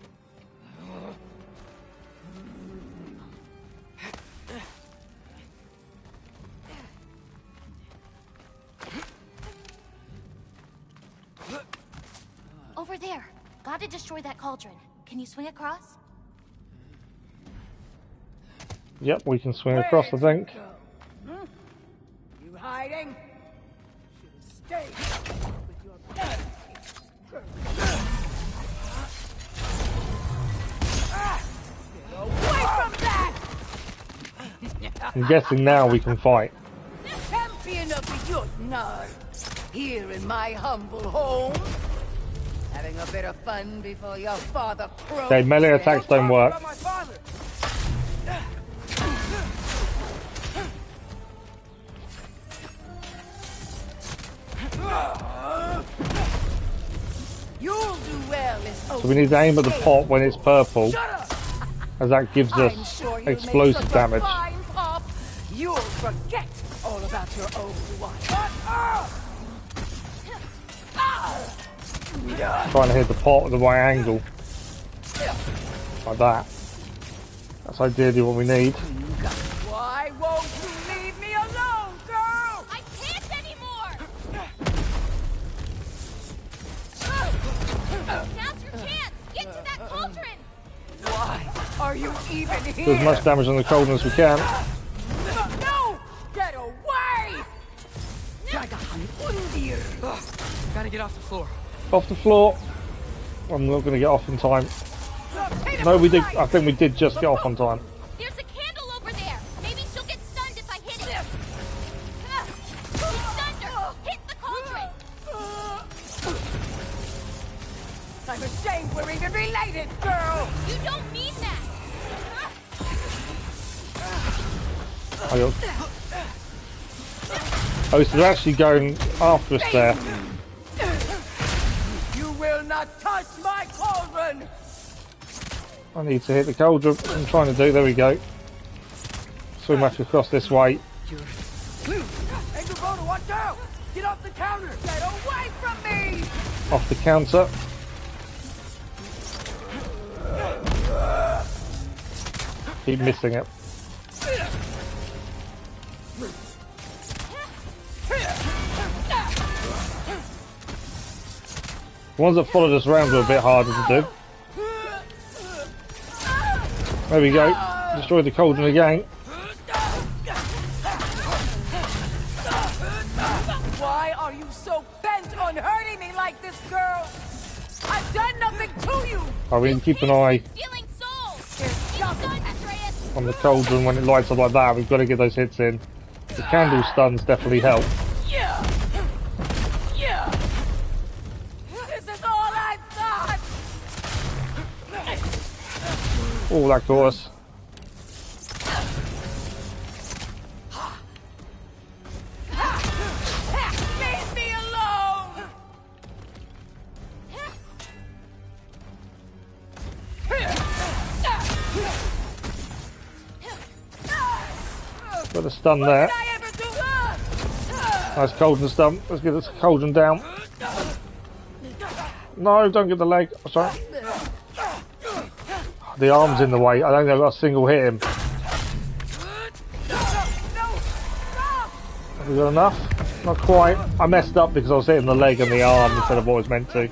[SPEAKER 2] Over there. Gotta destroy that cauldron. Can you swing across?
[SPEAKER 1] Yep, we can swing across, I think.
[SPEAKER 5] You hiding? Should have stayed with your parents. Get away from that!
[SPEAKER 1] I'm guessing now we can fight.
[SPEAKER 5] Champion of the Jotnar, here in my humble home. Having a bit of fun before your father croaks.
[SPEAKER 1] Okay, melee attacks don't work.
[SPEAKER 5] About my father. You'll do well,
[SPEAKER 1] So we need to aim at the pot when it's purple, as that gives us explosive damage.
[SPEAKER 5] You'll forget all about your old one.
[SPEAKER 1] Trying to hit the pot at the right angle. Like that. That's ideally what we need.
[SPEAKER 5] Why won't you leave me alone, girl?
[SPEAKER 2] I can't anymore! Now's your chance! Get to that cauldron!
[SPEAKER 5] Why are you even
[SPEAKER 1] Do
[SPEAKER 5] here?
[SPEAKER 1] as much damage on the cauldron as we can.
[SPEAKER 5] No! Get away!
[SPEAKER 3] Gotta get off the floor.
[SPEAKER 1] Off the floor. I'm not going to get off in time. No, we did. I think we did just get off on time.
[SPEAKER 2] There's a candle over there! Maybe she'll get stunned if I hit it! She stunned her! Hit the cauldron!
[SPEAKER 5] I'm ashamed we're even related, girl!
[SPEAKER 2] You don't mean that!
[SPEAKER 1] Oh, so they're actually going after us there.
[SPEAKER 5] You will not touch my cauldron!
[SPEAKER 1] I need to hit the cauldron. I'm trying to do. There we go. Swim back across this way.
[SPEAKER 5] And Gryla, watch out! Get off the counter! Get away from me!
[SPEAKER 1] Off the counter. Keep missing it. The ones that followed us around were a bit harder to do. There we go. Destroy the cauldron again.
[SPEAKER 5] Why are you so bent on hurting me like this, girl? I've done nothing to you!
[SPEAKER 1] Oh, we need to keep an eye
[SPEAKER 2] Stealing souls!
[SPEAKER 5] There's nothing.
[SPEAKER 2] Atreus!
[SPEAKER 1] on the cauldron when it lights up like that. We've got to get those hits in. The candle stuns definitely help.
[SPEAKER 5] Yeah! Yeah! This is all I've got!
[SPEAKER 1] Oh, that got us.
[SPEAKER 5] Leave me alone!
[SPEAKER 1] Got a stun there.
[SPEAKER 5] Did I ever do?
[SPEAKER 1] Nice cauldron stun. Let's get this cauldron down. No, don't get the leg. Oh, sorry. The arm's in the way. I don't think I've got a single hit him. Have we got enough? Not quite. I messed up because I was hitting the leg and the arm instead of what I was meant to.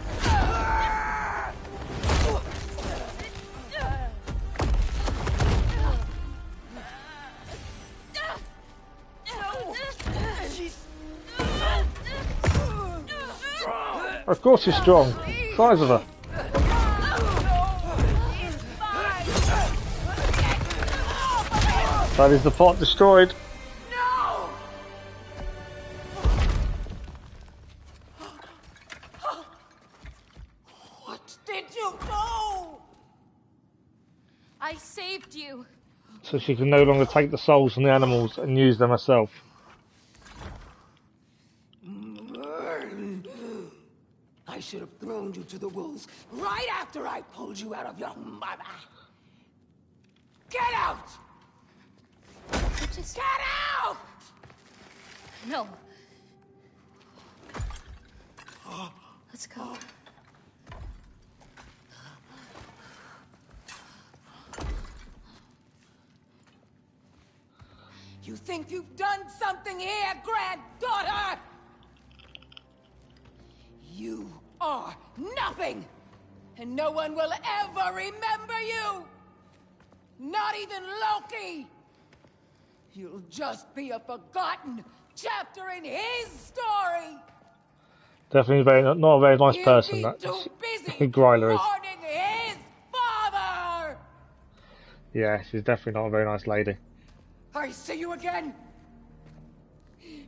[SPEAKER 1] Of course she's strong. Size of her. That is the pot destroyed.
[SPEAKER 5] No! What did you do?
[SPEAKER 2] I saved you!
[SPEAKER 1] So she can no longer take the souls from the animals and use them herself.
[SPEAKER 5] I should have thrown you to the wolves right after I pulled you out of your mother. Get out!
[SPEAKER 2] Just...
[SPEAKER 5] Get out!
[SPEAKER 2] No. Let's go.
[SPEAKER 5] You think you've done something here, granddaughter? You are nothing! And no one will ever remember you! Not even Loki! You'll just be a forgotten chapter in his story!
[SPEAKER 1] Definitely not a very nice person,
[SPEAKER 5] He'll
[SPEAKER 1] that
[SPEAKER 5] be too busy
[SPEAKER 1] Gryla is.
[SPEAKER 5] mourning his father!
[SPEAKER 1] Yeah, she's definitely not a very nice lady.
[SPEAKER 5] I see you again!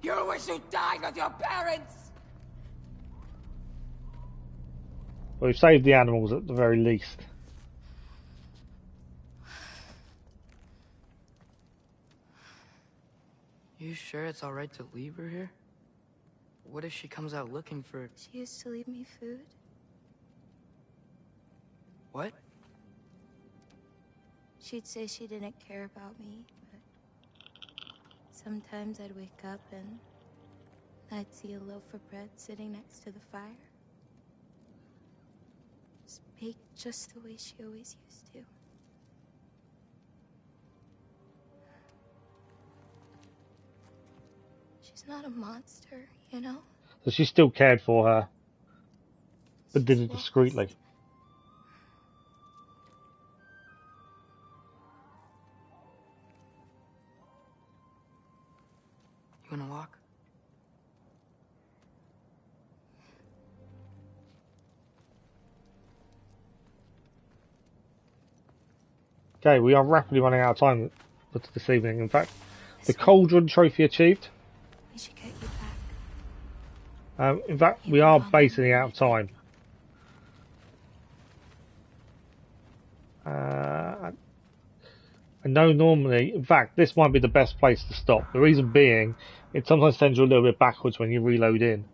[SPEAKER 5] You wish you died with your parents!
[SPEAKER 1] Well, we've saved the animals at the very least.
[SPEAKER 3] You sure it's alright to leave her here? What if she comes out looking for...
[SPEAKER 2] She used to leave me food.
[SPEAKER 3] What?
[SPEAKER 2] She'd say she didn't care about me, but sometimes I'd wake up and I'd see a loaf of bread sitting next to the fire. It's baked just the way she always used to. She's not a monster, you know?
[SPEAKER 1] So she still cared for her, but did it
[SPEAKER 2] She's
[SPEAKER 1] discreetly.
[SPEAKER 2] lost.
[SPEAKER 3] You wanna walk?
[SPEAKER 1] Okay, we are rapidly running out of time for this evening. In fact, the Cauldron trophy achieved.
[SPEAKER 2] We should get you back.
[SPEAKER 1] In fact, we are basically out of time. I know normally, in fact, this might be the best place to stop. The reason being, it sometimes sends you a little bit backwards when you reload in.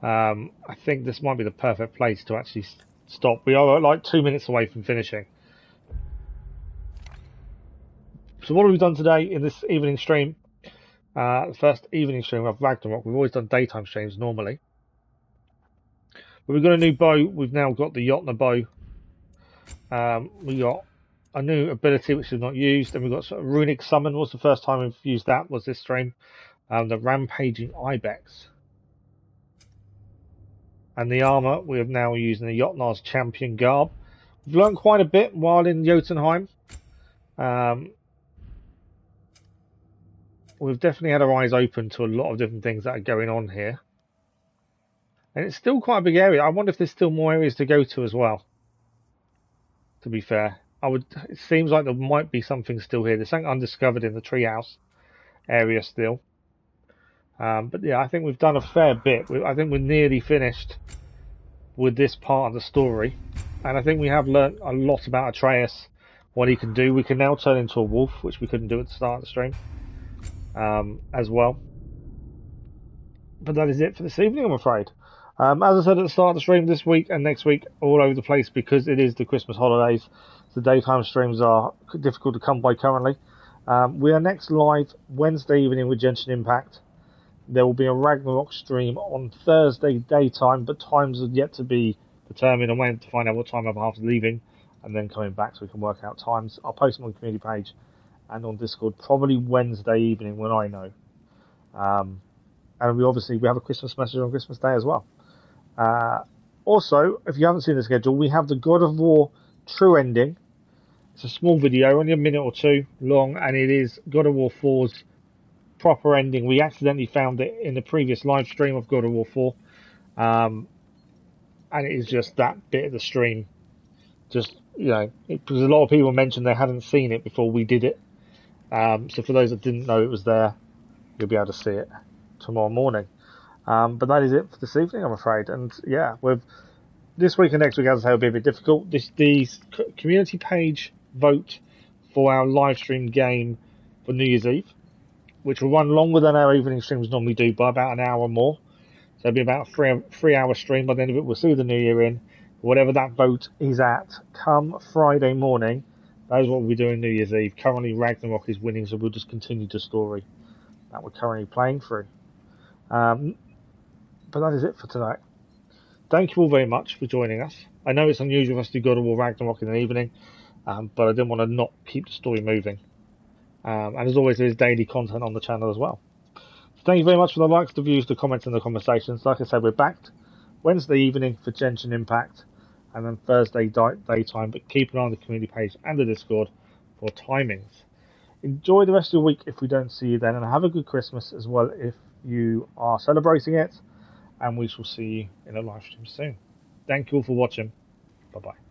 [SPEAKER 1] I think this might be the perfect place to actually stop. We are like 2 minutes away from finishing. So what have we done today in this evening stream? The first evening stream of Ragnarok. We've always done daytime streams normally. But we've got a new bow. We've now got the Jotnar bow. We got a new ability which is not used, and we've got sort of runic summon. Was the first time we've used that, was this stream. The rampaging ibex. And the armour, we are now using the Jotnar's champion garb. We've learned quite a bit while in Jotunheim. We've definitely had our eyes open to a lot of different things that are going on here. And it's still quite a big area. I wonder if there's still more areas to go to as well. To be fair, it seems like there might be something still here. There's something undiscovered in the treehouse area still. But yeah, I think we've done a fair bit. I think we're nearly finished with this part of the story. And I think we have learnt a lot about Atreus, what he can do. We can now turn into a wolf, which we couldn't do at the start of the stream. As well. But that is it for this evening, I'm afraid. As I said at the start of the stream, this week and next week all over the place because it is the Christmas holidays. The daytime streams are difficult to come by currently. We are next live Wednesday evening with Genshin Impact. There will be a Ragnarok stream on Thursday daytime, but times are yet to be determined. I'm waiting to find out what time my half's leaving and then coming back so we can work out times. I'll post them on the community page and on Discord, probably Wednesday evening when I know. And we have a Christmas message on Christmas Day as well. Also, if you haven't seen the schedule, we have the God of War True Ending. It's a small video, only a minute or two long, and it is God of War 4's proper ending. We accidentally found it in the previous live stream of God of War 4. And it is just that bit of the stream. Just, because a lot of people mentioned they hadn't seen it before we did it. So for those that didn't know it was there, you'll be able to see it tomorrow morning. But that is it for this evening, I'm afraid. And yeah, with this week and next week, as I say, will be a bit difficult. The community page vote for our live stream game for New Year's Eve, which will run longer than our evening streams normally do by about an hour or more. So it'll be about a 3 hour stream. By the end of it, we'll see the new year in. Whatever that vote is at, come Friday morning, that is what we'll be doing New Year's Eve. Currently, Ragnarok is winning, so we'll just continue the story that we're currently playing through. But that is it for tonight. Thank you all very much for joining us. I know it's unusual for us to do God of War Ragnarok in an evening, but I didn't want to not keep the story moving. And as always, there is daily content on the channel as well. So thank you very much for the likes, the views, the comments, and the conversations. Like I said, we're back Wednesday evening for Genshin Impact, and then Thursday daytime. But keep an eye on the community page and the Discord for timings. Enjoy the rest of your week if we don't see you then, and have a good Christmas as well if you are celebrating it. And we shall see you in a live stream soon. Thank you all for watching. Bye bye.